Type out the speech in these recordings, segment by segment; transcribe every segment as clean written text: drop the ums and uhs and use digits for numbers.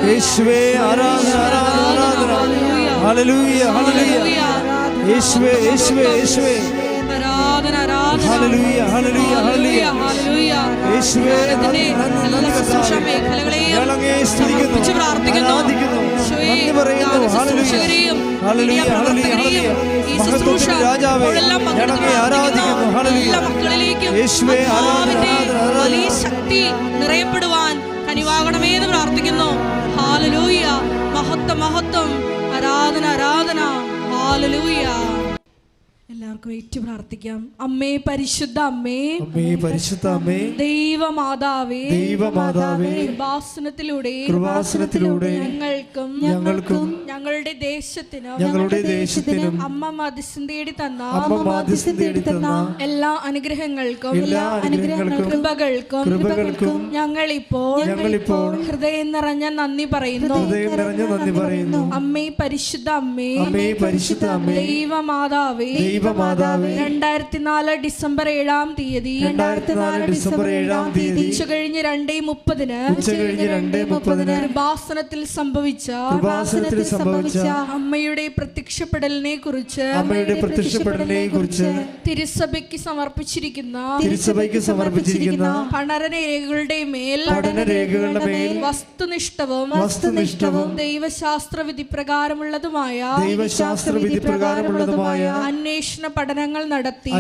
യേശുവേ ആരാധന ആരാധന ആരാധന. Hallelujah hallelujah. യേശുവേ യേശുവേ യേശുവേ ആരാധന ആരാധന. Hallelujah hallelujah hallelujah. ഹല്ലേലൂയ. യേശുവേ എല്ലാ ശുശ്രൂഷ മേഖലകളെയും സമർപ്പിച്ച് പ്രാർത്ഥിക്കുന്നു. നന്ദി പറയുന്നു. Hallelujah hallelujah hallelujah. മഹത്വത്തിന്റെ രാജാവേ ഞങ്ങളെ ആരാധിക്കുന്നു. ഹല്ലേലൂയ. യേശുവേ ആരാധന ആരാധന. വലിയ ശക്തി നിറയപ്പെടുവാൻ കനിവാകണമേ എന്ന് പ്രാർത്ഥിക്കുന്നു. ഹല്ലേലൂയ. മഹത്വം മഹത്വം. ആരാധന ആരാധന. ഹല്ലേലൂയ. എല്ലാവർക്കും ഏറ്റു പ്രാർത്ഥിക്കാം. അമ്മേ പരിശുദ്ധ അമ്മേ, അമ്മേ പരിശുദ്ധ അമ്മേ, ദൈവമാതാവേ, ദൈവമാതാവേ, കൃപാസനത്തിലൂടെ ഞങ്ങൾക്കും ഞങ്ങളുടെ ദേശത്തിനും അമ്മ മധ്യസ്ഥം തേടി തന്ന എല്ലാ അനുഗ്രഹങ്ങൾക്കും കൃപകൾക്കും ഞങ്ങളിപ്പോൾ ഹൃദയം നിറഞ്ഞ നന്ദി പറയുന്നു. അമ്മേ പരിശുദ്ധ അമ്മേ, ദൈവമാതാവേ, 2004 ഡിസംബർ 7-ാം തീയതി ഉച്ചകഴിഞ്ഞ് 2:30 കൃപാസനത്തിൽ സംഭവിച്ച അമ്മയുടെ പ്രത്യക്ഷപ്പെടലിനെ കുറിച്ച് തിരുസഭയ്ക്ക് സമർപ്പിച്ചിരിക്കുന്ന പഠനരേഖകളുടെ മേൽ വസ്തുനിഷ്ഠവും ദൈവശാസ്ത്ര വിധി പ്രകാരമുള്ളതുമായ അന്വേഷണ പഠനങ്ങൾ നടത്തി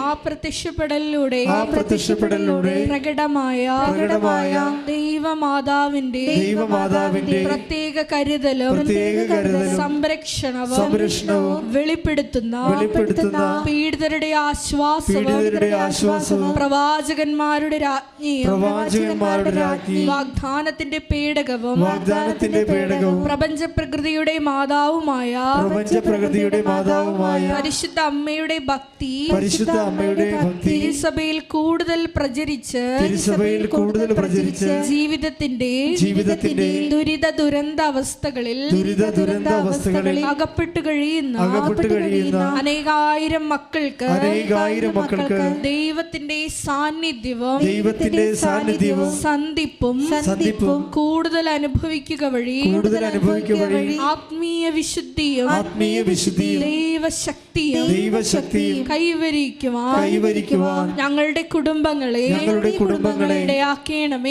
ആ പ്രത്യക്ഷപ്പെടലിലൂടെ പ്രകടമായ ദൈവമാതാവിന്റെ പ്രത്യേക കരുതലും സംരക്ഷണവും വെളിപ്പെടുത്തുന്ന പീഡിതരുടെ ആശ്വാസവും പ്രവാചകന്മാരുടെ രാജ്ഞിയും വാഗ്ദാനത്തിന്റെ പേടകവും പ്രപഞ്ച പ്രകൃതിയുടെ മാതാവുമായ പരിശുദ്ധ അമ്മയുടെ ഭക്തി തിരുസഭയിൽ കൂടുതൽ പ്രചരിച്ച് ജീവിതത്തിന്റെ ദുരിത ദുരന്ത അവസ്ഥകളിൽ അകപ്പെട്ടു കഴിയുന്ന അനേകായിരം മക്കൾക്ക് ദൈവത്തിന്റെ സാന്നിധ്യവും സന്ധിപ്പും കൂടുതൽ അനുഭവിക്കുക വഴി ആത്മീയ വിശുദ്ധിയും ദൈവശക്തിയും കൈവരിക്കുവാൻ ഞങ്ങളുടെ കുടുംബങ്ങളെ ഇടയാക്കണമേ.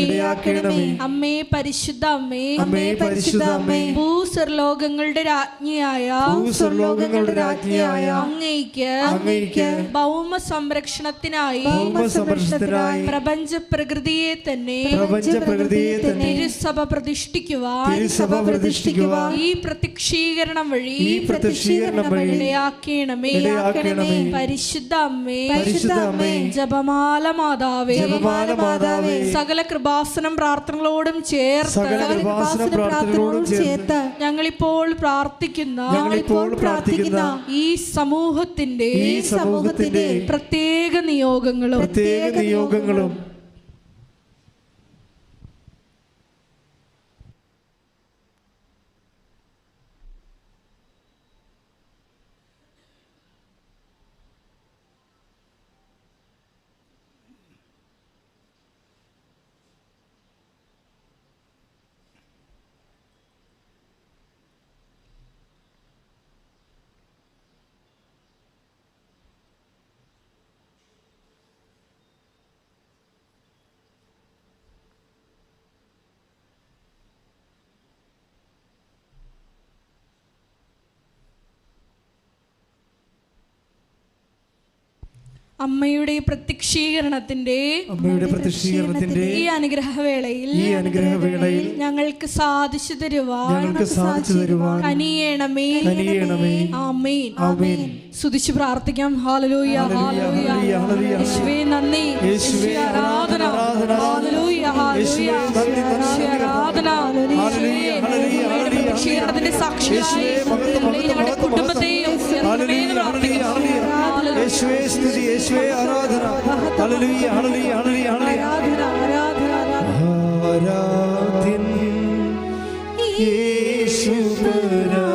അമ്മേ പരിശുദ്ധ അമ്മേ, ഭൂസ്വർലോകങ്ങളുടെ രാജ്ഞിയായ അങ്ങയ്ക്ക് ഭൗമ സംരക്ഷണത്തിനായി പ്രപഞ്ച പ്രകൃതിയെ തന്നെ തിരുസഭ പ്രതിഷ്ഠിക്കുവാൻ ഈ പ്രത്യക്ഷീകരണം വഴി ഇടയാക്കണമേ. പരിശുദ്ധ അമ്മേ, ജപമാല മാതാവേ, സകല കൃപാസനം പ്രാർത്ഥനകളോടും ചേർത്ത് ഞങ്ങളിപ്പോൾ പ്രാർത്ഥിക്കുന്ന ഈ സമൂഹത്തിന്റെ പ്രത്യേക നിയോഗങ്ങളും അമ്മയുടെ പ്രത്യക്ഷീകരണത്തിന്റെ ഈ അനുഗ്രഹവേളയിൽ ഞങ്ങൾക്ക് സാധിച്ചു തരുവാൻ കനിയണമേ. ആമേൻ. സ്തുതിച്ച് പ്രാർത്ഥിക്കാം. ഹല്ലേലൂയ യേശുവേ നന്ദി, യേശുവേ ആരാധന. ഹല്ലേലൂയ ആരാധന. പ്രത്യക്ഷീകരണത്തിന്റെ സാക്ഷിയായി ഞങ്ങളുടെ കുടുംബത്തെയും യേശുവേ സ്തുതി, യേശുവേ ആരാധന. Hallelujah hallelujah hallelujah. ആരാധൻ യേശുവരാ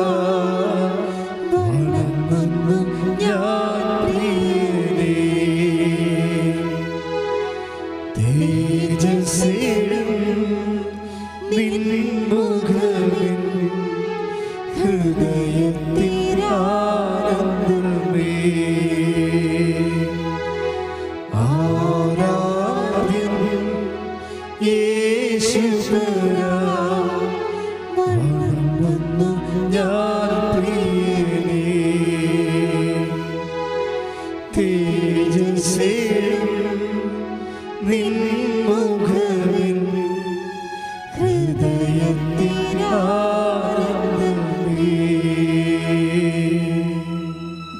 വണങ്ങുന്നു ഞാൻ പ്രിയനേ. തേജസ്സേഴും നിൻ തേജസ്സേ നിൻ മുഖമിൽ ഹൃദയത്തിനാനന്ദമേ.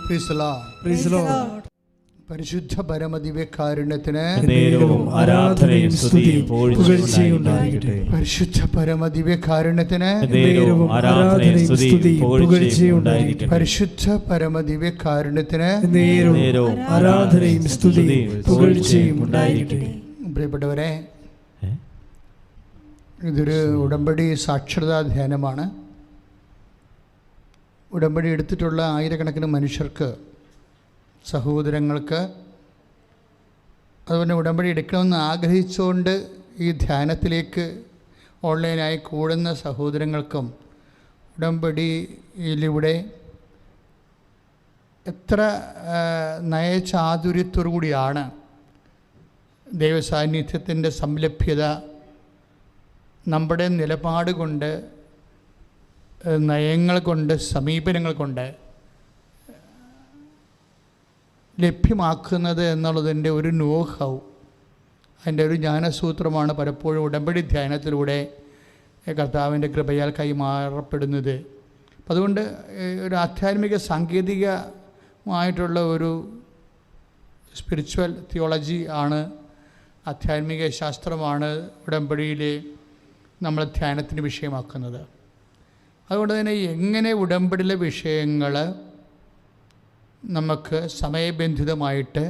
Praise the Lord. Praise the Lord. പരിശുദ്ധ പരമദിവ്യകാരുണ്യത്തിന് നേരവും ആരാധനയും സ്തുതിയും പുകഴ്ചയും ഉണ്ടായിരിക്കട്ടെ. പരിശുദ്ധ പരമദിവ്യകാരുണ്യത്തിന് നേരവും ആരാധനയും സ്തുതിയും പുകഴ്ചയും ഉണ്ടായിരിക്കട്ടെ. പരിശുദ്ധ പരമദിവ്യകാരുണ്യത്തിന് നേരവും ആരാധനയും സ്തുതിയും പുകഴ്ചയും ഉണ്ടായിരിക്കട്ടെ. പ്രിയപ്പെട്ടവരെ, ഇതൊരു ഉടമ്പടി സാക്ഷരതാ ധ്യാനമാണ്. ഉടമ്പടി എടുത്തിട്ടുള്ള ആയിരക്കണക്കിന് മനുഷ്യർക്ക്, സഹോദരങ്ങൾക്ക്, അതുപോലെ ഉടമ്പടി എടുക്കണമെന്ന് ആഗ്രഹിച്ചുകൊണ്ട് ഈ ധ്യാനത്തിലേക്ക് ഓൺലൈനായി കൂടുന്ന സഹോദരങ്ങൾക്കും ഉടമ്പടിയിലൂടെ എത്ര നയചാതുര്യത്തോടു കൂടിയാണ് ദൈവസാന്നിധ്യത്തിൻ്റെ സംലഭ്യത നമ്മുടെ നിലപാട് കൊണ്ട്, നയങ്ങൾ കൊണ്ട്, സമീപനങ്ങൾ കൊണ്ട് ലഭ്യമാക്കുന്നത് എന്നുള്ളതിൻ്റെ ഒരു നോഹൗ, അതിൻ്റെ ഒരു ജ്ഞാനസൂത്രമാണ് പലപ്പോഴും ഉടമ്പടി ധ്യാനത്തിലൂടെ കർത്താവിൻ്റെ കൃപയാൽ കൈമാറപ്പെടുന്നത്. അപ്പം അതുകൊണ്ട് ഒരു ആധ്യാത്മിക സാങ്കേതികമായിട്ടുള്ള ഒരു സ്പിരിച്വൽ തിയോളജി ആണ്, ആധ്യാത്മിക ശാസ്ത്രമാണ് ഉടമ്പടിയിലെ നമ്മൾ ധ്യാനത്തിന് വിഷയമാക്കുന്നത്. അതുകൊണ്ട് തന്നെ എങ്ങനെ ഉടമ്പടിയിലെ വിഷയങ്ങൾ നമുക്ക് സമയബന്ധിതമായിട്ട്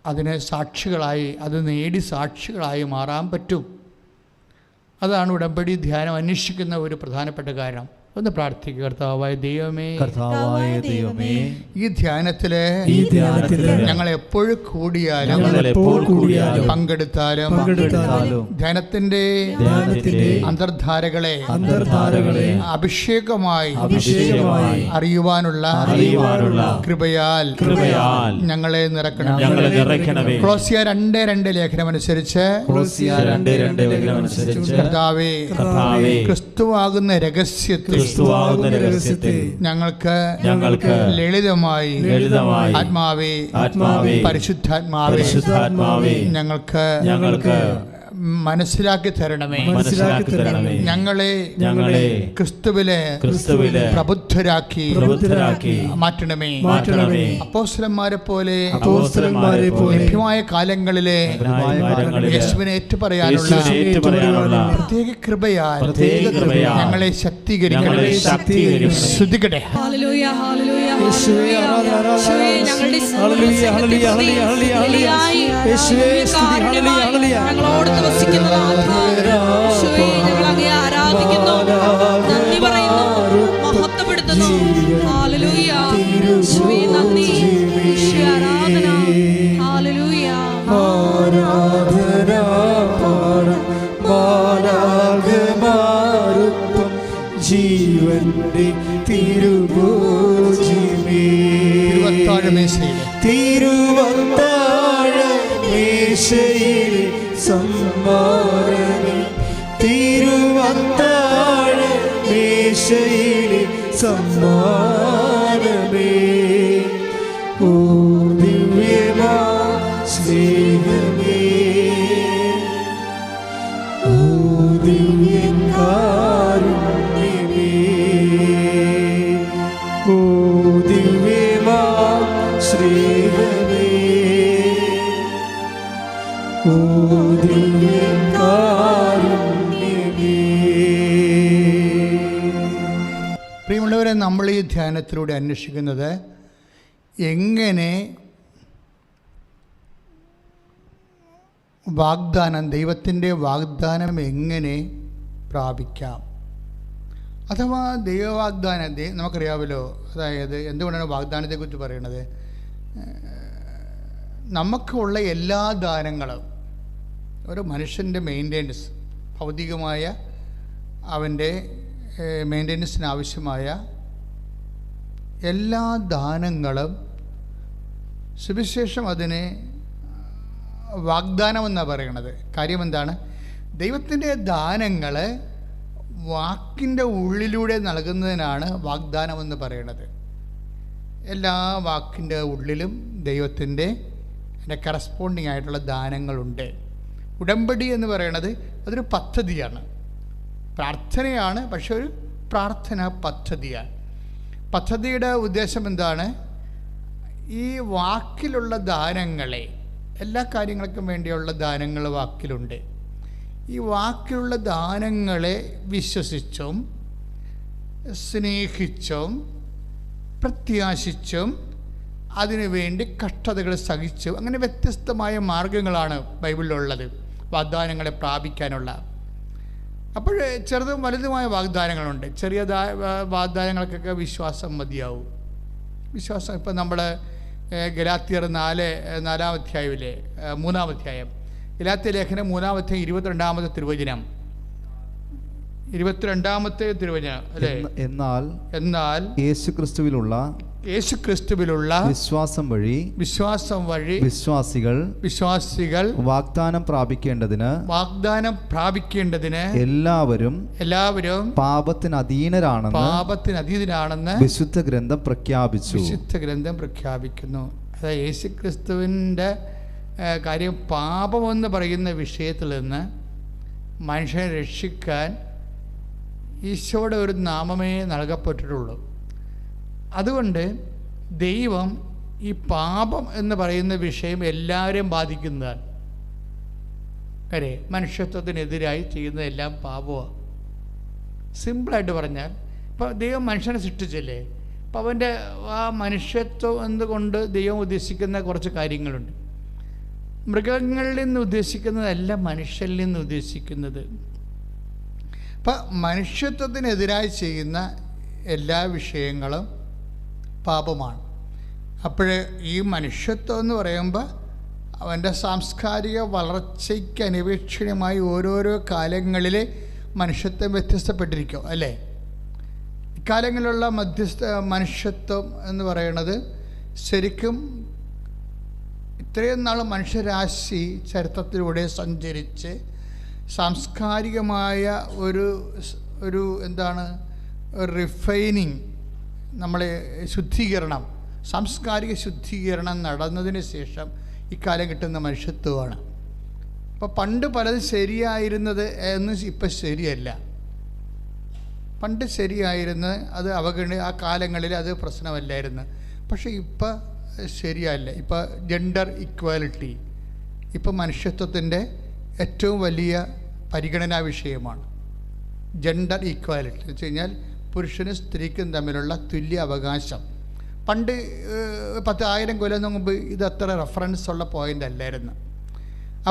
അതിന് സാക്ഷികളായി, അത് നേടി സാക്ഷികളായി മാറാൻ പറ്റും, അതാണ് ഉടമ്പടി ധ്യാനം അന്വേഷിക്കുന്ന ഒരു പ്രധാനപ്പെട്ട കാരണം. ഒന്ന് പ്രാർത്ഥിക്കുക. കർത്താവായ ദൈവമേ, ഈ ധ്യാനത്തില് ഞങ്ങൾ എപ്പോഴും കൂടിയാലും പങ്കെടുത്താലും ധ്യാനത്തിന്റെ അന്തർധാരകളെ അഭിഷേകമായി അറിയുവാനുള്ള കൃപയാൽ ഞങ്ങളെ നിറയ്ക്കണമേ. കൊളോസ്യ 2:2 ലേഖനമനുസരിച്ച് കർത്താവേ, ക്രിസ്തുവാകുന്ന രഹസ്യത്തിൽ ഞങ്ങൾക്ക് ലളിതമായി ആത്മാവേ പരിശുദ്ധാത്മാവേ ഞങ്ങൾക്ക് മനസ്സിലാക്കി തരണമേ. ഞങ്ങളെ ക്രിസ്തുവിലെ പ്രബുദ്ധരാക്കി മാറ്റണമേ. അപ്പോസ്തലന്മാരെ പോലെ ലഭ്യമായ കാലങ്ങളിലെ യേശുവിനെ ഏറ്റുപറയാനുള്ള പ്രത്യേക കൃപയാൽ ഞങ്ങളെ ശക്തീകരിക്കണമേ. സ്തുതിക്കട്ടെ. നന്ദി പറയുന്നു, മഹത്വപ്പെടുത്തുന്നു. ഹല്ലേലൂയ. യേശുവേ നന്ദി, യേശുവേ ആരാധന. ഹല്ലേലൂയ. ആരാധന പാടം മാലാഖമാരുപ്പം ജീവന്റെ തിരുഭോജിമേ. തിരുവത്താഴ മേശയിലെ സമ്മാനമേ, തിരുവത്താഴ മേശയിലെ സമ്മാനമേ. ഓ ദിവ്യമാ സ്നേഹമേ, ഓ ദിവ്യകാരുണ്യമേ, ഓ ദിവ്യമാ സ്നേഹമേ, ഓ ദിവ്യകാരുണ്യമേ. പ്രിയമുള്ളവരെ, നമ്മൾ ഈ ധ്യാനത്തിലൂടെ അന്വേഷിക്കുന്നത് എങ്ങനെ വാഗ്ദാനം, ദൈവത്തിൻ്റെ വാഗ്ദാനം എങ്ങനെ പ്രാപിക്കാം, അഥവാ ദൈവവാഗ്ദാനം. നമുക്കറിയാമല്ലോ, അതായത് എന്തുകൊണ്ടാണ് വാഗ്ദാനത്തെക്കുറിച്ച് പറയുന്നത്? നമുക്കുള്ള എല്ലാ ദാനങ്ങളും, ഒരു മനുഷ്യൻ്റെ മെയിൻ്റെനൻസ്, ഭൗതികമായ അവൻ്റെ മെയിൻ്റെനൻസിന് ആവശ്യമായ എല്ലാ ദാനങ്ങളും സുവിശേഷം അതിനെ വാഗ്ദാനം എന്നാണ് പറയണത്. കാര്യം എന്താണ്? ദൈവത്തിൻ്റെ ദാനങ്ങൾ വാക്കിൻ്റെ ഉള്ളിലൂടെ നൽകുന്നതിനാണ് വാഗ്ദാനം എന്ന് പറയണത്. എല്ലാ വാക്കിൻ്റെ ഉള്ളിലും ദൈവത്തിൻ്റെ കറസ്പോണ്ടിങ് ആയിട്ടുള്ള ദാനങ്ങളുണ്ട്. ഉടമ്പടി എന്ന് പറയുന്നത് അതൊരു പദ്ധതിയാണ്, പ്രാർത്ഥനയാണ്, പക്ഷെ ഒരു പ്രാർത്ഥനാ പദ്ധതിയാണ്. പദ്ധതിയുടെ ഉദ്ദേശം എന്താണ്? ഈ വാക്കിലുള്ള ദാനങ്ങളെ, എല്ലാ കാര്യങ്ങൾക്കും വേണ്ടിയുള്ള ദാനങ്ങൾ വാക്കിലുണ്ട്. ഈ വാക്കിലുള്ള ദാനങ്ങളെ വിശ്വസിച്ചും സ്നേഹിച്ചും പ്രത്യാശിച്ചും അതിനുവേണ്ടി കഷ്ടതകൾ സഹിച്ചും, അങ്ങനെ വ്യത്യസ്തമായ മാർഗങ്ങളാണ് ബൈബിളിലുള്ളത് വാഗ്ദാനങ്ങളെ പ്രാപിക്കാനുള്ള. അപ്പോൾ ചെറുതും വലുതുമായ വാഗ്ദാനങ്ങളുണ്ട്. ചെറിയ വാഗ്ദാനങ്ങൾക്കൊക്കെ വിശ്വാസം മതിയാവും. വിശ്വാസം ഇപ്പം നമ്മൾ ഗലാത്യർ 4-ാം അധ്യായത്തിലെ 3-ാം അധ്യായം, ഗലാത്യ ലേഖനം 3-ാം അധ്യായം 22-ാമത്തെ തിരുവചനം, 22-ാമത്തെ തിരുവചനം അല്ലേ? എന്നാൽ യേശുക്രിസ്തുവിലുള്ള വിശ്വാസം വഴി വിശ്വാസികൾ വാഗ്ദാനം പ്രാപിക്കേണ്ടതിന് എല്ലാവരും പാപത്തിന് അധീനരാണെന്ന് വിശുദ്ധ ഗ്രന്ഥം പ്രഖ്യാപിക്കുന്നു. അതായത് യേശുക്രിസ്തുവിൻ്റെ കാര്യം, പാപമെന്ന് പറയുന്ന വിഷയത്തിൽ നിന്ന് മനുഷ്യനെ രക്ഷിക്കാൻ ഈശോയുടെ ഒരു നാമമേ നൽകപ്പെട്ടിട്ടുള്ളൂ. അതുകൊണ്ട് ദൈവം ഈ പാപം എന്ന് പറയുന്ന വിഷയം എല്ലാവരെയും ബാധിക്കുന്നതാണ്. അല്ലേ? മനുഷ്യത്വത്തിനെതിരായി ചെയ്യുന്നതെല്ലാം പാപമാണ്. സിമ്പിളായിട്ട് പറഞ്ഞാൽ, ഇപ്പോൾ ദൈവം മനുഷ്യനെ സൃഷ്ടിച്ചില്ലേ, അപ്പോൾ അവൻ്റെ ആ മനുഷ്യത്വം എന്തുകൊണ്ട് ദൈവം ഉദ്ദേശിക്കുന്ന കുറച്ച് കാര്യങ്ങളുണ്ട്. മൃഗങ്ങളിൽ നിന്ന് ഉദ്ദേശിക്കുന്നതല്ല മനുഷ്യരിൽ നിന്ന് ഉദ്ദേശിക്കുന്നത്. അപ്പം മനുഷ്യത്വത്തിനെതിരായി ചെയ്യുന്ന എല്ലാ വിഷയങ്ങളും പാപമാണ്. അപ്പോൾ ഈ മനുഷ്യത്വം എന്ന് പറയുമ്പോൾ അവൻ്റെ സാംസ്കാരിക വളർച്ചയ്ക്ക് അന്വേഷണീയമായി ഓരോരോ കാലങ്ങളിൽ മനുഷ്യത്വം വ്യത്യസ്തപ്പെട്ടിരിക്കും അല്ലേ? ഇക്കാലങ്ങളിലുള്ള മനുഷ്യത്വം എന്ന് പറയുന്നത് ശരിക്കും ഇത്രയും നാൾ മനുഷ്യരാശി ചരിത്രത്തിലൂടെ സഞ്ചരിച്ച് സാംസ്കാരികമായ ഒരു എന്താണ് റിഫൈനിങ്, നമ്മളെ ശുദ്ധീകരണം, സാംസ്കാരിക ശുദ്ധീകരണം നടന്നതിന് ശേഷം ഇക്കാലം കിട്ടുന്ന മനുഷ്യത്വമാണ്. അപ്പോൾ പണ്ട് പലതും ശരിയായിരുന്നത് എന്ന് ഇപ്പം ശരിയല്ല. പണ്ട് ശരിയായിരുന്നത് അത് ആ കാലങ്ങളിൽ അത് പ്രശ്നമല്ലായിരുന്നു. പക്ഷേ ഇപ്പം ശരിയല്ല. ഇപ്പോൾ ജെൻഡർ ഇക്വാലിറ്റി ഇപ്പം മനുഷ്യത്വത്തിൻ്റെ ഏറ്റവും വലിയ പരിഗണനാ വിഷയമാണ്. ജെൻഡർ ഈക്വാലിറ്റി എന്ന് വെച്ച് കഴിഞ്ഞാൽ പുരുഷനും സ്ത്രീക്കും തമ്മിലുള്ള തുല്യ അവകാശം. പണ്ട് 10,000 കൊല്ലം മുമ്പ് ഇതത്ര റെഫറൻസ് ഉള്ള പോയിൻ്റ് അല്ലായിരുന്നു.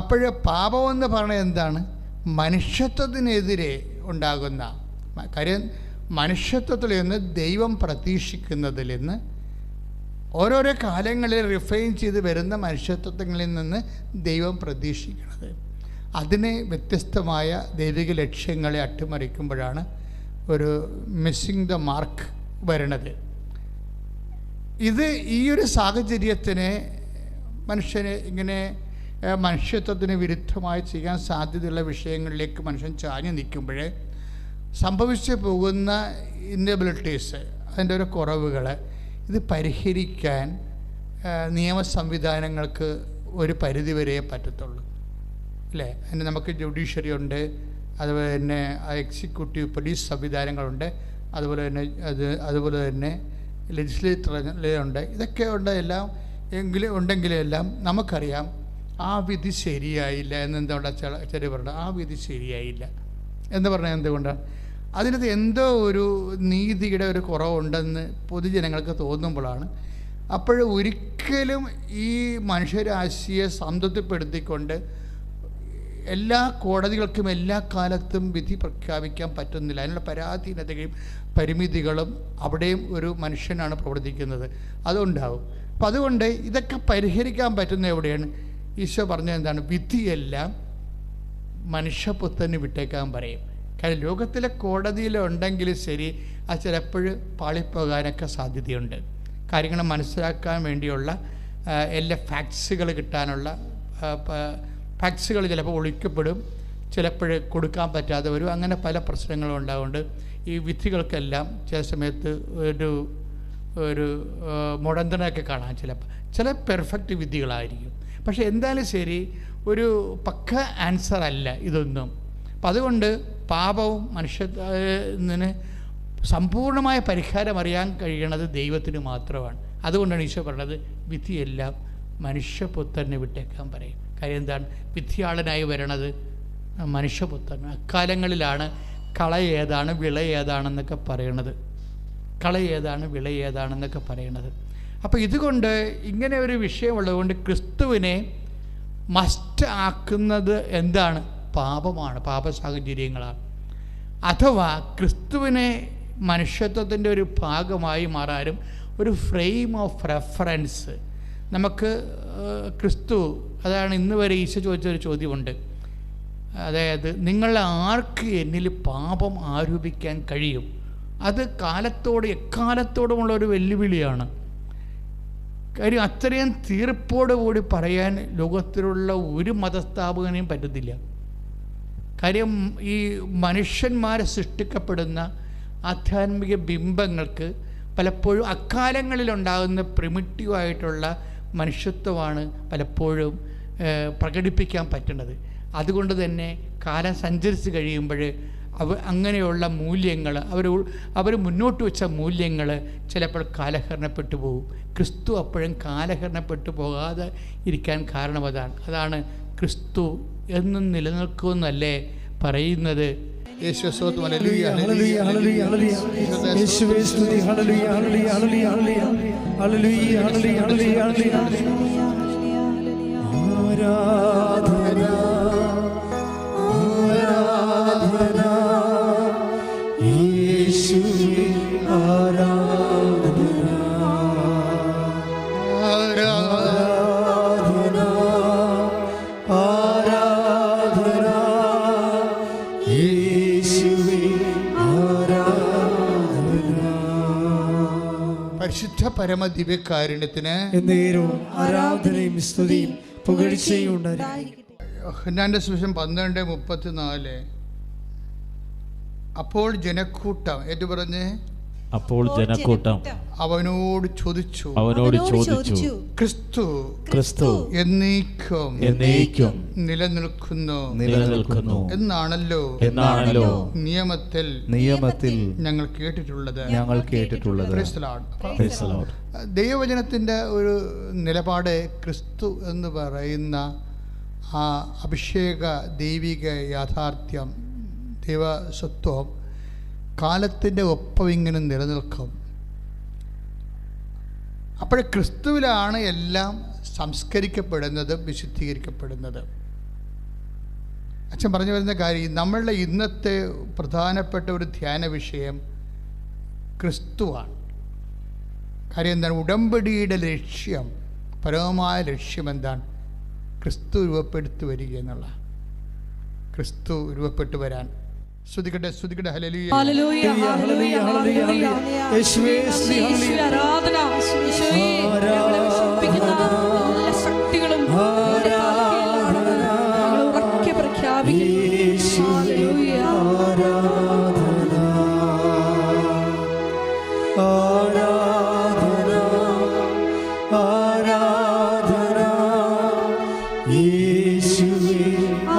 അപ്പോൾ പാപമെന്ന് പറയുന്നത് എന്താണ്? മനുഷ്യത്വത്തിനെതിരെ ഉണ്ടാകുന്ന കാര്യം. മനുഷ്യത്വത്തിൽ നിന്ന് ദൈവം പ്രതീക്ഷിക്കുന്നതിൽ നിന്ന് ഓരോരോ കാലങ്ങളിൽ റിഫൈൻ ചെയ്ത് വരുന്ന മനുഷ്യത്വങ്ങളിൽ നിന്ന് ദൈവം പ്രതീക്ഷിക്കുന്നത്, അതിനെ വ്യത്യസ്തമായ ദൈവിക ലക്ഷ്യങ്ങളെ അട്ടിമറിക്കുമ്പോഴാണ് ഒരു മിസ്സിങ് ദ മാർക്ക് വരണത്. ഇത് ഈ ഒരു സാഹചര്യത്തിനെ മനുഷ്യന് ഇങ്ങനെ മനുഷ്യത്വത്തിന് വിരുദ്ധമായി ചെയ്യാൻ സാധ്യതയുള്ള വിഷയങ്ങളിലേക്ക് മനുഷ്യൻ ചാഞ്ഞു നിൽക്കുമ്പോൾ സംഭവിച്ചു പോകുന്ന ഇന്നബിലിറ്റീസ്, അതിൻ്റെ ഒരു കുറവുകൾ, ഇത് പരിഹരിക്കാൻ നിയമ സംവിധാനങ്ങൾക്ക് ഒരു പരിധിവരെ പറ്റത്തുള്ളൂ അല്ലേ? അതിന് നമുക്ക് ജുഡീഷ്യറി ഉണ്ട്, അതുപോലെ തന്നെ എക്സിക്യൂട്ടീവ് പോലീസ് സംവിധാനങ്ങളുണ്ട്, അതുപോലെ തന്നെ ലെജിസ്ലേറ്ററുണ്ട്. ഇതൊക്കെ ഉണ്ട് എല്ലാം ഉണ്ടെങ്കിലും നമുക്കറിയാം ആ വിധി ശരിയായില്ല എന്നെന്തുകൊണ്ടാണ് ചെറിയ പറഞ്ഞത്? ആ വിധി ശരിയായില്ല എന്ന് പറഞ്ഞാൽ എന്തുകൊണ്ടാണ്? അതിനകത്ത് എന്തോ ഒരു നീതിയുടെ ഒരു കുറവുണ്ടെന്ന് പൊതുജനങ്ങൾക്ക് തോന്നുമ്പോഴാണ്. അപ്പോൾ ഒരിക്കലും ഈ മനുഷ്യരാശിയെ സംതൃപ്തിപ്പെടുത്തിക്കൊണ്ട് എല്ലാ കോടതികൾക്കും എല്ലാ കാലത്തും വിധി പ്രഖ്യാപിക്കാൻ പറ്റുന്നില്ല. അതിനുള്ള പരാധീനതയും പരിമിതികളും അവിടെയും ഒരു മനുഷ്യനാണ് പ്രവർത്തിക്കുന്നത്, അതുണ്ടാവും. അപ്പം അതുകൊണ്ട് ഇതൊക്കെ പരിഹരിക്കാൻ പറ്റുന്ന എവിടെയാണ്? ഈശോ പറഞ്ഞത് എന്താണ്? വിധിയെല്ലാം മനുഷ്യപുത്രന് വിട്ടേക്കാൻ പറയും. കാരണം ലോകത്തിലെ കോടതിയിലുണ്ടെങ്കിലും ശരി, അത് ചിലപ്പോൾ പാളിപ്പോകാനൊക്കെ സാധ്യതയുണ്ട്. കാര്യങ്ങൾ മനസ്സിലാക്കാൻ വേണ്ടിയുള്ള എല്ലാ ഫാക്ട്സുകൾ കിട്ടാനുള്ള ഫാക്ട്സുകൾ ചിലപ്പോൾ ഒളിക്കപ്പെടും, ചിലപ്പോൾ കൊടുക്കാൻ പറ്റാതെ വരും. അങ്ങനെ പല പ്രശ്നങ്ങളും ഉണ്ടാകുന്നുണ്ട്. ഈ വിധികൾക്കെല്ലാം ചില സമയത്ത് ഒരു മുടന്തനൊക്കെ കാണാം. ചില പെർഫെക്റ്റ് വിദ്യകളായിരിക്കും. പക്ഷെ എന്തായാലും ശരി, ഒരു പക്ക ആൻസർ അല്ല ഇതൊന്നും. അപ്പം അതുകൊണ്ട് പാപവും മനുഷ്യന് സമ്പൂർണ്ണമായ പരിഹാരം അറിയാൻ കഴിയണത് ദൈവത്തിന് മാത്രമാണ്. അതുകൊണ്ടാണ് ഈശോ പറഞ്ഞത് വിധിയെല്ലാം മനുഷ്യപുത്രനെ വിട്ടേക്കാൻ പറയും. കാര്യം എന്താണ്? വിധിയാളനായി വരണത് മനുഷ്യപുത്രൻ. അക്കാലങ്ങളിലാണ് കള ഏതാണ് വിള ഏതാണെന്നൊക്കെ പറയണത്. കള ഏതാണ് വിള ഏതാണെന്നൊക്കെ പറയണത്. അപ്പോൾ ഇതുകൊണ്ട് ഇങ്ങനെ ഒരു വിഷയമുള്ളതുകൊണ്ട് ക്രിസ്തുവിനെ മസ്റ്റ് ആക്കുന്നത് എന്താണ്? പാപമാണ്, പാപ സാഹചര്യങ്ങളാണ്. അഥവാ ക്രിസ്തുവിനെ മനുഷ്യത്വത്തിൻ്റെ ഒരു ഭാഗമായി മാറാനും ഒരു ഫ്രെയിം ഓഫ് റെഫറൻസ് നമുക്ക് ക്രിസ്തു, അതാണ് ഇന്ന് വരെ ഈശോ ചോദിച്ചൊരു ചോദ്യമുണ്ട്. അതായത് നിങ്ങൾ ആർക്ക് എന്നിൽ പാപം ആരോപിക്കാൻ കഴിയും? അത് എക്കാലത്തോടുമുള്ള ഒരു വെല്ലുവിളിയാണ്. കാര്യം അത്രയും തീർപ്പോടുകൂടി പറയാൻ ലോകത്തിലുള്ള ഒരു മതസ്ഥാപകനെയും പറ്റത്തില്ല. കാര്യം ഈ മനുഷ്യന്മാരെ സൃഷ്ടിക്കപ്പെടുന്ന ആധ്യാത്മിക ബിംബങ്ങൾക്ക് പലപ്പോഴും അക്കാലങ്ങളിലുണ്ടാകുന്ന പ്രിമിറ്റീവായിട്ടുള്ള മനുഷ്യത്വമാണ് പലപ്പോഴും പ്രകടിപ്പിക്കാൻ പറ്റുന്നത്. അതുകൊണ്ട് തന്നെ കാലം സഞ്ചരിച്ച് കഴിയുമ്പോൾ അങ്ങനെയുള്ള മൂല്യങ്ങൾ അവർ മുന്നോട്ട് വെച്ച മൂല്യങ്ങൾ ചിലപ്പോൾ കാലഹരണപ്പെട്ടു പോകും. ക്രിസ്തു അപ്പോഴും കാലഹരണപ്പെട്ടു പോകാതെ ഇരിക്കാൻ കാരണം അതാണ് ക്രിസ്തു എന്നും നിലനിൽക്കുമെന്നല്ലേ പറയുന്നത്. യേശുവേ സ്തോത്രം. Hallelujah hallelujah hallelujah hallelujah. യേശുവേ സ്തുതി. Hallelujah hallelujah hallelujah hallelujah hallelujah hallelujah hallelujah hallelujah. ആരാധന ആരാധന യേശുവേ ആരാധന ആരാധന ആരാധന യേശുവേ ആരാധന. പരിശുദ്ധ പരമദിവ്യകാരുണ്യത്തിന് എന്നേരവും ആരാധനയും സ്തുതിയും പുകഴ്ചയും ഉണ്ടായിരിക്കട്ടെ. യോഹന്നാന്റെ സുവിശേഷം 12:34. അപ്പോൾ ജനക്കൂട്ടം ഏറ്റുപറഞ്ഞ് അപ്പോൾ ജനക്കൂട്ടം അവനോട് ചോദിച്ചു ക്രിസ്തു എന്നേക്കും നിലനിൽക്കുന്നു എന്നാണല്ലോ നിയമത്തിൽ ഞങ്ങൾ കേട്ടിട്ടുള്ളത്. ദൈവവചനത്തിൻ്റെ ഒരു നിലപാട് ക്രിസ്തു എന്ന് പറയുന്ന ആ അഭിഷേക ദൈവിക യാഥാർത്ഥ്യം, ദൈവസ്വത്വം കാലത്തിൻ്റെ ഒപ്പം ഇങ്ങനെ നിലനിൽക്കും. അപ്പോൾ ക്രിസ്തുവിലാണ് എല്ലാം സംസ്കരിക്കപ്പെടുന്നത്, വിശുദ്ധീകരിക്കപ്പെടുന്നത്. അച്ഛൻ പറഞ്ഞു വരുന്ന കാര്യം, നമ്മളുടെ ഇന്നത്തെ പ്രധാനപ്പെട്ട ഒരു ധ്യാന വിഷയം ക്രിസ്തുവാണ്. കാര്യം എന്താണ്? ഉടമ്പടിയുടെ ലക്ഷ്യം, പരമമായ ലക്ഷ്യം എന്താണ്? ക്രിസ്തു രൂപപ്പെടുത്തി വരിക എന്നുള്ള, ക്രിസ്തു രൂപപ്പെട്ടു വരാൻ. സ്തുതിക്കട്ടെ സ്തുതിക്കട്ടെ. Hallelujah hallelujah hallelujah hallelujah. യേശുവേ സ്തുതി. ഹല്ലേലൂയ ആരാധന. യേശുവേ ഞങ്ങളെ വിശുദ്ധിക്കുന്ന എല്ലാ ശക്തികളും ഞങ്ങൾ ഉറക്കെ പ്രഖ്യാപിക്കുന്നു. ഹല്ലേലൂയ ആരാധന ആരാധന ആരാധന യേശുവേ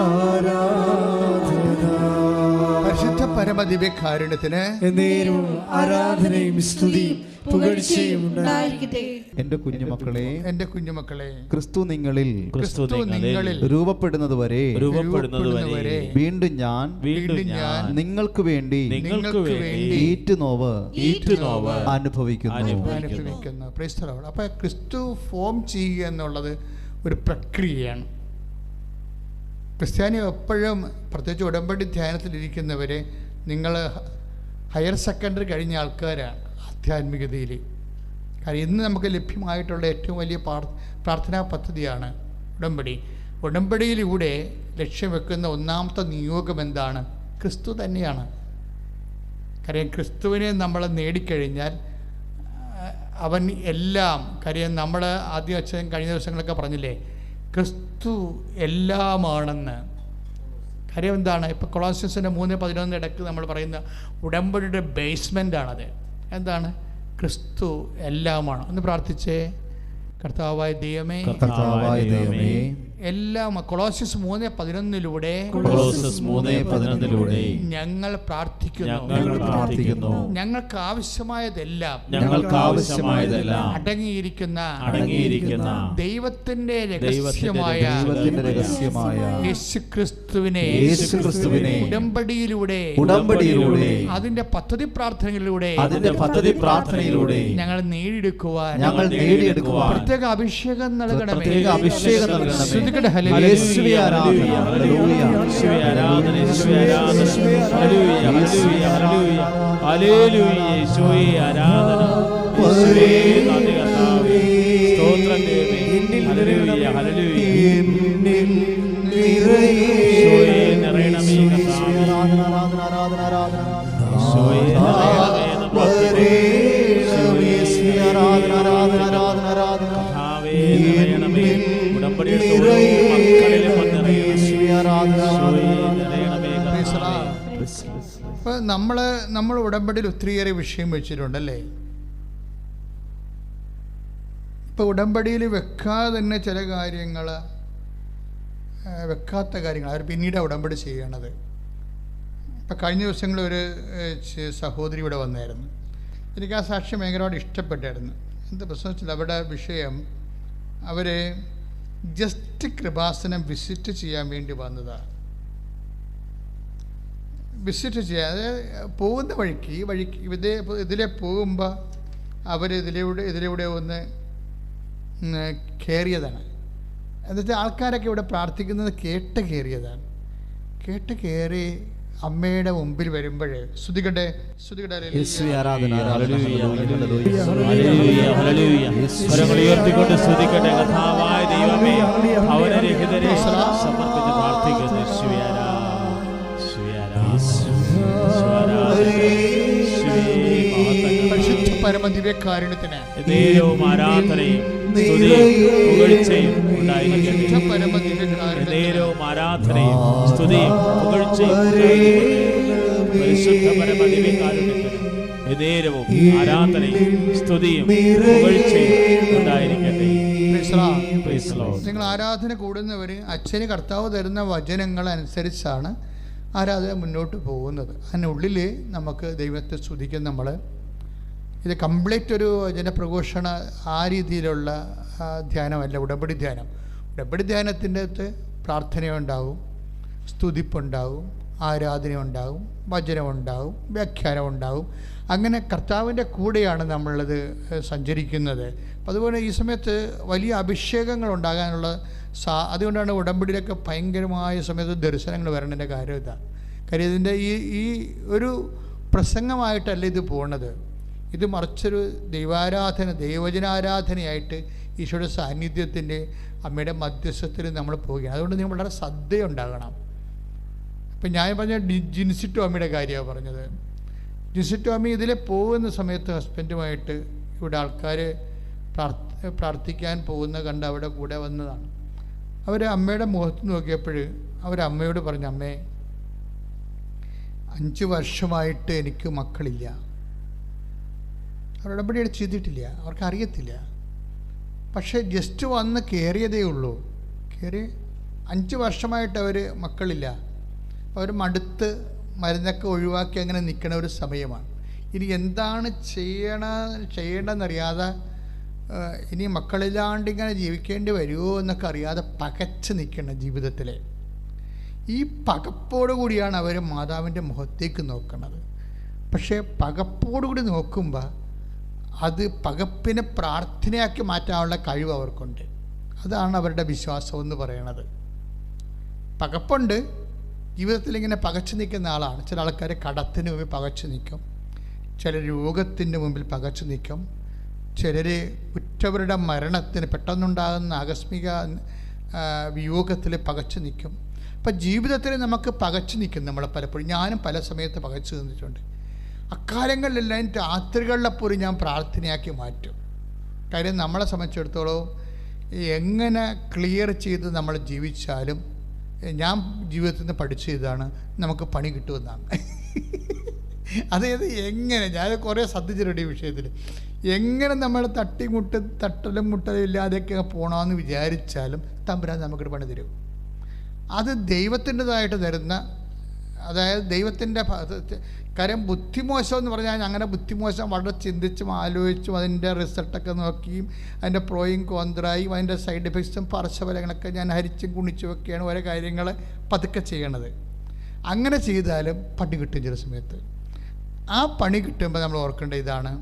ആരാധന. പരിശുദ്ധ പരമദിവ്യകാരുണ്യത്തിന് എന്നേരവും ആരാധനയും സ്തുതിയും പുകഴ്ചയും ഉണ്ടായിരിക്കട്ടെ. എന്റെ കുഞ്ഞുമക്കളെ ക്രിസ്തു നിങ്ങളിൽ രൂപപ്പെടുന്നത് വരെ വീണ്ടും ഞാൻ നിങ്ങൾക്ക് വേണ്ടി ഈറ്റുനോവ് അനുഭവിക്കുന്നു. അപ്പോൾ ക്രിസ്തു ഫോം ചെയ്യുക എന്നുള്ളത് ഒരു പ്രക്രിയയാണ്. ക്രിസ്ത്യാനി എപ്പോഴും, പ്രത്യേകിച്ച് ഉടമ്പടി ധ്യാനത്തിലിരിക്കുന്നവരെ, നിങ്ങൾ ഹയർ സെക്കൻഡറി കഴിഞ്ഞ ആൾക്കാരാണ് ആധ്യാത്മികതയിൽ. കാരണം ഇന്ന് നമുക്ക് ലഭ്യമായിട്ടുള്ള ഏറ്റവും വലിയ പ്രാർത്ഥനാ പദ്ധതിയാണ് ഉടമ്പടി. ഉടമ്പടിയിലൂടെ ലക്ഷ്യം വെക്കുന്ന ഒന്നാമത്തെ നിയോഗം എന്താണ്? ക്രിസ്തു തന്നെയാണ്. കാര്യം ക്രിസ്തുവിനെ നമ്മൾ നേടിക്കഴിഞ്ഞാൽ അവൻ എല്ലാം, കാര്യം നമ്മൾ ആദ്യം അച്ഛൻ കഴിഞ്ഞ ദിവസങ്ങളൊക്കെ പറഞ്ഞില്ലേ, ക്രിസ്തു എല്ലാമാണെന്ന്. കാര്യം എന്താണ്? ഇപ്പോൾ കൊളോസ്യൻസിൻ്റെ 3:11 ഇടയ്ക്ക് നമ്മൾ പറയുന്ന ഉടമ്പടിയുടെ ബേസ്മെൻ്റാണത്. എന്താണ്? ക്രിസ്തു എല്ലാമാണ്. ഒന്ന് പ്രാർത്ഥിച്ചേ. കർത്താവായ ദൈവമേ, എല്ലാം കൊളോസ്യസ് 3:11 ഞങ്ങൾ പ്രാർത്ഥിക്കുന്നു ഞങ്ങൾക്ക് ആവശ്യമായതെല്ലാം അടങ്ങിയിരിക്കുന്ന ദൈവത്തിന്റെ രഹസ്യമായ യേശുക്രിസ്തുവിനെ ഉടമ്പടിയിലൂടെ അതിന്റെ പദ്ധതി പ്രാർത്ഥനകളിലൂടെ ഞങ്ങൾ നേടിയെടുക്കുവാൻ പ്രത്യേക അഭിഷേകം നൽകണമേ. ഇപ്പൊ നമ്മൾ ഉടമ്പടിയിൽ ഒത്തിരിയേറെ വിഷയം വെച്ചിട്ടുണ്ടല്ലേ. ഇപ്പൊ ഉടമ്പടിയിൽ വെക്കാതെ തന്നെ ചില കാര്യങ്ങൾ, വെക്കാത്ത കാര്യങ്ങൾ അവർ പിന്നീട് ഉടമ്പടി ചെയ്യണത്. ഇപ്പം കഴിഞ്ഞ ദിവസങ്ങളിൽ ഒരു സഹോദരി ഇവിടെ വന്നായിരുന്നു. എനിക്ക് ആ സാക്ഷ്യം ഭയങ്കരമായിട്ട് ഇഷ്ടപ്പെട്ടായിരുന്നു. എന്താ പ്രശ്നം വെച്ചാൽ അവിടെ വിഷയം അവർ ജസ്റ്റ് കൃപാസനം വിസിറ്റ് ചെയ്യാൻ വേണ്ടി വന്നതാണ്. വിസിറ്റ് ചെയ്യാൻ, അതായത് പോകുന്ന വഴിക്ക് ഇതിലെ പോകുമ്പോൾ അവർ ഇതിലൂടെ ഒന്ന് കയറിയതാണ്. എന്നിട്ട് ആൾക്കാരൊക്കെ ഇവിടെ പ്രാർത്ഥിക്കുന്നത് കേട്ട് കയറി അമ്മയുടെ മുമ്പിൽ വരുമ്പോഴേ ശ്രുതികട്ടെ പരമദിവ്യകാരുണ്യത്തിന് നിങ്ങൾ ആരാധന കൂടുന്നവർ അച്ഛന് കർത്താവ് തരുന്ന വചനങ്ങൾ അനുസരിച്ചാണ് ആരാധന മുന്നോട്ട് പോകുന്നത്. അതിനുള്ളിൽ നമുക്ക് ദൈവത്തെ സ്തുതിക്കും. നമ്മൾ ഇത് കംപ്ലീറ്റ് ഒരു ജനപ്രഘോഷണ ആ രീതിയിലുള്ള ധ്യാനമല്ല ഉടമ്പടി ധ്യാനം. ഉടമ്പടി ധ്യാനത്തിൻ്റെ അകത്ത് പ്രാർത്ഥനയുണ്ടാവും, സ്തുതിപ്പുണ്ടാവും, ആരാധനയുണ്ടാവും, വചനമുണ്ടാവും, വ്യാഖ്യാനമുണ്ടാവും. അങ്ങനെ കർത്താവിൻ്റെ കൂടെയാണ് നമ്മളിത് സഞ്ചരിക്കുന്നത്. അതുപോലെ ഈ സമയത്ത് വലിയ അഭിഷേകങ്ങൾ ഉണ്ടാകാനുള്ള അതുകൊണ്ടാണ് ഉടമ്പടിയിലൊക്കെ ഭയങ്കരമായ സമയത്ത് ദർശനങ്ങൾ വരേണ്ടതിൻ്റെ കാര്യം ഇതാണ്. കാര്യം ഇതിൻ്റെ ഈ ഒരു പ്രസംഗമായിട്ടല്ല ഇത് പോകുന്നത്. ഇത് മറിച്ചൊരു ദൈവാരാധന, ദൈവജനാരാധനയായിട്ട് ഈശോയുടെ സാന്നിധ്യത്തിൻ്റെ അമ്മയുടെ മധ്യസ്ഥത്തിൽ നമ്മൾ പോവുകയാണ്. അതുകൊണ്ട് നിങ്ങൾ വളരെ ശ്രദ്ധയുണ്ടാകണം. ഇപ്പം ഞാൻ പറഞ്ഞ ജിൻസിറ്റോ അമ്മയുടെ കാര്യമാണ് പറഞ്ഞത്. ജിൻസിറ്റോ അമ്മ ഇതിലെ പോകുന്ന സമയത്ത് ഹസ്ബൻഡുമായിട്ട് ഇവിടെ ആൾക്കാർ പ്രാർത്ഥിക്കാൻ പോകുന്ന കണ്ട് അവിടെ കൂടെ വന്നതാണ്. അവർ അമ്മയുടെ മുഖത്ത് നോക്കിയപ്പോൾ അവരമ്മയോട് പറഞ്ഞു, അമ്മേ 5 വർഷമായിട്ട് എനിക്ക് മക്കളില്ല. അവർ ഉടമ്പടി ചെയ്തിട്ടില്ല, അവർക്കറിയത്തില്ല. പക്ഷേ ജസ്റ്റ് വന്ന് കയറിയതേ ഉള്ളൂ. കയറി 5 വർഷമായിട്ട് അവർ മക്കളില്ല. അവർ മടുത്ത് മരുന്നൊക്കെ ഒഴിവാക്കി അങ്ങനെ നിൽക്കണ ഒരു സമയമാണ്. ഇനി എന്താണ് ചെയ്യേണ്ടതെന്നറിയാതെ ഇനി മക്കളില്ലാണ്ട് ഇങ്ങനെ ജീവിക്കേണ്ടി വരുമോ എന്നൊക്കെ അറിയാതെ പകച്ച് നിൽക്കണം ജീവിതത്തിൽ. ഈ പകപ്പോടു കൂടിയാണ് അവർ മാതാവിൻ്റെ മുഖത്തേക്ക് നോക്കുന്നത്. പക്ഷേ പകപ്പോടുകൂടി നോക്കുമ്പോൾ അത് പകപ്പിനെ പ്രാർത്ഥനയാക്കി മാറ്റാനുള്ള കഴിവ് അവർക്കുണ്ട്. അതാണ് അവരുടെ വിശ്വാസം എന്ന് പറയണത്. പകപ്പുണ്ട്, ജീവിതത്തിൽ ഇങ്ങനെ പകച്ചു നിൽക്കുന്ന ആളാണ്. ചില ആൾക്കാർ കടത്തിന് മുമ്പിൽ പകച്ചു നിൽക്കും, ചിലർ രോഗത്തിൻ്റെ മുമ്പിൽ പകച്ചു നിൽക്കും, ചിലർ ഉറ്റവരുടെ മരണത്തിന് പെട്ടെന്നുണ്ടാകുന്ന ആകസ്മിക വിയോഗത്തിൽ പകച്ചു നിൽക്കും. അപ്പം ജീവിതത്തിൽ നമുക്ക് പകച്ചു നിൽക്കും. നമ്മൾ പലപ്പോഴും, ഞാനും പല സമയത്ത് പകച്ചു നിന്നിട്ടുണ്ട്. അക്കാലങ്ങളിലെല്ലാം രാത്രികളിലെപ്പോലും ഞാൻ പ്രാർത്ഥനയാക്കി മാറ്റും. കാര്യം നമ്മളെ സംബന്ധിച്ചിടത്തോളം എങ്ങനെ ക്ലിയർ ചെയ്ത് നമ്മൾ ജീവിച്ചാലും, ഞാൻ ജീവിതത്തിൽ നിന്ന് പഠിച്ചതാണ് നമുക്ക് പണി കിട്ടുമെന്നാണ്. അതായത് എങ്ങനെ, ഞാൻ കുറേ ശ്രദ്ധിച്ചിട്ടുണ്ട് ഈ വിഷയത്തിൽ. എങ്ങനെ നമ്മൾ തട്ടലും മുട്ടലും ഇല്ലാതെയൊക്കെ പോകണമെന്ന് വിചാരിച്ചാലും തമ്പുരാൻ നമുക്കൊരു പണി തരും. അത് ദൈവത്തിൻ്റെതായിട്ട് തരുന്ന, അതായത് ദൈവത്തിൻ്റെ കാര്യം. ബുദ്ധിമോശം എന്ന് പറഞ്ഞാൽ അങ്ങനെ ബുദ്ധിമോശം വളരെ ചിന്തിച്ചും ആലോചിച്ചും അതിൻ്റെ റിസൾട്ടൊക്കെ നോക്കിയും അതിൻ്റെ പ്രോയും കോന്ത്രായും അതിൻ്റെ സൈഡ് എഫക്ട്സും പാർശ്വഫലങ്ങളൊക്കെ ഞാൻ ഹരിച്ചും കുണിച്ചുമൊക്കെയാണ് ഓരോ കാര്യങ്ങൾ പതുക്കെ ചെയ്യണത്. അങ്ങനെ ചെയ്താലും പണി കിട്ടും ചില സമയത്ത്. ആ പണി കിട്ടുമ്പോൾ നമ്മൾ ഓർക്കേണ്ട ഇതാണ്,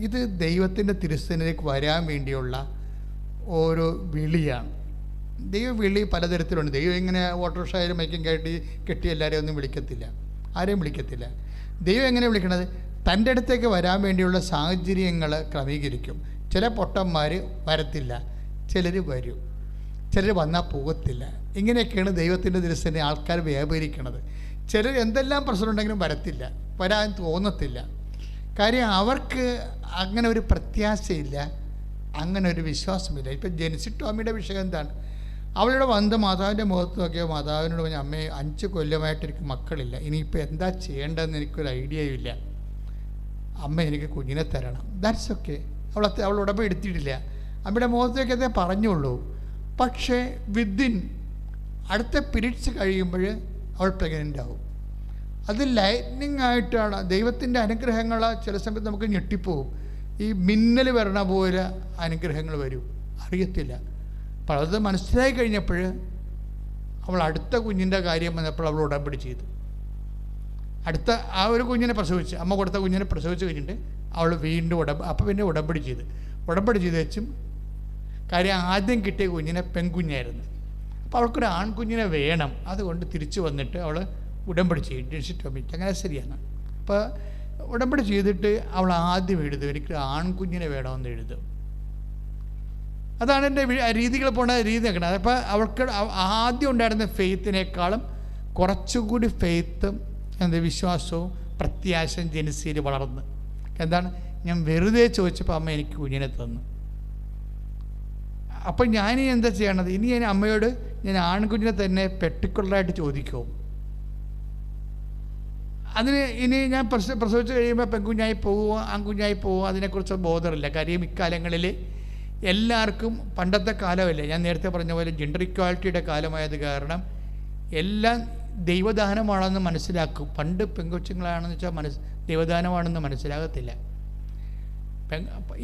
ഇത് ദൈവത്തിൻ്റെ തിരുസന്നിധിയിലേക്ക് വരാൻ വേണ്ടിയുള്ള ഓരോ വിളിയാണ്. ദൈവവിളി പലതരത്തിലുണ്ട്. ദൈവം ഇങ്ങനെ ഓട്ടോറിക്ഷ മൈക്കും കെട്ടി എല്ലാവരെയും ഒന്നും വിളിക്കത്തില്ല, ആരെയും വിളിക്കത്തില്ല. ദൈവം എങ്ങനെ വിളിക്കണത്? തൻ്റെ അടുത്തേക്ക് വരാൻ വേണ്ടിയുള്ള സാഹചര്യങ്ങൾ ക്രമീകരിക്കും. ചില പൊട്ടന്മാർ വരത്തില്ല, ചിലർ വരും, ചിലർ വന്നാൽ പോകത്തില്ല. ഇങ്ങനെയൊക്കെയാണ് ദൈവത്തിൻ്റെ ദിവസത്തിന് ആൾക്കാർ വ്യാപരിക്കണത്. ചിലർ എന്തെല്ലാം പ്രശ്നമുണ്ടെങ്കിലും വരത്തില്ല, വരാൻ തോന്നത്തില്ല. കാര്യം അവർക്ക് അങ്ങനെ ഒരു പ്രത്യാശയില്ല, അങ്ങനെ ഒരു വിശ്വാസമില്ല. ഇപ്പം ജെൻസി ടോമിയുടെ വിഷയം എന്താണ്? അവളുടെ വന്ന് മാതാവിൻ്റെ മുഖത്ത് നോക്കിയാൽ മാതാവിനോട് പറഞ്ഞ, അമ്മേ 5 കൊല്ലമായിട്ട് എനിക്ക് മക്കളില്ല, ഇനിയിപ്പോൾ എന്താ ചെയ്യേണ്ടതെന്ന് എനിക്കൊരു ഐഡിയയും ഇല്ല, അമ്മ എനിക്ക് കുഞ്ഞിനെ തരണം. That's okay. അവൾ ഉടമ്പ എടുത്തിട്ടില്ല, അമ്മയുടെ മുഖത്തേക്ക് അതേ പറഞ്ഞുള്ളൂ. പക്ഷേ വിത്തിൻ അടുത്ത പീരീഡ്സ് കഴിയുമ്പോൾ അവൾ പ്രഗ്നൻ്റ് ആവും. അത് ലൈറ്റ്നിങ് ആയിട്ടാണ്. ദൈവത്തിൻ്റെ അനുഗ്രഹങ്ങൾ ചില സമയത്ത് നമുക്ക് ഞെട്ടിപ്പോവും. ഈ മിന്നൽ വരണ പോലെ അനുഗ്രഹങ്ങൾ വരും, അറിയത്തില്ല. അപ്പോൾ അത് മനസ്സിലായി കഴിഞ്ഞപ്പോൾ അവൾ അടുത്ത കുഞ്ഞിൻ്റെ കാര്യം വന്നപ്പോൾ അവൾ ഉടമ്പടി ചെയ്തു. അടുത്ത ആ ഒരു കുഞ്ഞിനെ പ്രസവിച്ച്, അമ്മ കൊടുത്ത കുഞ്ഞിനെ പ്രസവിച്ച് കഴിഞ്ഞിട്ട് അവൾ വീണ്ടും അപ്പോൾ പിന്നെ ഉടമ്പടി ചെയ്ത് വെച്ചും. കാര്യം ആദ്യം കിട്ടിയ കുഞ്ഞിനെ പെൺകുഞ്ഞായിരുന്നു. അപ്പോൾ അവൾക്കൊരു ആൺകുഞ്ഞിനെ വേണം. അതുകൊണ്ട് തിരിച്ചു വന്നിട്ട് അവൾ ഉടമ്പടി ചെയ്യും, ഡിസിറ്റോമിറ്റ്. അങ്ങനെ ശരിയാണ്. അപ്പോൾ ഉടമ്പടി ചെയ്തിട്ട് അവൾ ആദ്യം എഴുതും, എനിക്ക് ആൺകുഞ്ഞിനെ വേണമെന്ന് എഴുതും. അതാണ് എൻ്റെ രീതികൾ പോണ രീതി നോക്കണം. അപ്പോൾ അവൾക്ക് ആദ്യം ഉണ്ടായിരുന്ന ഫെയ്ത്തിനേക്കാളും കുറച്ചുകൂടി ഫെയ്ത്തും വിശ്വാസവും പ്രത്യാശയും ജെൻസിയിൽ വളർന്ന്. എന്താണ്? ഞാൻ വെറുതെ ചോദിച്ചപ്പോൾ അമ്മ എനിക്ക് കുഞ്ഞിനെ തന്നു. അപ്പം ഞാനീ എന്താ ചെയ്യണത്? ഇനി ഞാൻ അമ്മയോട് ഞാൻ ആൺകുഞ്ഞിനെ തന്നെ പെർട്ടിക്കുലറായിട്ട് ചോദിക്കുമോ? അതിന് ഇനി ഞാൻ പ്രസവിച്ച് കഴിയുമ്പോൾ പെൺകുഞ്ഞായി പോവുമോ ആൺകുഞ്ഞായി പോവുമോ അതിനെക്കുറിച്ച് ബോധമില്ല. കാര്യം ഇക്കാലങ്ങളിൽ എല്ലാവർക്കും പണ്ടത്തെ കാലമല്ലേ, ഞാൻ നേരത്തെ പറഞ്ഞ പോലെ ജെൻഡർ ഇക്വാലിറ്റിയുടെ കാലമായത് കാരണം എല്ലാം ദൈവദാനമാണെന്ന് മനസ്സിലാക്കും. പണ്ട് പെൺകൊച്ചുങ്ങളാണെന്ന് വെച്ചാൽ ദൈവദാനമാണെന്ന് മനസ്സിലാകത്തില്ല.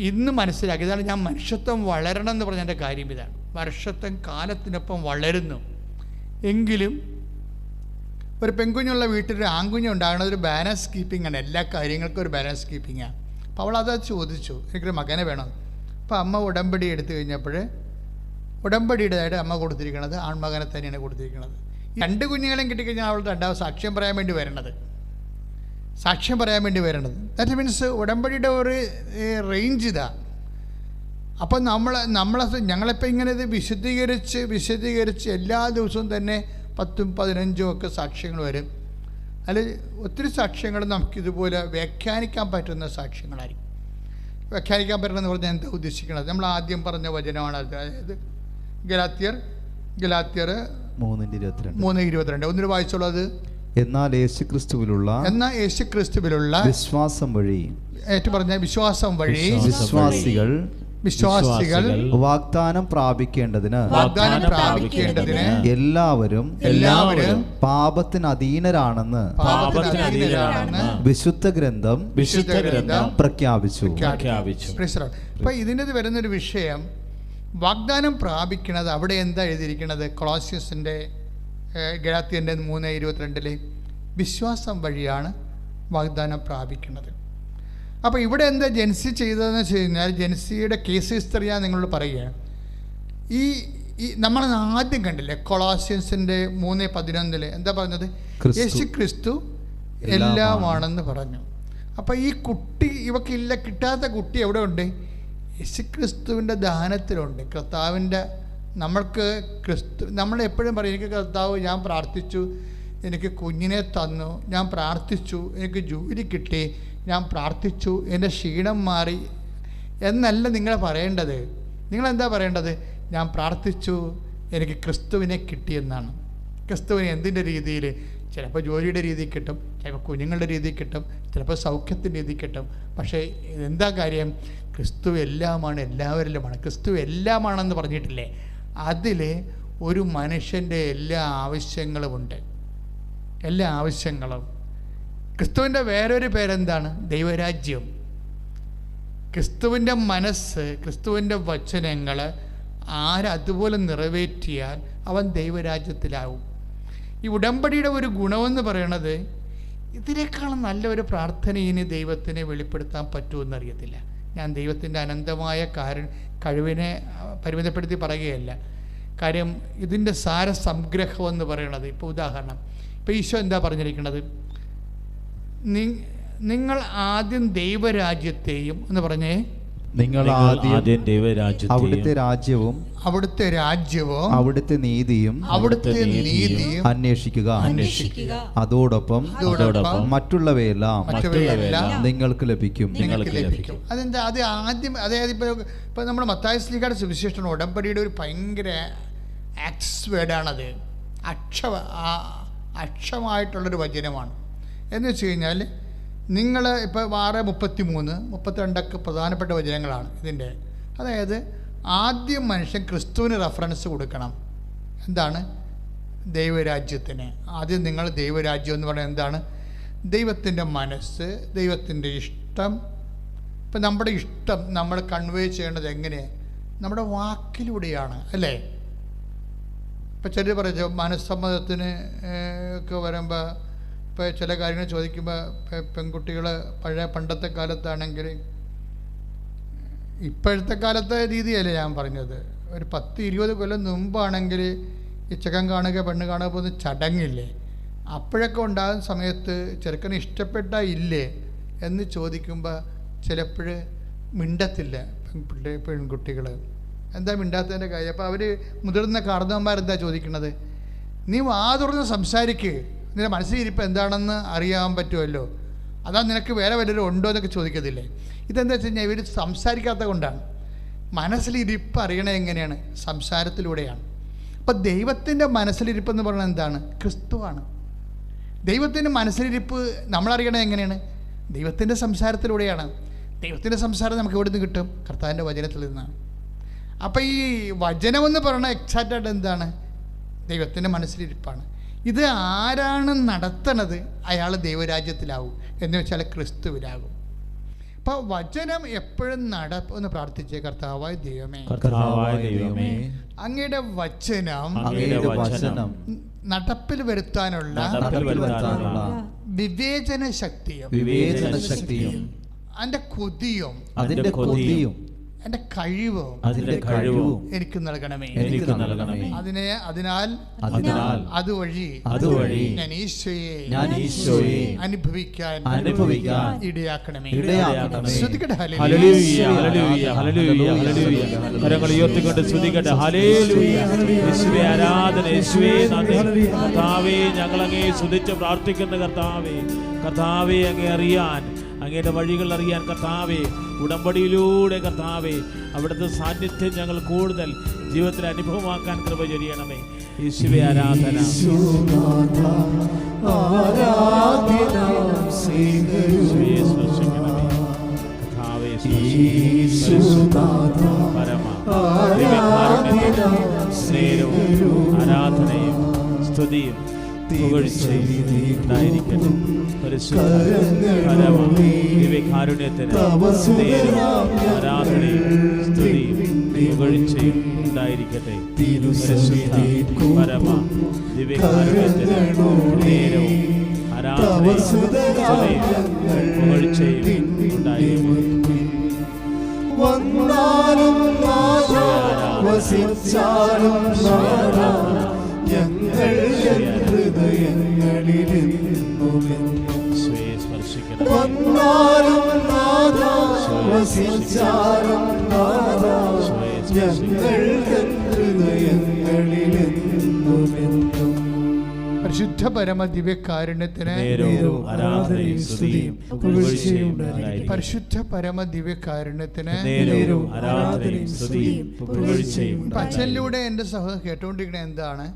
ഇന്ന് മനസ്സിലാക്കി. ഇതാണ് ഞാൻ മനുഷ്യത്വം വളരണം എന്ന് പറഞ്ഞതിൻ്റെ കാര്യം. ഇതാണ് മനുഷ്യത്വം കാലത്തിനൊപ്പം വളരുന്നു. എങ്കിലും ഒരു പെൺകുഞ്ഞുള്ള വീട്ടിലൊരു ആൺകുഞ്ഞുണ്ടാകണത് ഒരു ബാലൻസ് കീപ്പിംഗ് ആണ്. എല്ലാ കാര്യങ്ങൾക്കും ഒരു ബാലൻസ് കീപ്പിംഗാണ്. അപ്പോൾ അവളത് ചോദിച്ചു, എനിക്കൊരു മകനെ വേണം. അപ്പോൾ അമ്മ ഉടമ്പടി എടുത്തു കഴിഞ്ഞപ്പോൾ ഉടമ്പടിയുടേതായിട്ട് അമ്മ കൊടുത്തിരിക്കുന്നത് ആൺമകനെ തന്നെയാണ് കൊടുത്തിരിക്കുന്നത്. 2 കുഞ്ഞുങ്ങളെയും കിട്ടിക്കഴിഞ്ഞാൽ അവൾ രണ്ടാമത് സാക്ഷ്യം പറയാൻ വേണ്ടി വരണത്. ദാറ്റ് മീൻസ് ഉടമ്പടിയുടെ ഒരു റേഞ്ച് ഇതാ. അപ്പം ഞങ്ങളിപ്പോൾ ഇങ്ങനെ ഇത് വിശദീകരിച്ച് എല്ലാ ദിവസവും തന്നെ 10ഉം 15ഉം ഒക്കെ സാക്ഷ്യങ്ങൾ വരും. അതിൽ ഒത്തിരി സാക്ഷ്യങ്ങൾ നമുക്കിതുപോലെ വ്യാഖ്യാനിക്കാൻ പറ്റുന്ന സാക്ഷ്യങ്ങളായിരിക്കും. വ്യാഖ്യാനിക്കാൻ പറ്റണമെന്ന് പറഞ്ഞാൽ എന്താ ഉദ്ദേശിക്കുന്നത്? നമ്മൾ ആദ്യം പറഞ്ഞ വചനമാണ്. അതായത് ഗലാത്യർ 3:22 ഒന്നിന് വായിച്ചോളൂ. എന്നാൽ യേശുക്രിസ്തുവിലുള്ള വിശ്വാസം വഴി വിശ്വാസികൾ വാഗ്ദാനം പ്രാപിക്കേണ്ടതിന് എല്ലാവരും പാപത്തിന് അധീനരാണെന്ന് വിശുദ്ധ ഗ്രന്ഥം പ്രഖ്യാപിച്ചു. അപ്പൊ ഇതിൻ്റെ വരുന്നൊരു വിഷയം വാഗ്ദാനം പ്രാപിക്കണത്. അവിടെ എന്താ എഴുതിയിരിക്കുന്നത്? കൊളോസ്യസിൻ്റെ ഗലാത്യൻ്റെ 3:22 വിശ്വാസം വഴിയാണ് വാഗ്ദാനം പ്രാപിക്കുന്നത്. അപ്പോൾ ഇവിടെ എന്താ ജെൻസി ചെയ്തതെന്ന് വെച്ച് കഴിഞ്ഞാൽ, ജെൻസിയുടെ കേസ് ഹിസ്റ്ററി ഞാൻ നിങ്ങളോട് പറയുകയാണ്. ഈ നമ്മൾ ആദ്യം കണ്ടില്ലേ കൊളോസ്യൻസിൻ്റെ 3:11 എന്താ പറഞ്ഞത്? യേശു ക്രിസ്തു എല്ലാമാണെന്ന് പറഞ്ഞു. അപ്പോൾ ഈ കുട്ടി ഇവക്കില്ല, കിട്ടാത്ത കുട്ടി എവിടെ ഉണ്ട്? യേശുക്രിസ്തുവിൻ്റെ ദാനത്തിലുണ്ട്. കർത്താവിൻ്റെ നമ്മൾക്ക് നമ്മളെപ്പോഴും പറയും, എനിക്ക് കർത്താവ്, ഞാൻ പ്രാർത്ഥിച്ചു എനിക്ക് കുഞ്ഞിനെ തന്നു, ഞാൻ പ്രാർത്ഥിച്ചു എനിക്ക് ജോലി കിട്ടി, ഞാൻ പ്രാർത്ഥിച്ചു എൻ്റെ ക്ഷീണം മാറി എന്നല്ല നിങ്ങൾ പറയേണ്ടത്. നിങ്ങളെന്താ പറയേണ്ടത്? ഞാൻ പ്രാർത്ഥിച്ചു എനിക്ക് ക്രിസ്തുവിനെ കിട്ടിയെന്നാണ്. ക്രിസ്തുവിനെ എന്തിൻ്റെ രീതിയിൽ? ചിലപ്പോൾ ജോലിയുടെ രീതിയിൽ കിട്ടും, ചിലപ്പോൾ കുഞ്ഞുങ്ങളുടെ രീതിയിൽ കിട്ടും, ചിലപ്പോൾ സൗഖ്യത്തിൻ്റെ രീതി കിട്ടും. പക്ഷേ എന്താ കാര്യം? ക്രിസ്തു എല്ലാമാണ്, എല്ലാവരിലുമാണ്. ക്രിസ്തു എല്ലാമാണെന്ന് പറഞ്ഞിട്ടില്ലേ? അതിൽ ഒരു മനുഷ്യൻ്റെ എല്ലാ ആവശ്യങ്ങളുമുണ്ട്, എല്ലാ ആവശ്യങ്ങളും. ക്രിസ്തുവിൻ്റെ വേറൊരു പേരെന്താണ്? ദൈവരാജ്യം. ക്രിസ്തുവിൻ്റെ മനസ്സ്, ക്രിസ്തുവിൻ്റെ വചനങ്ങൾ ആരതുപോലെ നിറവേറ്റിയാൽ അവൻ ദൈവരാജ്യത്തിലാവും. ഈ ഉടമ്പടിയുടെ ഒരു ഗുണമെന്ന് പറയണത്, ഇതിനേക്കാളും നല്ലൊരു പ്രാർത്ഥന ഇനി ദൈവത്തിനെ വെളിപ്പെടുത്താൻ പറ്റുമെന്നറിയത്തില്ല. ഞാൻ ദൈവത്തിൻ്റെ അനന്തമായ കഴിവിനെ പരിമിതപ്പെടുത്തി പറയുകയല്ല. കാര്യം ഇതിൻ്റെ സാരസംഗ്രഹം എന്ന് പറയണത്, ഇപ്പോൾ ഉദാഹരണം, ഇപ്പോൾ ഈശോ എന്താ പറഞ്ഞിരിക്കുന്നത്? നിങ്ങൾ ആദ്യം ദൈവരാജ്യത്തെയും എന്ന് പറഞ്ഞേ, നിങ്ങൾ ആദ്യം അവിടുത്തെ രാജ്യവും അവിടുത്തെ നീതിയും അന്വേഷിക്കുക. അതോടൊപ്പം മറ്റുള്ളവയെല്ലാം നിങ്ങൾക്ക് ലഭിക്കും. അതെന്താ? അത് ആദ്യം, അതായത് ഇപ്പോൾ നമ്മുടെ മത്തായി ശ്ലീഹയുടെ സുവിശേഷം ഉടമ്പടിയുടെ ഒരു ഭയങ്കര ആക്സസ് വേർഡാണത്. അക്ഷമായിട്ടുള്ളൊരു വചനമാണ്. എന്ന് വെച്ച് കഴിഞ്ഞാൽ നിങ്ങൾ ഇപ്പോൾ 6:33, 32 പ്രധാനപ്പെട്ട വചനങ്ങളാണ് ഇതിൻ്റെ. അതായത് ആദ്യം മനുഷ്യൻ ക്രിസ്തുവിന് റെഫറൻസ് കൊടുക്കണം. എന്താണ്? ദൈവരാജ്യത്തിന്. ആദ്യം നിങ്ങൾ ദൈവരാജ്യം എന്ന് പറയുന്നത് എന്താണ്? ദൈവത്തിൻ്റെ മനസ്സ്, ദൈവത്തിൻ്റെ ഇഷ്ടം. ഇപ്പം നമ്മുടെ ഇഷ്ടം നമ്മൾ കൺവേ ചെയ്യേണ്ടത് എങ്ങനെയാണ്? നമ്മുടെ വാക്കിലൂടെയാണ്, അല്ലേ? ഇപ്പം ചിലർ പറഞ്ഞു മനസ്സമ്മതത്തിന് ഒക്കെ വരുമ്പോൾ, ഇപ്പോൾ ചില കാര്യങ്ങൾ ചോദിക്കുമ്പോൾ പെൺകുട്ടികൾ പണ്ടത്തെ കാലത്താണെങ്കിൽ, ഇപ്പോഴത്തെ കാലത്തെ രീതിയല്ല ഞാൻ പറഞ്ഞത്, ഒരു 10-20 കൊല്ലം മുമ്പാണെങ്കിൽ ഈ ചെക്കൻ കാണുക പെണ്ണ് കാണുക പോകുന്ന ചടങ്ങില്ലേ, അപ്പോഴൊക്കെ ഉണ്ടാകുന്ന സമയത്ത് ചെറുക്കനെ ഇഷ്ടപ്പെട്ടാ ഇല്ലേ എന്ന് ചോദിക്കുമ്പോൾ ചിലപ്പോൾ മിണ്ടത്തില്ല പെൺകുട്ടികൾ. എന്താ മിണ്ടാത്തതിൻ്റെ കാര്യം? അപ്പോൾ അവർ മുതിർന്ന കാർന്നവന്മാരെന്താ ചോദിക്കുന്നത്? നീ വാ തുറന്ന് സംസാരിക്കുക, നിന്റെ മനസ്സിലിരിപ്പ് എന്താണെന്ന് അറിയാൻ പറ്റുമല്ലോ, അതാ നിനക്ക് വേറെ വല്ലവരും ഉണ്ടോ എന്നൊക്കെ ചോദിക്കത്തില്ലേ? ഇതെന്താ വെച്ച് കഴിഞ്ഞാൽ ഇവർ സംസാരിക്കാത്ത കൊണ്ടാണ്. മനസ്സിലിരിപ്പ് അറിയണത് എങ്ങനെയാണ്? സംസാരത്തിലൂടെയാണ്. അപ്പം ദൈവത്തിൻ്റെ മനസ്സിലിരിപ്പെന്ന് പറയുന്നത് എന്താണ്? ക്രിസ്തുവാണ്. ദൈവത്തിൻ്റെ മനസ്സിലിരിപ്പ് നമ്മളറിയണത് എങ്ങനെയാണ്? ദൈവത്തിൻ്റെ സംസാരത്തിലൂടെയാണ്. ദൈവത്തിൻ്റെ സംസാരം നമുക്ക് എവിടെ നിന്ന് കിട്ടും? കർത്താവിൻ്റെ വചനത്തിൽ നിന്നാണ്. അപ്പം ഈ വചനമെന്ന് പറയുന്നത് എക്സാക്റ്റായിട്ട് എന്താണ്? ദൈവത്തിൻ്റെ മനസ്സിലിരിപ്പാണ്. ഇത് ആരാണ് നടത്തണത്? അയാൾ ദൈവരാജ്യത്തിലാവും, എന്ന് വെച്ചാൽ ക്രിസ്തുവിലാകും. അപ്പോൾ വചനം എപ്പോഴും നടപ്പെന്ന് പ്രാർത്ഥിച്ചേ. കർത്താവായ ദൈവമേ, അങ്ങയുടെ വചനം നടപ്പിൽ വരുത്താനുള്ള വിവേചന ശക്തിയും അതിൻ്റെ കൊതിയും എൻ്റെ കഴിവും എനിക്ക് നൽകണമേ. അതിനാൽ അതുവഴി ഞാൻ ഈശോയെ അനുഭവിക്കാൻ ഇടയാക്കണമേ. ശ്രദ്ധിക്കട്ടെ. കരങ്ങൾ ഉയർത്തിക്കൊണ്ട് ശ്രദ്ധിക്കട്ടെ. ആരാധന. കർത്താവേ, ഞങ്ങളങ്ങേ സ്തുതിച്ച് പ്രാർത്ഥിക്കുന്ന കർത്താവേ, കർത്താവെ അങ്ങേ അറിയാൻ, അങ്ങയുടെ വഴികൾ അറിയാൻ കർത്താവേ, ഉടമ്പടിയിലൂടെ കർത്താവേ അവിടുത്തെ സാന്നിധ്യം ഞങ്ങൾ കൂടുതൽ ജീവിതത്തിൽ അനുഭവമാക്കാൻ കൃപ ചൊരിയണമേ. യേശുവേ ആരാധന. സ്നേഹവും ആരാധനയും സ്തുതിയും ഉണ്ടായിരിക്കട്ടെ. ദിവ്യകാരുണ്യത്തിന് ആരാധനയും സ്തുതിയും പുകഴ്ചയും ഉണ്ടായിരിക്കട്ടെ. പരമ ദിവ്യകാരുണ്യത്തിന് നേരവും ആരാധനയും സ്തുതിയും പുകഴ്ചയും ഉണ്ടായിരിക്കട്ടെ. പരിശുദ്ധ പരമ ദിവ്യകാരുണ്യത്തിന് പരിശുദ്ധ പരമ ദിവ്യകാരുണ്യത്തിന് അച്ഛനിലൂടെ എൻ്റെ സഹോദരൻ കേട്ടുകൊണ്ടിരിക്കുന്നത് എന്താണ്?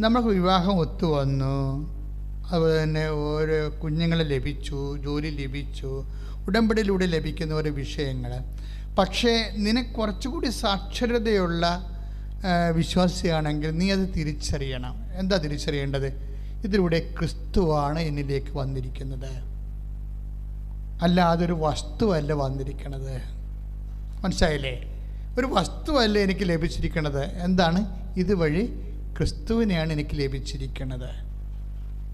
നമുക്ക് വിവാഹം ഒത്തുവന്നു, അതുപോലെ തന്നെ ഓരോ കുഞ്ഞുങ്ങളെ ലഭിച്ചു, ജോലി ലഭിച്ചു, ഉടമ്പടിയിലൂടെ ലഭിക്കുന്ന ഓരോ വിഷയങ്ങൾ. പക്ഷേ നിനക്ക് കുറച്ചുകൂടി സാക്ഷരതയുള്ള വിശ്വാസിയാണെങ്കിൽ നീ അത് തിരിച്ചറിയണം. എന്താ തിരിച്ചറിയേണ്ടത്? ഇതിലൂടെ ക്രിസ്തുവാണ് എന്നിലേക്ക് വന്നിരിക്കുന്നത്, അല്ലാതെ ഒരു വസ്തുവല്ല വന്നിരിക്കുന്നത്. മനസ്സിലായില്ലേ? ഒരു വസ്തുവല്ല എനിക്ക് ലഭിച്ചിരിക്കുന്നത്. എന്താണ്? ഇതുവഴി ക്രിസ്തുവിനെയാണ് എനിക്ക് ലഭിച്ചിരിക്കുന്നത്.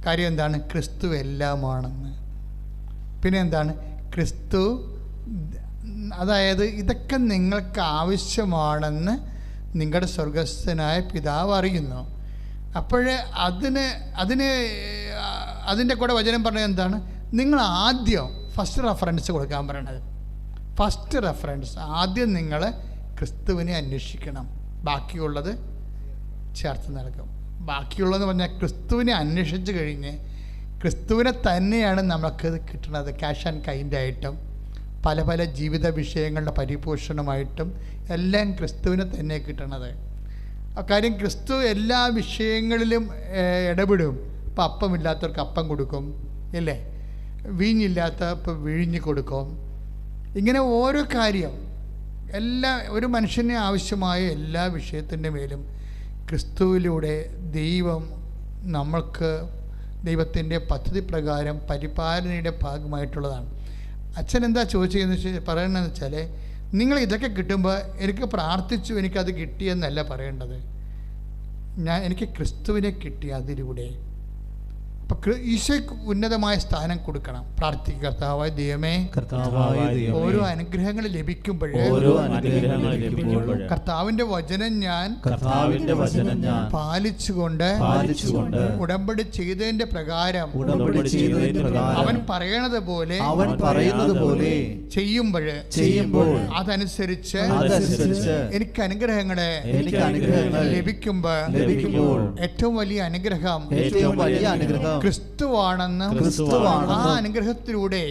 കാര്യം എന്താണ്? ക്രിസ്തു എല്ലാമാണെന്ന്. പിന്നെ എന്താണ്? ക്രിസ്തു, അതായത് ഇതൊക്കെ നിങ്ങൾക്ക് ആവശ്യമാണെന്ന് നിങ്ങളുടെ സ്വർഗസ്ഥനായ പിതാവ് അറിയുന്നു. അപ്പോഴേ അതിൻ്റെ കൂടെ വചനം പറഞ്ഞത് എന്താണ്? നിങ്ങൾ ആദ്യം ഫസ്റ്റ് റെഫറൻസ് കൊടുക്കാൻ പറയണത്. ഫസ്റ്റ് റെഫറൻസ് ആദ്യം നിങ്ങൾ ക്രിസ്തുവിനെ അന്വേഷിക്കണം, ബാക്കിയുള്ളത് ചേർത്ത് നൽകും. ബാക്കിയുള്ളതെന്ന് പറഞ്ഞാൽ ക്രിസ്തുവിനെ അന്വേഷിച്ച് കഴിഞ്ഞ് ക്രിസ്തുവിനെ തന്നെയാണ് നമുക്കത് കിട്ടുന്നത്. ക്യാഷ് ആൻഡ് കൈൻഡ് ആയിട്ടും പല പല ജീവിത വിഷയങ്ങളുടെ പരിപോഷണമായിട്ടും എല്ലാം ക്രിസ്തുവിനെ തന്നെ കിട്ടണത്. കാര്യം ക്രിസ്തു എല്ലാ വിഷയങ്ങളിലും ഇടപെടും. ഇപ്പം അപ്പമില്ലാത്തവർക്ക് അപ്പം കൊടുക്കും, ഇല്ലേ? വീഞ്ഞില്ലാത്തപ്പോൾ വിഴിഞ്ഞ് കൊടുക്കും. ഇങ്ങനെ ഓരോ കാര്യം, ഒരു മനുഷ്യന് ആവശ്യമായ എല്ലാ വിഷയത്തിൻ്റെ മേലും ക്രിസ്തുവിലൂടെ ദൈവം നമ്മൾക്ക് ദൈവത്തിൻ്റെ പദ്ധതി പ്രകാരം പരിപാലനയുടെ ഭാഗമായിട്ടുള്ളതാണ്. അച്ഛൻ എന്താ ചോദിച്ചതെന്ന് പറയണമെന്ന് വെച്ചാൽ, നിങ്ങൾ ഇതൊക്കെ കിട്ടുമ്പോൾ എനിക്ക് പ്രാർത്ഥിച്ചു എനിക്കത് കിട്ടിയെന്നല്ല പറയേണ്ടത്. എനിക്ക് ക്രിസ്തുവിനെ കിട്ടി അതിലൂടെ. അപ്പം ഈശോയ്ക്ക് ഉന്നതമായ സ്ഥാനം കൊടുക്കണം. പ്രാർത്ഥിക്കുക, കർത്താവായ ദൈവമേ, ഓരോ അനുഗ്രഹങ്ങൾ ലഭിക്കുമ്പോഴേ കർത്താവിന്റെ വചനം ഞാൻ പാലിച്ചുകൊണ്ട് ഉടമ്പടി ചെയ്തതിന്റെ പ്രകാരം അവൻ പറയണത് പോലെ ചെയ്യുമ്പോൾ അതനുസരിച്ച് എനിക്ക് അനുഗ്രഹങ്ങളെ ലഭിക്കുമ്പോൾ ഏറ്റവും വലിയ അനുഗ്രഹം ക്രിസ്തുവാണെന്ന് ആ അനുഗ്രഹത്തിലൂടെ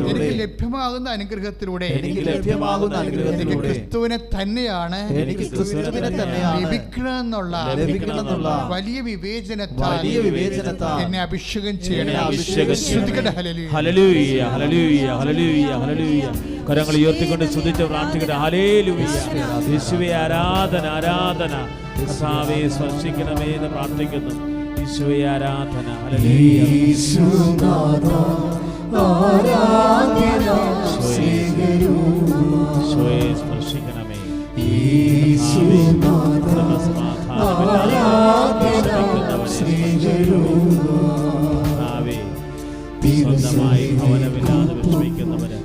എനിക്ക് ലഭ്യമാകുന്ന അനുഗ്രഹത്തിലൂടെ എനിക്ക് ക്രിസ്തുവിനെ തന്നെയാണ് ലഭിക്കണമെന്നുള്ള വലിയ വിവേചനത്താൽ എന്നെ അഭിഷേകം ചെയ്യണം. കരങ്ങൾ ഉയർത്തിക്കൊണ്ട് സ്തുതിച്ച് പ്രാർത്ഥിക്കട്ടെ. ഹല്ലേലൂയ. യേശുവേ ആരാധന, ആരാധന. കർത്താവേ സ്പർശിക്കണമേ എന്ന് പ്രാർത്ഥിക്കുന്നു. യേശുവേ ആരാധന. ഹല്ലേലൂയ. യേശുവേ സ്പർശിക്കണമേ. സ്വന്തമായി ഭവനമില്ലാതെ വിശ്വസിക്കുന്നവര്,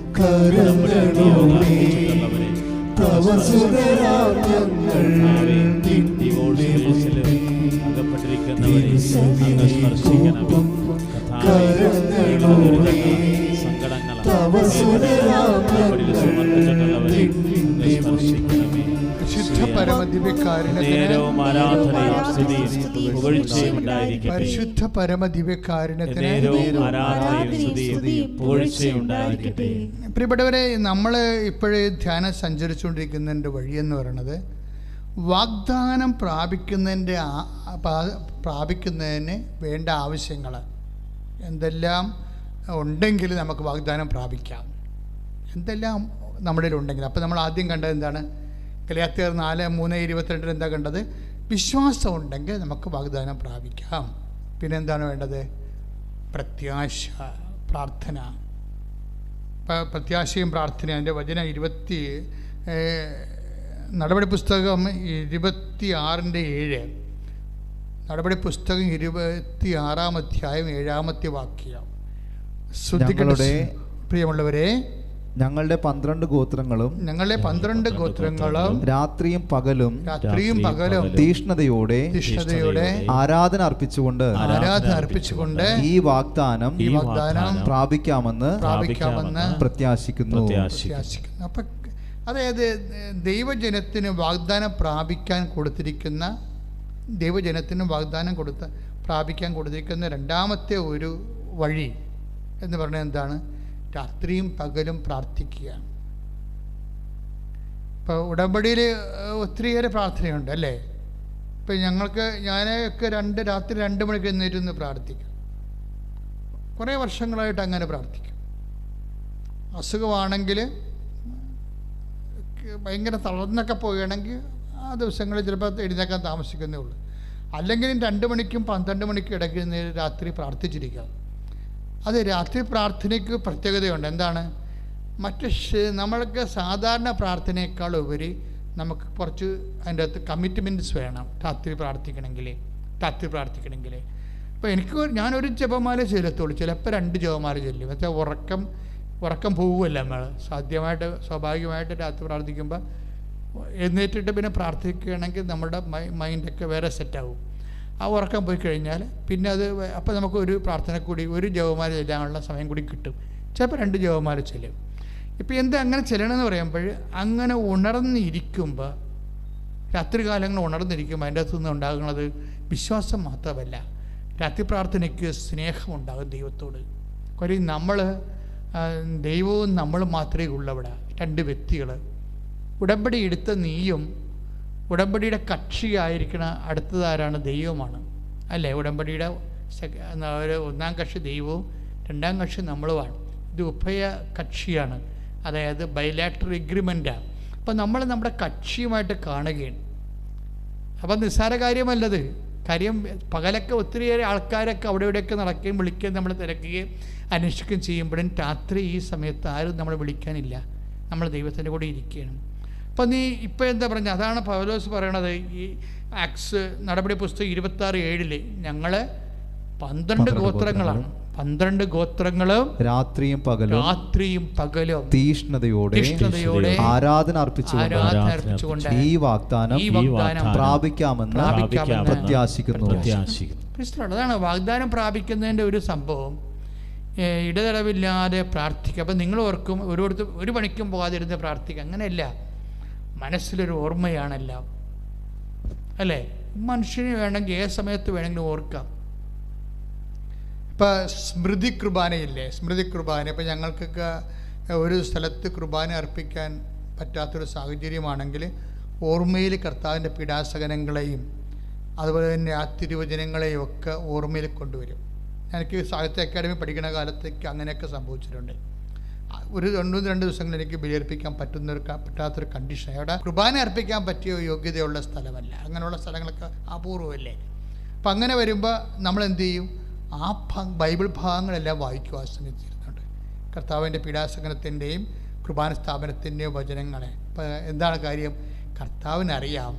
അകപ്പെട്ടിരിക്കുന്നവരെ അങ്ങ് സ്പർശിക്കണം. സങ്കടങ്ങളെ സമർപ്പിച്ചിട്ടുള്ളവരെ സ്പർശിക്കണമേ. നേരവും ആരാധനയും സ്തുതിയും പുകഴ്ചയും ഉണ്ടായിരിക്കട്ടെ. പരിശുദ്ധ പരമദിവ്യകാരുണ്യത്തിന് നേരവും ആരാധനയും സ്തുതിയും പുകഴ്ചയും ഉണ്ടായിരിക്കട്ടെ. പ്രിയപ്പെട്ടവരെ, നമ്മൾ ഇപ്പോഴേ ധ്യാനം സഞ്ചരിച്ചുകൊണ്ടിരിക്കുന്നതിൻ്റെ വഴിയെന്ന് പറയുന്നത് വാഗ്ദാനം പ്രാപിക്കുന്നതിന് വേണ്ട ആവശ്യങ്ങൾ എന്തെല്ലാം ഉണ്ടെങ്കിൽ നമുക്ക് വാഗ്ദാനം പ്രാപിക്കാം. എന്തെല്ലാം നമ്മുടെ ഉണ്ടെങ്കിൽ. അപ്പോൾ നമ്മൾ ആദ്യം കണ്ടത് എന്താണ്? ഗലാത്യർ 4:3-22 എന്താ കണ്ടത്? വിശ്വാസം ഉണ്ടെങ്കിൽ നമുക്ക് വാഗ്ദാനം പ്രാപിക്കാം. പിന്നെ എന്താണ് വേണ്ടത്? പ്രത്യാശ, പ്രാർത്ഥന. പ്രത്യാശയും പ്രാർത്ഥനയും. അതിൻ്റെ വചനം നടപടി പുസ്തകം 26:7. നടപടി പുസ്തകം 26-ാം അധ്യായം 7-ാമത്തെ വാക്യം. പ്രിയമുള്ളവരെ, ഞങ്ങളുടെ 12 ഗോത്രങ്ങളും രാത്രിയും പകലും തീഷ്ണതയോടെ ആരാധന അർപ്പിച്ചുകൊണ്ട് ഈ വാഗ്ദാനം പ്രാപിക്കാമെന്ന് പ്രത്യാശിക്കുന്നു. അപ്പൊ അതായത് ദൈവജനത്തിന് വാഗ്ദാനം പ്രാപിക്കാൻ കൊടുത്തിരിക്കുന്ന പ്രാപിക്കാൻ കൊടുത്തിരിക്കുന്ന രണ്ടാമത്തെ ഒരു വഴി എന്ന് പറഞ്ഞാൽ എന്താണ്? രാത്രിയും പകലും പ്രാർത്ഥിക്കുക. ഇപ്പോൾ ഉടമ്പടിയിൽ ഒത്തിരിയേറെ പ്രാർത്ഥനയുണ്ട്, അല്ലേ? ഇപ്പം ഞാനൊക്കെ രാത്രി 2 മണിക്ക് എഴുന്നേറ്റ് പ്രാർത്ഥിക്കും. കുറേ വർഷങ്ങളായിട്ട് അങ്ങനെ പ്രാർത്ഥിക്കും. അസുഖമാണെങ്കിൽ ഭയങ്കര തളർന്നൊക്കെ പോവുകയാണെങ്കിൽ ആ ദിവസങ്ങളിൽ ചിലപ്പോൾ എഴുന്നേക്കാൻ താമസിക്കുന്നേ ഉള്ളൂ. അല്ലെങ്കിലും 2 മണിക്കും 12 മണിക്കും ഇടയ്ക്ക് രാത്രി പ്രാർത്ഥിച്ചിരിക്കുക. അത് രാത്രി പ്രാർത്ഥനയ്ക്ക് പ്രത്യേകതയുണ്ട്. എന്താണ്? നമ്മൾക്ക് സാധാരണ പ്രാർത്ഥനയേക്കാൾ ഉപരി നമുക്ക് കുറച്ച് അതിൻ്റെ അകത്ത് കമ്മിറ്റ്മെൻറ്റ്സ് വേണം. രാത്രി പ്രാർത്ഥിക്കണമെങ്കിൽ ഇപ്പോൾ ഞാനൊരു ജപമാല ചെല്ലത്തുള്ളൂ, ചിലപ്പോൾ 2 ജപമാല ചെല്ലും. വെച്ചാൽ ഉറക്കം പോവുമല്ല നമ്മൾ. സ്വാഭാവികമായിട്ട് രാത്രി പ്രാർത്ഥിക്കുമ്പോൾ എഴുന്നേറ്റിട്ട് പിന്നെ പ്രാർത്ഥിക്കുകയാണെങ്കിൽ നമ്മുടെ മൈൻഡൊക്കെ വേറെ സെറ്റാവും. ആ ഉറക്കം പോയി കഴിഞ്ഞാൽ പിന്നെ അപ്പോൾ നമുക്ക് ഒരു പ്രാർത്ഥന കൂടി, ഒരു ജപമാല ചെല്ലാനുള്ള സമയം കൂടി കിട്ടും. ചിലപ്പോൾ 2 ജപമാല ചെല്ലും. ഇപ്പോൾ എന്താ അങ്ങനെ ചെല്ലണമെന്ന് പറയുമ്പോൾ, അങ്ങനെ ഉണർന്നിരിക്കുമ്പോൾ, രാത്രി കാലങ്ങൾ ഉണർന്നിരിക്കുമ്പോൾ അതിൻ്റെ അകത്തു നിന്ന് ഉണ്ടാകുന്നത് വിശ്വാസം മാത്രമല്ല, രാത്രി പ്രാർത്ഥനയ്ക്ക് സ്നേഹമുണ്ടാകും ദൈവത്തോട്. കാര്യം ദൈവവും നമ്മൾ മാത്രമേ ഉള്ളൂ അവിടെ. 2 വ്യക്തികൾ. ഉടമ്പടി എടുത്ത നീയും ഉടമ്പടിയുടെ കക്ഷിയായിരിക്കണ അടുത്തതാരാണ്? ദൈവമാണ്, അല്ലേ? ഉടമ്പടിയുടെ 1-ാം കക്ഷി ദൈവവും 2-ാം കക്ഷി നമ്മളുമാണ്. ഇത് ഉഭയ കക്ഷിയാണ്, അതായത് ബൈലാറ്ററൽ എഗ്രിമെൻ്റാണ്. അപ്പം നമ്മൾ നമ്മുടെ കക്ഷിയുമായിട്ട് കാണുകയാണ്. അപ്പം നിസ്സാര കാര്യമല്ലത്. കാര്യം പകലൊക്കെ ഒത്തിരിയേറെ ആൾക്കാരൊക്കെ അവിടെ ഇവിടെയൊക്കെ നടക്കുകയും വിളിക്കുകയും നമ്മൾ തിരക്കുകയും അന്വേഷിക്കുകയും ചെയ്യുമ്പോഴും രാത്രി ഈ സമയത്ത് ആരും നമ്മളെ വിളിക്കാനില്ല, നമ്മൾ ദൈവത്തിൻ്റെ കൂടെ ഇരിക്കുകയാണ്. അപ്പം ഇപ്പോൾ എന്താ പറഞ്ഞത്? അതാണ് പൗലോസ് പറയണത്. ഈ ആക്സ് നടപടി പുസ്തകം 26:7 ഞങ്ങൾ 12 ഗോത്രങ്ങളാണ്. 12 ഗോത്രങ്ങളും രാത്രിയും പകലും തീഷ്ണതയോടെ ആരാധന അർപ്പിച്ചുകൊണ്ട് ഈ വാഗ്ദാനം പ്രാപിക്കാമെന്ന് പ്രത്യാശിക്കുന്നു. അതാണ് വാഗ്ദാനം പ്രാപിക്കുന്നതിൻ്റെ ഒരു സംഭവം. ഇടതടവില്ലാതെ പ്രാർത്ഥിക്കുക. അപ്പം നിങ്ങൾ ഓർക്കും ഒരു പണിക്കും പോകാതിരുന്ന് പ്രാർത്ഥിക്കുക. അങ്ങനെയല്ല, മനസ്സിലൊരു ഓർമ്മയാണെല്ലാം, അല്ലേ? മനുഷ്യന് വേണമെങ്കിൽ ഏത് സമയത്ത് വേണമെങ്കിലും ഓർക്കാം. ഇപ്പം സ്മൃതി കുർബാനയില്ലേ? സ്മൃതി കുർബാന ഇപ്പം ഞങ്ങൾക്കൊക്കെ ഒരു സ്ഥലത്ത് കുർബാന അർപ്പിക്കാൻ പറ്റാത്തൊരു സാഹചര്യമാണെങ്കിൽ ഓർമ്മയിൽ കർത്താവിൻ്റെ പീഡാസകനങ്ങളെയും അതുപോലെ തന്നെ ആ തിരുവചനങ്ങളെയും ഒക്കെ ഓർമ്മയിൽ കൊണ്ടുവരും. എനിക്ക് സാഹിത്യ അക്കാദമി പഠിക്കുന്ന കാലത്തേക്ക് അങ്ങനെയൊക്കെ സംഭവിച്ചിട്ടുണ്ട്. ഒരു 2 ദിവസങ്ങൾ എനിക്ക് ബലിയർപ്പിക്കാൻ പറ്റാത്തൊരു കണ്ടീഷൻ. അവിടെ കുർബാന അർപ്പിക്കാൻ പറ്റിയ യോഗ്യതയുള്ള സ്ഥലമല്ല. അങ്ങനെയുള്ള സ്ഥലങ്ങളൊക്കെ അപൂർവമല്ലേ. അപ്പം അങ്ങനെ വരുമ്പോൾ നമ്മൾ എന്ത് ചെയ്യും? ആ ബൈബിൾ ഭാഗങ്ങളെല്ലാം വായിക്കും. ആ സമയത്ത് ഇരുന്നുണ്ട് കർത്താവിൻ്റെ പീഡാസകനത്തിൻ്റെയും കുർബാന സ്ഥാപനത്തിൻ്റെയും വചനങ്ങളെ. ഇപ്പം എന്താണ് കാര്യം? കർത്താവിനറിയാം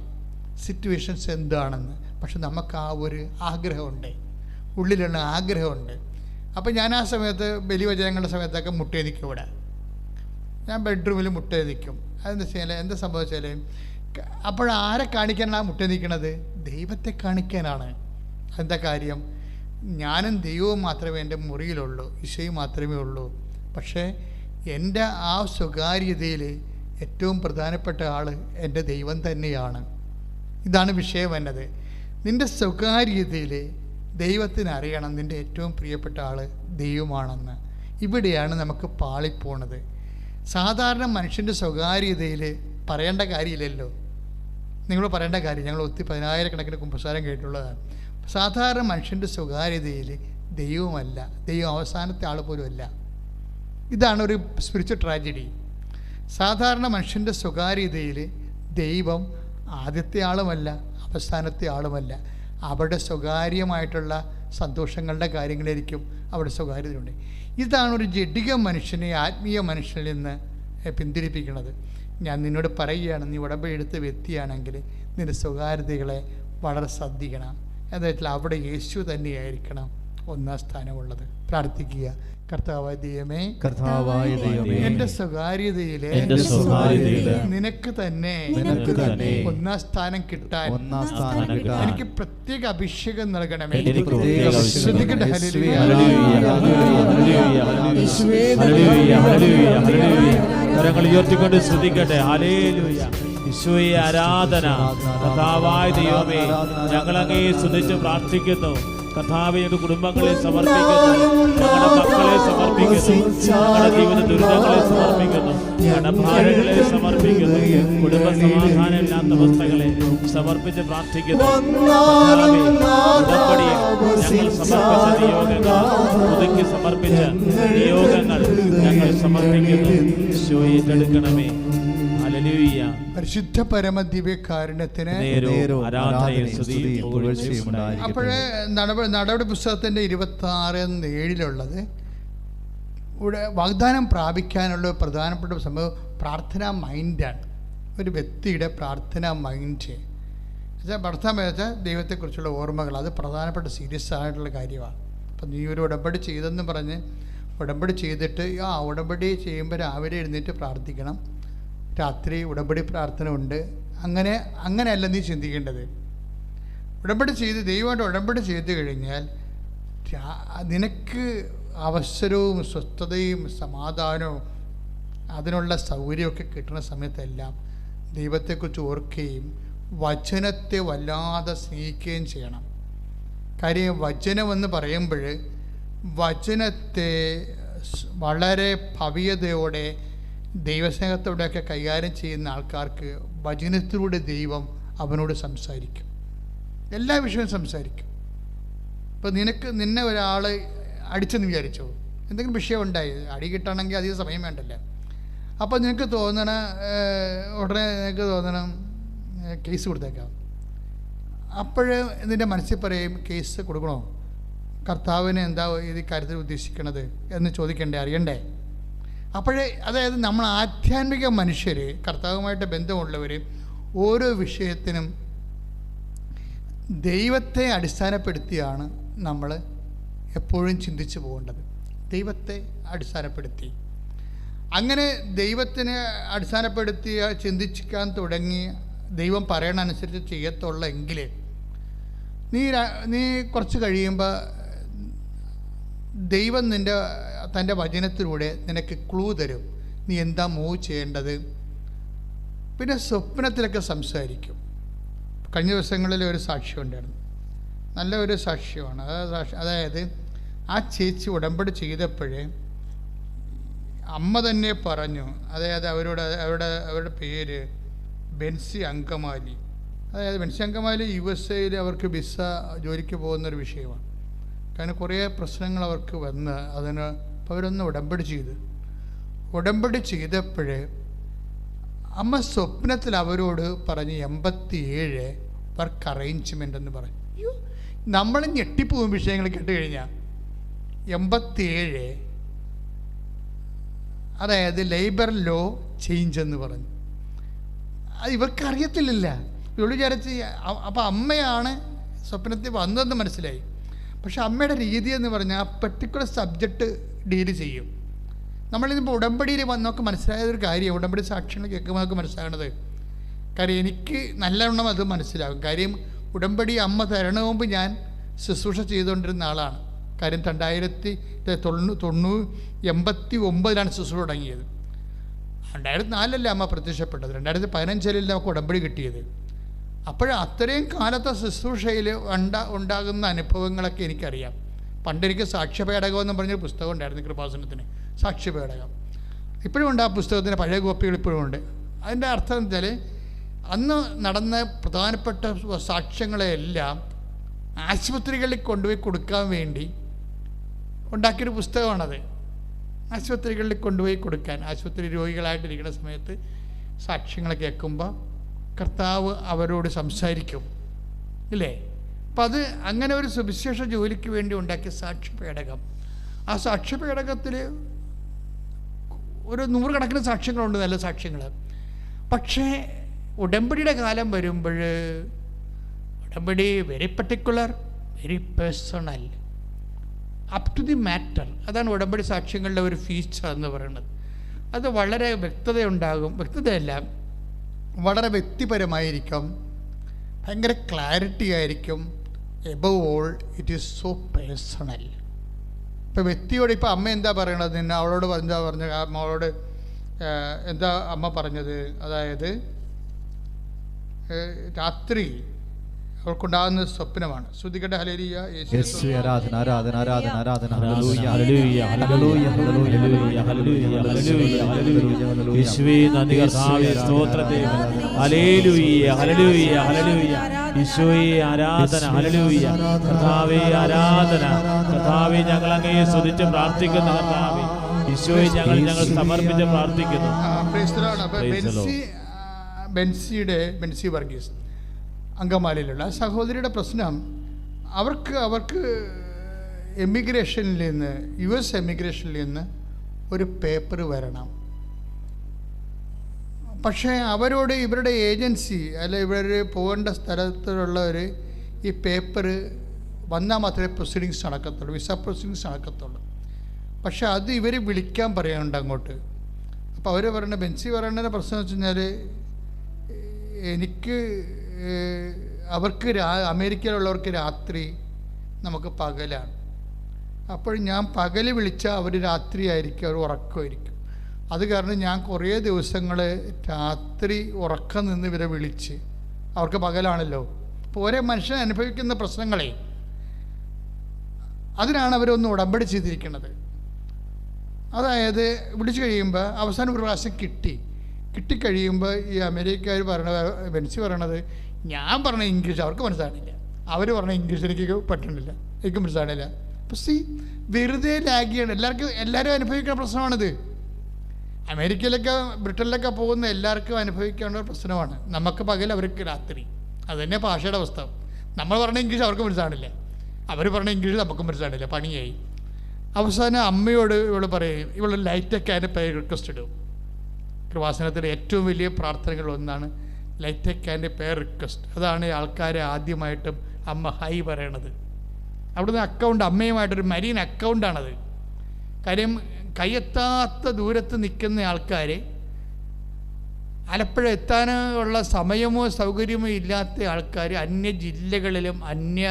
സിറ്റുവേഷൻസ് എന്താണെന്ന്. പക്ഷെ നമുക്ക് ആ ഒരു ആഗ്രഹമുണ്ട്, ഉള്ളിലുള്ള ആഗ്രഹമുണ്ട്. അപ്പം ഞാൻ ആ സമയത്ത് ബലിവചനങ്ങളുടെ സമയത്തൊക്കെ മുട്ടേ നിൽക്കും. ഇവിടെ ഞാൻ ബെഡ്റൂമിൽ മുട്ടേ നിൽക്കും. അതെന്താ വെച്ചാൽ എന്താ സംഭവിച്ചാൽ അപ്പോഴാരെ കാണിക്കാനാണ് മുട്ടേ നിൽക്കുന്നത്? ദൈവത്തെ കാണിക്കാനാണ്. എന്താ കാര്യം? ഞാനും ദൈവവും മാത്രമേ എൻ്റെ മുറിയിലുള്ളൂ, ഈശോയും മാത്രമേ ഉള്ളൂ. പക്ഷേ എൻ്റെ ആ സ്വകാര്യതയിൽ ഏറ്റവും പ്രധാനപ്പെട്ട ആൾ എൻ്റെ ദൈവം തന്നെയാണ്. ഇതാണ് വിഷയം എന്നത്. നിൻ്റെ സ്വകാര്യതയിൽ ദൈവത്തിന് അറിയണം നിൻ്റെ ഏറ്റവും പ്രിയപ്പെട്ട ആൾ ദൈവമാണെന്ന്. ഇവിടെയാണ് നമുക്ക് പാളിപ്പോണത്. സാധാരണ മനുഷ്യൻ്റെ സ്വകാര്യതയിൽ പറയേണ്ട കാര്യമില്ലല്ലോ. നിങ്ങൾ പറയേണ്ട കാര്യം, ഞങ്ങൾ 10,000 കുമ്പസാരം കേട്ടുള്ളതാണ്. സാധാരണ മനുഷ്യൻ്റെ സ്വകാര്യതയിൽ ദൈവമല്ല, ദൈവം അവസാനത്തെ ആൾ പോലും അല്ല. ഇതാണ് ഒരു സ്പിരിച്വൽ ട്രാജഡി. സാധാരണ മനുഷ്യൻ്റെ സ്വകാര്യതയിൽ ദൈവം ആദ്യത്തെ ആളുമല്ല, അവസാനത്തെ ആളുമല്ല. അവിടെ സ്വകാര്യമായിട്ടുള്ള സന്തോഷങ്ങളുടെ കാര്യങ്ങളായിരിക്കും അവിടെ സ്വകാര്യതയുണ്ട്. ഇതാണ് ഒരു ജഡിക മനുഷ്യനെ ആത്മീയ മനുഷ്യനിൽ നിന്ന് പിന്തിരിപ്പിക്കുന്നത്. ഞാൻ നിന്നോട് പറയുകയാണ്, നീ ഉടമ്പടി എടുത്ത വ്യക്തിയാണെങ്കിൽ നിൻ്റെ സ്വകാര്യതകളെ വളരെ ശ്രദ്ധിക്കണം. എന്താ വെച്ചാൽ അവിടെ യേശു തന്നെയായിരിക്കണം 1-ാം സ്ഥാനമുള്ളത്. പ്രാർത്ഥിക്കുക. കർത്താവായ ദൈവമേ, എൻ്റെ സ്വകാര്യതയിലെ നിനക്ക് തന്നെ 1-ാം സ്ഥാനം കിട്ടാൻ എനിക്ക് പ്രത്യേക അഭിഷേകം നൽകണമേ. കരങ്ങൾ ഉയർത്തിക്കൊണ്ട് ശ്രദ്ധിക്കട്ടെ. ഹല്ലേലൂയ. ഈശോയെ ആരാധന. കർത്താവായ ദൈവമേ, ഞങ്ങളങ്ങേ സ്തുതിച്ച് പ്രാർത്ഥിക്കുന്നു. കർത്താവേ, കുടുംബങ്ങളെ സമർപ്പിക്കുന്നു, ഞങ്ങളുടെ മക്കളെ സമർപ്പിക്കുന്നു, ഞങ്ങളുടെ ജീവിത ദുരിതങ്ങളെ സമർപ്പിക്കുന്നു, ഞങ്ങളുടെ ഭാരങ്ങളെ സമർപ്പിക്കുന്നു, കുടുംബ സമാധാനമില്ലാത്ത അവസ്ഥകളെ സമർപ്പിച്ച് പ്രാർത്ഥിക്കുന്നു. കർത്താവേ, ഉടമ്പടിയിൽ ഞങ്ങൾ സമർപ്പിച്ച നിയോഗങ്ങൾ, പുതുക്കി സമർപ്പിച്ച നിയോഗങ്ങൾ ഞങ്ങൾ സമർപ്പിക്കുന്നു. ഈശോയെ ഏറ്റെടുക്കണമേ. ഹല്ലേലൂയ. പരിശുദ്ധ പരമ ദിവ്യകാരുണ്യത്തിന് അപ്പോഴേ നടപടി പുസ്തകത്തിൻ്റെ 26:7 ഇവിടെ വാഗ്ദാനം പ്രാപിക്കാനുള്ള പ്രധാനപ്പെട്ട സംഭവം പ്രാർത്ഥനാ മൈൻഡാണ്. ഒരു വ്യക്തിയുടെ പ്രാർത്ഥനാ മൈൻഡ് പ്രാർത്ഥന വെച്ചാൽ ദൈവത്തെക്കുറിച്ചുള്ള ഓർമ്മകൾ, അത് പ്രധാനപ്പെട്ട സീരിയസ് ആയിട്ടുള്ള കാര്യമാണ്. അപ്പം നീ ഒരു ഉടമ്പടി ചെയ്തെന്ന് പറഞ്ഞ് ഉടമ്പടി ചെയ്തിട്ട് ഉടമ്പടി ചെയ്യുമ്പോൾ രാവിലെ എഴുന്നേറ്റ് പ്രാർത്ഥിക്കണം, രാത്രി ഉടമ്പടി പ്രാർത്ഥന ഉണ്ട്. അങ്ങനെയല്ല നീ ചിന്തിക്കേണ്ടത്. ഉടമ്പടി ചെയ്ത് ദൈവമായിട്ട് ഉടമ്പടി ചെയ്ത് കഴിഞ്ഞാൽ നിനക്ക് അവസരവും സ്വസ്ഥതയും സമാധാനവും അതിനുള്ള സൗകര്യമൊക്കെ കിട്ടുന്ന സമയത്തെല്ലാം ദൈവത്തെക്കുറിച്ച് ഓർക്കുകയും വചനത്തെ വല്ലാതെ സ്നേഹിക്കുകയും ചെയ്യണം. കാര്യം വചനമെന്ന് പറയുമ്പോൾ വചനത്തെ വളരെ ഭവ്യതയോടെ ദൈവസ്നേഹത്തോടെയൊക്കെ കൈകാര്യം ചെയ്യുന്ന ആൾക്കാർക്ക് വചനത്തിലൂടെ ദൈവം അവനോട് സംസാരിക്കും, എല്ലാ വിഷയവും സംസാരിക്കും. ഇപ്പോൾ നിന്നെ ഒരാൾ അടിച്ചെന്ന് വിചാരിച്ചോ, എന്തെങ്കിലും വിഷയം ഉണ്ടായി, അടി കിട്ടണമെങ്കിൽ അധികം സമയം വേണ്ടല്ലോ. അപ്പോൾ നിനക്ക് ഉടനെ നിനക്ക് തോന്നണം കേസ് കൊടുത്തേക്കാം. അപ്പോഴേ നിൻ്റെ മനസ്സിൽ പറയും കേസ് കൊടുക്കണോ, കർത്താവിന് എന്താ ഈ കാര്യത്തിൽ ഉദ്ദേശിക്കണത് എന്ന് ചോദിക്കണ്ടേ, അറിയണ്ടേ. അപ്പോഴേ അതായത് നമ്മൾ ആധ്യാത്മിക മനുഷ്യർ, കർത്താവുമായിട്ട് ബന്ധമുള്ളവർ ഓരോ വിഷയത്തിനും ദൈവത്തെ അടിസ്ഥാനപ്പെടുത്തിയാണ് നമ്മൾ എപ്പോഴും ചിന്തിച്ചു പോകേണ്ടത്. ദൈവത്തെ അടിസ്ഥാനപ്പെടുത്തി അങ്ങനെ ദൈവത്തിനെ അടിസ്ഥാനപ്പെടുത്തി ചിന്തിക്കാൻ തുടങ്ങി ദൈവം പറയണനുസരിച്ച് ചെയ്യത്തുള്ള എങ്കിൽ നീ കുറച്ച് കഴിയുമ്പോൾ ദൈവം തൻ്റെ വചനത്തിലൂടെ നിനക്ക് ക്ലൂ തരും, നീ എന്താ മൂവ് ചെയ്യേണ്ടത്. പിന്നെ സ്വപ്നത്തിലൊക്കെ സംസാരിക്കും. കഴിഞ്ഞ ദിവസങ്ങളിൽ ഒരു സാക്ഷ്യം ഉണ്ടായിരുന്നു, നല്ല ഒരു സാക്ഷ്യമാണ്. അതായത് ആ ചേച്ചി ഉടമ്പടി ചെയ്തപ്പോഴേ അമ്മ തന്നെ പറഞ്ഞു, അതായത് അവരുടെ പേര് ബെൻസി അങ്കമാലി. അതായത് ബെൻസി അങ്കമാലി USA അവർക്ക് വിസ ജോലിക്ക് പോകുന്നൊരു വിഷയമാണ്. കാരണം കുറേ പ്രശ്നങ്ങൾ അവർക്ക് വന്ന് അതിന് അപ്പോൾ അവരൊന്ന് ഉടമ്പടി ചെയ്തപ്പോഴേ അമ്മ സ്വപ്നത്തിൽ അവരോട് പറഞ്ഞ് 87 വർക്ക് അറേഞ്ച്മെൻ്റ് എന്ന് പറഞ്ഞു. നമ്മൾ ഞെട്ടിപ്പോകും വിഷയങ്ങൾ കേട്ട് കഴിഞ്ഞാൽ. 87 അതായത് ലേബർ ലോ ചേഞ്ച് എന്ന് പറഞ്ഞു. അത് ഇവർക്കറിയത്തില്ല. ഇവള് വിചാരിച്ച് അപ്പോൾ അമ്മയാണ് സ്വപ്നത്തിൽ വന്നതെന്ന് മനസ്സിലായി. പക്ഷെ അമ്മയുടെ രീതി എന്ന് പറഞ്ഞാൽ ആ പെർട്ടിക്കുലർ സബ്ജക്റ്റ് ഡീല് ചെയ്യും. നമ്മളിതിപ്പോൾ ഉടമ്പടിയിൽ വന്നൊക്കെ മനസ്സിലായൊരു കാര്യം, ഉടമ്പടി സാക്ഷ്യങ്ങൾ കേൾക്കുമ്പോൾ നമുക്ക് മനസ്സിലാകണത്. കാര്യം എനിക്ക് നല്ലവണ്ണം അത് മനസ്സിലാകും. കാര്യം ഉടമ്പടി അമ്മ തരണ മുമ്പ് ഞാൻ ശുശ്രൂഷ ചെയ്തുകൊണ്ടിരുന്ന ആളാണ്. കാര്യം 1989 ശുശ്രൂഷ തുടങ്ങിയത്. 2004 അമ്മ പ്രത്യക്ഷപ്പെട്ടത്. 2015 നമുക്ക് ഉടമ്പടി കിട്ടിയത്. അത്രയും കാലത്തെ ശുശ്രൂഷയിൽ ഉണ്ടാകുന്ന അനുഭവങ്ങളൊക്കെ എനിക്കറിയാം. പണ്ടെനിക്ക് സാക്ഷ്യപേടകം എന്ന് പറഞ്ഞൊരു പുസ്തകം ഉണ്ടായിരുന്നു, കൃപാസനത്തിന് സാക്ഷ്യപേടകം. ഇപ്പോഴും ഉണ്ട് ആ പുസ്തകത്തിന്, പഴയ കോപ്പികൾ ഇപ്പോഴും ഉണ്ട്. അതിൻ്റെ അർത്ഥം എന്ന് വെച്ചാൽ അന്ന് നടന്ന പ്രധാനപ്പെട്ട സാക്ഷ്യങ്ങളെല്ലാം ആശുപത്രികളിൽ കൊണ്ടുപോയി കൊടുക്കാൻ വേണ്ടി ഉണ്ടാക്കിയൊരു പുസ്തകമാണത്. ആശുപത്രികളിൽ കൊണ്ടുപോയി കൊടുക്കാൻ, ആശുപത്രി രോഗികളായിട്ടിരിക്കുന്ന സമയത്ത് സാക്ഷ്യങ്ങൾ കേൾക്കുമ്പോൾ കർത്താവ് അവരോട് സംസാരിക്കും, ഇല്ലേ? അപ്പം അത് അങ്ങനെ ഒരു സുവിശേഷ ജോലിക്ക് വേണ്ടി ഉണ്ടാക്കിയ സാക്ഷ്യപേടകം. ആ സാക്ഷ്യപേടകത്തിൽ ഒരു 100 കണക്കിന് സാക്ഷ്യങ്ങളുണ്ട്, നല്ല സാക്ഷ്യങ്ങൾ. പക്ഷേ ഉടമ്പടിയുടെ കാലം വരുമ്പോൾ ഉടമ്പടി very particular, very personal, up to the matter. അതാണ് ഉടമ്പടി സാക്ഷ്യങ്ങളുടെ ഒരു ഫീച്ചർ എന്ന് പറയുന്നത്. അത് വളരെ വ്യക്തതയുണ്ടാകും. വ്യക്തതയല്ല, വളരെ വ്യക്തിപരമായിരിക്കും, ഭയങ്കര ക്ലാരിറ്റി ആയിരിക്കും. Above all it is so personal. ഇപ്പോൾ വ്യക്തിയോട് ഇപ്പോൾ അമ്മ എന്താ പറയണത്, നിന്നെ അവളോട് എന്താ പറഞ്ഞത്, അവളോട് എന്താ അമ്മ പറഞ്ഞത്? അതായത് രാത്രി അവൾക്കുണ്ടാകുന്ന സ്വപ്നമാണ്. ശ്രുതികട്ടെ ഹല്ലേലൂയ. യേശുവേ ആരാധന ആരാധന ആരാധന ആരാധന hallelujah hallelujah hallelujah hallelujah hallelujah hallelujah. യേശുവേ നന്ദി കർത്താവേ, സ്തോത്രത്തെ ഹല്ലേലൂയ ഹല്ലേലൂയ ഹല്ലേലൂയ. യേശുവേ ആരാധന ഹല്ലേലൂയ. കർത്താവേ ആരാധന. കർത്താവേ ഞങ്ങൾ അങ്ങയെ സ്തുതിച്ച് പ്രാർത്ഥിക്കുന്നു. കർത്താവേ യേശുവേ ഞങ്ങൾ സമർപ്പിച്ച് പ്രാർത്ഥിക്കുന്നു. ബെൻസി വർഗീസ് അങ്കമാലിയിലുള്ള സഹോദരിയുടെ പ്രശ്നം, അവർക്ക് എമിഗ്രേഷനിൽ നിന്ന് US എമിഗ്രേഷനിൽ നിന്ന് ഒരു പേപ്പർ വരണം. പക്ഷേ അവരോട് ഇവരുടെ ഏജൻസി അല്ല ഇവർ പോകേണ്ട സ്ഥലത്തുള്ളവർ ഈ പേപ്പർ വന്നാൽ മാത്രമേ പ്രൊസീഡിങ്സ് നടക്കത്തുള്ളൂ, വിസ പ്രൊസീഡിങ്സ് നടക്കത്തുള്ളൂ. പക്ഷെ അത് ഇവർ വിളിക്കാൻ പറയാനുണ്ട് അങ്ങോട്ട്. അപ്പോൾ അവർ പറയുന്ന ബെൻസി പറയുന്നതിൻ്റെ പ്രശ്നം എന്ന് വെച്ച് കഴിഞ്ഞാൽ എനിക്ക് അവർക്ക് അമേരിക്കയിലുള്ളവർക്ക് രാത്രി, നമുക്ക് പകലാണ്. അപ്പോൾ ഞാൻ പകൽ വിളിച്ചാൽ അവർ രാത്രി ആയിരിക്കും, അവർ ഉറക്കമായിരിക്കും. അത് കാരണം ഞാൻ കുറേ ദിവസങ്ങൾ രാത്രി ഉറക്കം നിന്ന് ഇവരെ വിളിച്ച്, അവർക്ക് പകലാണല്ലോ. അപ്പോൾ ഓരോ മനുഷ്യൻ അനുഭവിക്കുന്ന പ്രശ്നങ്ങളെ അതിനാണ് അവരൊന്ന് ഉടമ്പടി ചെയ്തിരിക്കുന്നത്. അതായത് വിളിച്ചു കഴിയുമ്പോൾ അവസാനം ഒരു പ്രാവശ്യം കിട്ടിക്കഴിയുമ്പോൾ ഈ അമേരിക്കക്കാർ ബെൻസി പറയണത്, ഞാൻ പറഞ്ഞ ഇംഗ്ലീഷ് അവർക്ക് മനസ്സിലാണില്ല, അവർ പറഞ്ഞ ഇംഗ്ലീഷ് എനിക്ക് പറ്റണില്ല, എനിക്ക് മനസ്സിലാണില്ല. അപ്പോൾ വെറുതെ ലാഗിയാണ്. എല്ലാവരും അനുഭവിക്കുന്ന പ്രശ്നമാണിത്. അമേരിക്കയിലൊക്കെ ബ്രിട്ടനിലൊക്കെ പോകുന്ന എല്ലാവർക്കും അനുഭവിക്കേണ്ട പ്രശ്നമാണ്. നമുക്ക് പകൽ, അവർക്ക് രാത്രി. അതുതന്നെ ഭാഷയുടെ അവസ്ഥ. നമ്മൾ പറഞ്ഞ ഇംഗ്ലീഷ് അവർക്ക് മനസ്സിലാണില്ല, അവർ പറഞ്ഞ ഇംഗ്ലീഷ് നമുക്ക് മനസ്സിലാണില്ല, പണിയായി. അവസാനം അമ്മയോട് ഇവൾ പറയും, ഇവൾ ലൈറ്റൊക്കെ അതിൻ്റെ പേര് റിക്വസ്റ്റ് ഇടും. കൃപാസനത്തിലെ ഏറ്റവും വലിയ പ്രാർത്ഥനകളൊന്നാണ് ലൈറ്റൊക്കെ പേർ റിക്വസ്റ്റ്. അതാണ് ആൾക്കാരെ ആദ്യമായിട്ടും അമ്മ ഹൈ പറയണത്. അവിടുന്ന് അക്കൗണ്ട്, അമ്മയുമായിട്ടൊരു മരീൻ അക്കൗണ്ടാണത്. കാര്യം കയ്യെത്താത്ത ദൂരത്ത് നിൽക്കുന്ന ആൾക്കാർ, ആലപ്പുഴ എത്താനുള്ള സമയമോ സൗകര്യമോ ഇല്ലാത്ത ആൾക്കാർ അന്യ ജില്ലകളിലും അന്യ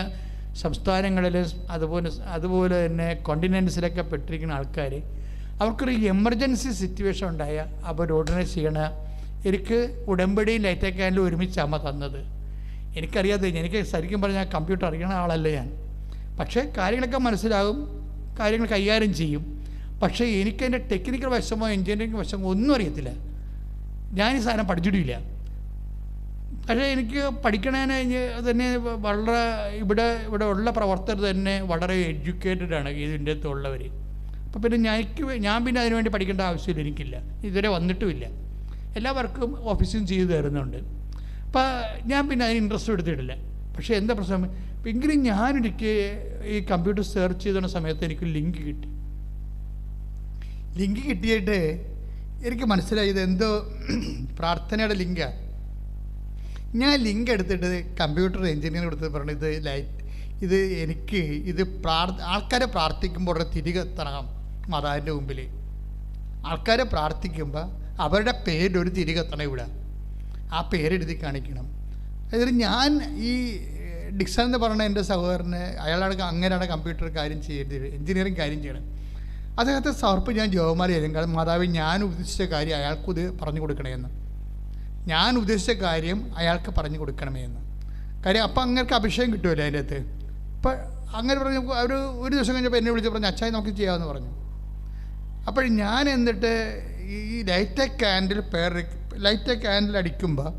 സംസ്ഥാനങ്ങളിലും അതുപോലെ തന്നെ കോണ്ടിനെൻസിലൊക്കെ പെട്ടിരിക്കുന്ന ആൾക്കാർ, അവർക്കൊരു എമർജൻസി സിറ്റുവേഷൻ ഉണ്ടായാൽ അവർ ഉടനെ ചെയ്യണ, എനിക്ക് ഉടമ്പടിയും ലൈറ്റ് ക്യാൻഡിലും ഒരുമിച്ച് അമ്മ തന്നത്. എനിക്കറിയാതെ, എനിക്ക് ശരിക്കും പറഞ്ഞാൽ കമ്പ്യൂട്ടർ അറിയണ ആളല്ല ഞാൻ. പക്ഷേ കാര്യങ്ങളൊക്കെ മനസ്സിലാകും, കാര്യങ്ങൾ കൈകാര്യം ചെയ്യും. പക്ഷേ എനിക്കതിൻ്റെ ടെക്നിക്കൽ വശമോ എൻജിനീയറിംഗ് വശമോ ഒന്നും അറിയത്തില്ല. ഞാൻ ഈ സാധനം പഠിച്ചിട്ടില്ല. പക്ഷേ എനിക്ക് പഠിക്കണതിന് തന്നെ വളരെ ഇവിടെ ഉള്ള പ്രവർത്തകർ തന്നെ വളരെ എഡ്യൂക്കേറ്റഡാണ് ഇതിൻ്റെ അകത്ത് ഉള്ളവർ. അപ്പോൾ പിന്നെ ഞാൻ പിന്നെ അതിനുവേണ്ടി പഠിക്കേണ്ട ആവശ്യമില്ല, എനിക്കില്ല, ഇതുവരെ വന്നിട്ടുമില്ല. എല്ലാവർക്കും ഓഫീസും ചെയ്തു തരുന്നുണ്ട്. അപ്പോൾ ഞാൻ പിന്നെ അതിന് ഇൻട്രസ്റ്റ് എടുത്തിട്ടില്ല. പക്ഷേ എന്താ പ്രശ്നം, എങ്കിലും ഞാനെനിക്ക് ഈ കമ്പ്യൂട്ടർ സെർച്ച് ചെയ്തുന്ന സമയത്ത് എനിക്ക് ലിങ്ക് കിട്ടിയിട്ട് എനിക്ക് മനസ്സിലായി ഇതെന്തോ പ്രാർത്ഥനയുടെ ലിങ്കാണ്. ഞാൻ ലിങ്ക് എടുത്തിട്ട് കമ്പ്യൂട്ടർ എഞ്ചിനീയർ എടുത്ത് പറഞ്ഞു, ഇത് എനിക്ക് ആൾക്കാരെ പ്രാർത്ഥിക്കുമ്പോൾ ഉടനെ തിരികെ എത്തണം മാതാവിൻ്റെ മുമ്പിൽ. ആൾക്കാരെ പ്രാർത്ഥിക്കുമ്പോൾ അവരുടെ പേരൊരു തിരികെ എത്തണം ഇവിടെ, ആ പേരെഴുതി കാണിക്കണം. അതായത് ഞാൻ ഈ ഡിക്സൺ എന്ന് പറഞ്ഞ എൻ്റെ സഹോദരന്, അങ്ങനെയാണ് കമ്പ്യൂട്ടർ കാര്യം ചെയ്യേണ്ടത്, എഞ്ചിനീയറിംഗ് കാര്യം ചെയ്യണം. അദ്ദേഹത്തെ സമർപ്പ് ഞാൻ ജോമാല ചെയ്യും. കാരണം മാതാവ് ഞാൻ ഉദ്ദേശിച്ച കാര്യം അയാൾക്ക് പറഞ്ഞു കൊടുക്കണമെന്ന്, ഞാൻ ഉദ്ദേശിച്ച കാര്യം അയാൾക്ക് പറഞ്ഞു കൊടുക്കണമെന്ന്. കാര്യം അപ്പം അങ്ങനെയൊക്കെ അഭിഷേകം കിട്ടുമല്ലോ അതിൻ്റെ അകത്ത്. അപ്പം അങ്ങനെ പറഞ്ഞു. ഒരു ദിവസം കഴിഞ്ഞപ്പോൾ എന്നെ വിളിച്ച് പറഞ്ഞു, അച്ചായി നമുക്ക് ചെയ്യാമെന്ന് പറഞ്ഞു. അപ്പോൾ ഞാൻ എന്നിട്ട് ഈ ലൈറ്റ് ക്യാൻഡിൽ അടിക്കുമ്പോൾ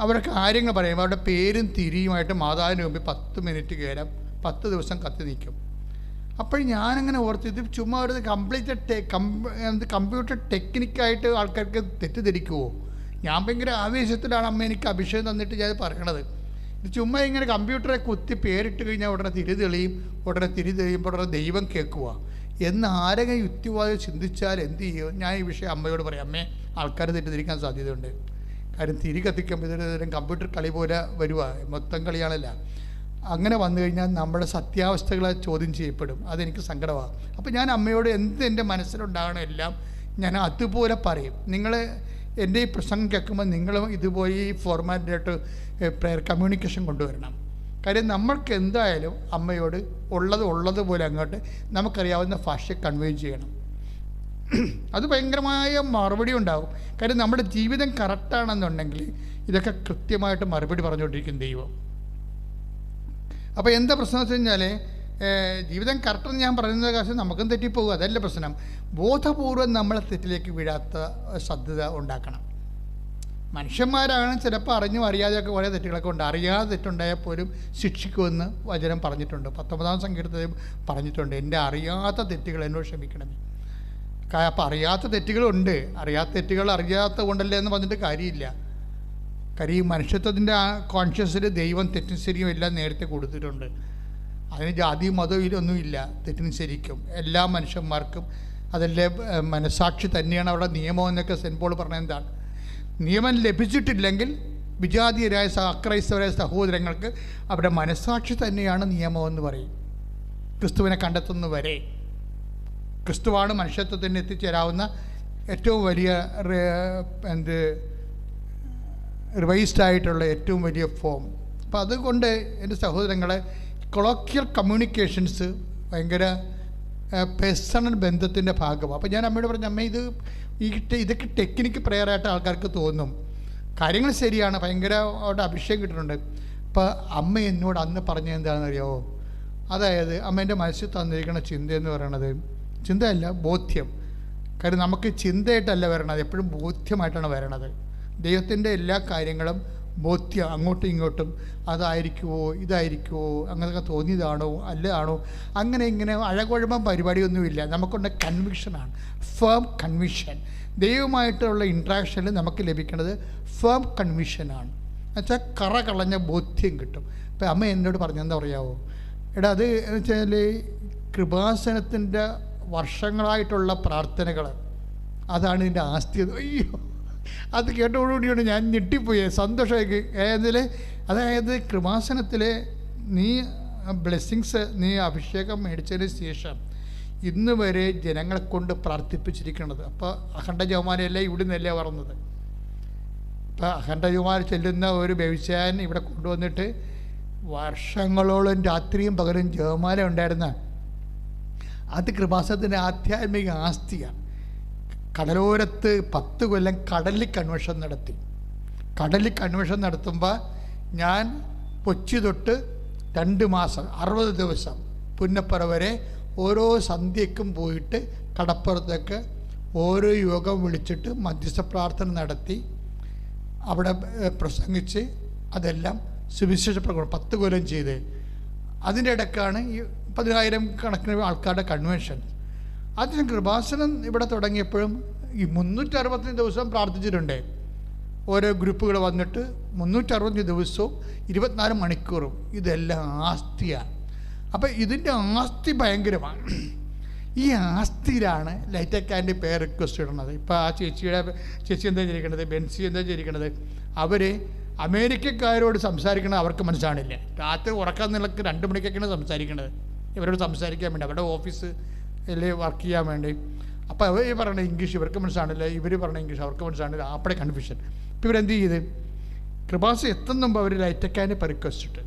അവരുടെ കാര്യങ്ങൾ പറയുമ്പോൾ അവരുടെ പേരും തിരിയുമായിട്ട് മാതാവിന് മുമ്പിൽ 10 മിനിറ്റ് കയറാം, 10 ദിവസം കത്തി നിൽക്കും. അപ്പോൾ ഞാനങ്ങനെ ഓർത്ത്, ഇത് ചുമ്മാ ഒരു കമ്പ്യൂട്ടർ ടെക്നിക്കായിട്ട് ആൾക്കാർക്ക് തെറ്റിദ്ധരിക്കുമോ? ഞാൻ ഭയങ്കര ആവേശത്തിലാണ് അമ്മ എനിക്ക് അഭിഷേകം തന്നിട്ട് ഞാൻ പറയണത്. ഇത് ചുമ്മാ ഇങ്ങനെ കമ്പ്യൂട്ടറെ കുത്തി പേരിട്ട് കഴിഞ്ഞാൽ ഉടനെ തിരി തെളിയുമ്പോൾ ഉടനെ ദൈവം കേൾക്കുക എന്ന് ആരെങ്കിലും യുക്തിവാദം ചിന്തിച്ചാൽ എന്ത് ചെയ്യും? ഞാൻ ഈ വിഷയം അമ്മയോട് പറയാം, അമ്മേ ആൾക്കാർ തെറ്റിദ്ധരിക്കാൻ സാധ്യതയുണ്ട്. കാര്യം തിരി കത്തിക്കുമ്പോൾ ഇതൊരു കമ്പ്യൂട്ടർ കളി പോലെ വരുക, മൊത്തം കളിയാണല്ല. അങ്ങനെ വന്നു കഴിഞ്ഞാൽ നമ്മുടെ സത്യാവസ്ഥകളെ ചോദ്യം ചെയ്യപ്പെടും. അതെനിക്ക് സങ്കടമാണ്. അപ്പോൾ ഞാൻ അമ്മയോട് എൻ്റെ മനസ്സിലുണ്ടാകണം എല്ലാം ഞാൻ അതുപോലെ പറയും. നിങ്ങൾ എൻ്റെ ഈ പ്രസംഗം കേൾക്കുമ്പോൾ നിങ്ങളും ഇതുപോലെ ഈ ഫോർമാറ്റിലായിട്ട് പ്രയർ കമ്മ്യൂണിക്കേഷൻ കൊണ്ടുവരണം. കാര്യം നമ്മൾക്ക് എന്തായാലും അമ്മയോട് ഉള്ളതുപോലെ അങ്ങോട്ട് നമുക്കറിയാവുന്ന ഭാഷ കൺവേ ചെയ്യണം. അത് ഭയങ്കരമായ മറുപടി ഉണ്ടാവും. കാര്യം നമ്മുടെ ജീവിതം കറക്റ്റാണെന്നുണ്ടെങ്കിൽ ഇതൊക്കെ കൃത്യമായിട്ട് മറുപടി പറഞ്ഞുകൊണ്ടിരിക്കും ദൈവം. അപ്പോൾ എന്താ പ്രശ്നം വെച്ച് കഴിഞ്ഞാൽ, ജീവിതം കറക്റ്റെന്ന് ഞാൻ പറയുന്നത് കാശ് നമുക്കും തെറ്റിപ്പോകും, അതല്ല പ്രശ്നം. ബോധപൂർവം നമ്മളെ തെറ്റിലേക്ക് വീഴാത്ത ശ്രദ്ധ ഉണ്ടാക്കണം. മനുഷ്യന്മാരാണ് ചിലപ്പോൾ അറിഞ്ഞും അറിയാതെയൊക്കെ കുറേ തെറ്റുകളൊക്കെ ഉണ്ട്. അറിയാതെ തെറ്റുണ്ടായാൽ പോലും ശിക്ഷിക്കുമെന്ന് വചനം പറഞ്ഞിട്ടുണ്ട്. 19-ാം സങ്കീർത്തനത്തിൽ പറഞ്ഞിട്ടുണ്ട്, എൻ്റെ അറിയാത്ത തെറ്റുകൾ എന്നോട് ക്ഷമിക്കണമേ. അപ്പോൾ അറിയാത്ത തെറ്റുകളുണ്ട്. അറിയാത്ത തെറ്റുകൾ അറിയാത്ത കൊണ്ടല്ലേ എന്ന് പറഞ്ഞിട്ട് കാര്യമില്ല. കാര്യം ഈ മനുഷ്യത്വത്തിൻ്റെ ആ കോൺഷ്യസിൽ ദൈവം തെറ്റും ശരിയും എല്ലാം നേരത്തെ കൊടുത്തിട്ടുണ്ട്. അതിന് ജാതിയും മതവും ഇതൊന്നുമില്ല. തെറ്റിനും ശരിക്കും എല്ലാ മനുഷ്യന്മാർക്കും അതല്ലേ മനസാക്ഷി തന്നെയാണ് അവരുടെ നിയമം എന്നൊക്കെ സെൻറ്റ് പോൾ പറഞ്ഞത്. എന്താണ് നിയമം ലഭിച്ചിട്ടില്ലെങ്കിൽ വിജാതീയരായ അക്രൈസ്തവരായ സഹോദരങ്ങൾക്ക് അവരുടെ മനസാക്ഷി തന്നെയാണ് നിയമമെന്ന് പറയും. ക്രിസ്തുവിനെ കണ്ടെത്തുന്നവരെ ക്രിസ്തുവാണ് മനുഷ്യത്വത്തിന് എത്തിച്ചേരാവുന്ന ഏറ്റവും വലിയ റിവൈസ്ഡ് ആയിട്ടുള്ള ഏറ്റവും വലിയ ഫോം. അപ്പോൾ അതുകൊണ്ട് എൻ്റെ സഹോദരങ്ങളെ, കൊളോക്കിയൽ കമ്മ്യൂണിക്കേഷൻസ് ഭയങ്കര പേഴ്സണൽ ബന്ധത്തിൻ്റെ ഭാഗമാണ്. അപ്പോൾ ഞാൻ അമ്മയോട് പറഞ്ഞു, അമ്മ ഇതൊക്കെ ടെക്നിക്ക് പ്രെയറായിട്ട് ആൾക്കാർക്ക് തോന്നും. കാര്യങ്ങൾ ശരിയാണ്, ഭയങ്കര അവിടെ അഭിഷേകം കിട്ടുന്നുണ്ട്. അപ്പോൾ അമ്മ എന്നോട് അന്ന് പറഞ്ഞത് എന്താണെന്ന് അറിയാമോ? അതായത് അമ്മേൻ്റെ മനസ്സിൽ തന്നിരിക്കുന്ന ചിന്തയെന്ന് പറയണത് ചിന്തയല്ല, ബോധ്യം. കാര്യം നമുക്ക് ചിന്തയായിട്ടല്ല വരണത്, എപ്പോഴും ബോധ്യമായിട്ടാണ് വരണത്. ദൈവത്തിൻ്റെ എല്ലാ കാര്യങ്ങളും ബോധ്യം, അങ്ങോട്ടും ഇങ്ങോട്ടും അതായിരിക്കുമോ ഇതായിരിക്കുമോ അങ്ങനെയൊക്കെ തോന്നിയതാണോ അല്ലാണോ അങ്ങനെ ഇങ്ങനെ അഴകുഴമ്പം പരിപാടിയൊന്നുമില്ല. നമുക്കുള്ള കൺവിക്ഷനാണ്, ഫേം കൺവിഷൻ. ദൈവമായിട്ടുള്ള ഇൻട്രാക്ഷനിൽ നമുക്ക് ലഭിക്കുന്നത് ഫേം കൺവിഷനാണ്. എന്നുവെച്ചാൽ കറ കളഞ്ഞ ബോധ്യം കിട്ടും. ഇപ്പം അമ്മ എന്നോട് പറഞ്ഞെന്താ പറയാമോ? എടാ അത് എന്ന് വെച്ചാൽ കൃപാസനത്തിൻ്റെ വർഷങ്ങളായിട്ടുള്ള പ്രാർത്ഥനകൾ അതാണ് ഇതിൻ്റെ ആസ്തി. അയ്യോ, അത് കേട്ടോടുകൂടിയാണ് ഞാൻ ഞെട്ടിപ്പോയി, സന്തോഷമായി. അതായത് കൃപാസനത്തിലെ നീ ബ്ലെസ്സിങ്സ്, നീ അഭിഷേകം മേടിച്ചതിന് ശേഷം ഇന്ന് വരെ ജനങ്ങളെ കൊണ്ട് പ്രാർത്ഥിപ്പിച്ചിരിക്കുന്നത്. അപ്പോൾ അഖണ്ഡ ജപമാലയല്ലേ ഇവിടെ നിന്നല്ലേ പറഞ്ഞത്. അപ്പോൾ അഖണ്ഡ ജപമാല ചെല്ലുന്ന ഒരു വ്യവസായൻ ഇവിടെ കൊണ്ടുവന്നിട്ട് വർഷങ്ങളോളം രാത്രിയും പകലും ജപമാല ഉണ്ടായിരുന്ന അത് കൃപാസനത്തിൻ്റെ ആധ്യാത്മിക ആസ്തിയാണ്. കടലോരത്ത് 10 കൊല്ലം കടലിൽ കൺവെൻഷൻ നടത്തി. കടലിൽ കൺവെൻഷൻ നടത്തുമ്പോൾ ഞാൻ കൊച്ചി തൊട്ട് 2 മാസം 60 ദിവസം പുന്നപ്പുറ വരെ ഓരോ സന്ധ്യയ്ക്കും പോയിട്ട് കടപ്പുറത്തേക്ക് ഓരോ യോഗം വിളിച്ചിട്ട് മധ്യസ്ഥ പ്രാർത്ഥന നടത്തി അവിടെ പ്രസംഗിച്ച് അതെല്ലാം സുവിശേഷ പ്രകടനം 10 കൊല്ലം ചെയ്ത്. അതിൻ്റെ ഇടയ്ക്കാണ് ഈ 10,000 കണക്കിന് ആൾക്കാരുടെ കൺവെൻഷൻ. അതിന് കൃപാസനം ഇവിടെ തുടങ്ങിയപ്പോഴും ഈ 365 ദിവസം പ്രാർത്ഥിച്ചിട്ടുണ്ട്. ഓരോ ഗ്രൂപ്പുകൾ വന്നിട്ട് 365 ദിവസവും 24 മണിക്കൂറും ഇതെല്ലാം ആസ്തിയാണ്. അപ്പം ഇതിൻ്റെ ആസ്തി ഭയങ്കരമാണ്. ഈ ആസ്തിയിലാണ് ലൈറ്റക്കാൻ്റെ പേര് റിക്വസ്റ്റ് ഇടുന്നത്. ഇപ്പോൾ ആ ചേച്ചി എന്താ ചെയ്തിരിക്കുന്നത്, ബെൻസി എന്താ ചെയ്തിരിക്കുന്നത്, അവർ അമേരിക്കക്കാരോട് സംസാരിക്കണത് അവർക്ക് മനസ്സിലാണില്ല. രാത്രി ഉറക്കാൻ നിലക്ക് 2 മണിക്കൊക്കെയാണ് സംസാരിക്കുന്നത്, ഇവരോട് സംസാരിക്കാൻ വേണ്ടി, അവരുടെ ഓഫീസ് വർക്ക് ചെയ്യാൻ വേണ്ടി. അപ്പോൾ അവർ പറയണത് ഇംഗ്ലീഷ് ഇവർക്ക് മനസ്സിലാണില്ല, ഇവർ പറഞ്ഞ ഇംഗ്ലീഷ് അവർക്ക് മനസ്സിലാണില്ല. അപ്പോഴേ കൺഫ്യൂഷൻ. ഇപ്പോൾ ഇവരെന്ത് ചെയ്ത് കൃപാസ എത്തുന്നുമ്പോൾ അവർ ലൈറ്റക്കാൻ്റെ പേർ റിക്വസ്റ്റ് ഇട്ട്.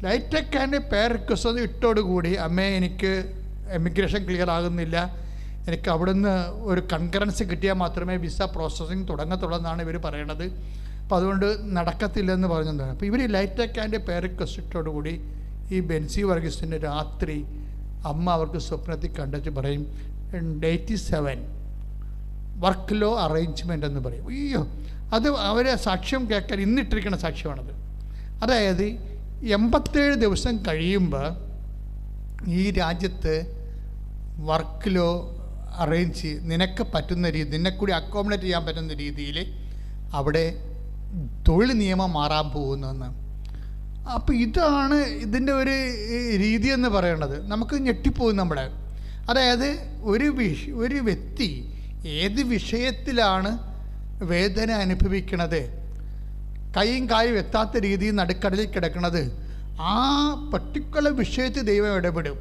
ലൈറ്റക്കാൻ്റെ പേർ റിക്വസ്റ്റ് ഇട്ടോടുകൂടി അമ്മേ എനിക്ക് എമിഗ്രേഷൻ ക്ലിയർ ആകുന്നില്ല, എനിക്ക് അവിടുന്ന് ഒരു കൺകറൻസി കിട്ടിയാൽ മാത്രമേ വിസ പ്രോസസ്സിങ് തുടങ്ങത്തുള്ളൂ എന്നാണ് ഇവർ പറയണത്. അപ്പോൾ അതുകൊണ്ട് നടക്കത്തില്ലെന്ന് പറഞ്ഞതാണ്. അപ്പോൾ ഇവർ ലൈറ്റക്കാൻ്റെ പേർ റിക്വസ്റ്റ് ഇട്ടോടുകൂടി ഈ ബെൻസി വർഗീസിൻ്റെ രാത്രി അമ്മ അവർക്ക് സ്വപ്നത്തിൽ കണ്ടിട്ട് പറയും 87 വർക്ക് ലോ അറേഞ്ച്മെൻ്റ് എന്ന് പറയും. അയ്യോ, അത് അവരെ സാക്ഷ്യം കേൾക്കാൻ ഇന്നിട്ടിരിക്കുന്ന സാക്ഷ്യമാണത്. അതായത് 87 ദിവസം കഴിയുമ്പോൾ ഈ രാജ്യത്ത് വർക്ക് ലോ അറേഞ്ച് നിനക്ക് പറ്റുന്ന രീതി, നിന്നെ കൂടി അക്കോമഡേറ്റ് ചെയ്യാൻ പറ്റുന്ന രീതിയിൽ അവിടെ തൊഴിൽ നിയമം മാറാൻ പോകുന്നതെന്ന്. അപ്പോൾ ഇതാണ് ഇതിൻ്റെ ഒരു രീതി എന്ന് പറയുന്നത്. നമുക്ക് ഞെട്ടിപ്പോകും നമ്മുടെ. അതായത് ഒരു വ്യക്തി ഏത് വിഷയത്തിലാണ് വേദന അനുഭവിക്കണത്, കൈയും കാലും എത്താത്ത രീതിയിൽ നടുക്കടലിൽ കിടക്കുന്നത്, ആ പർട്ടിക്കുലർ വിഷയത്തിൽ ദൈവം ഇടപെടും.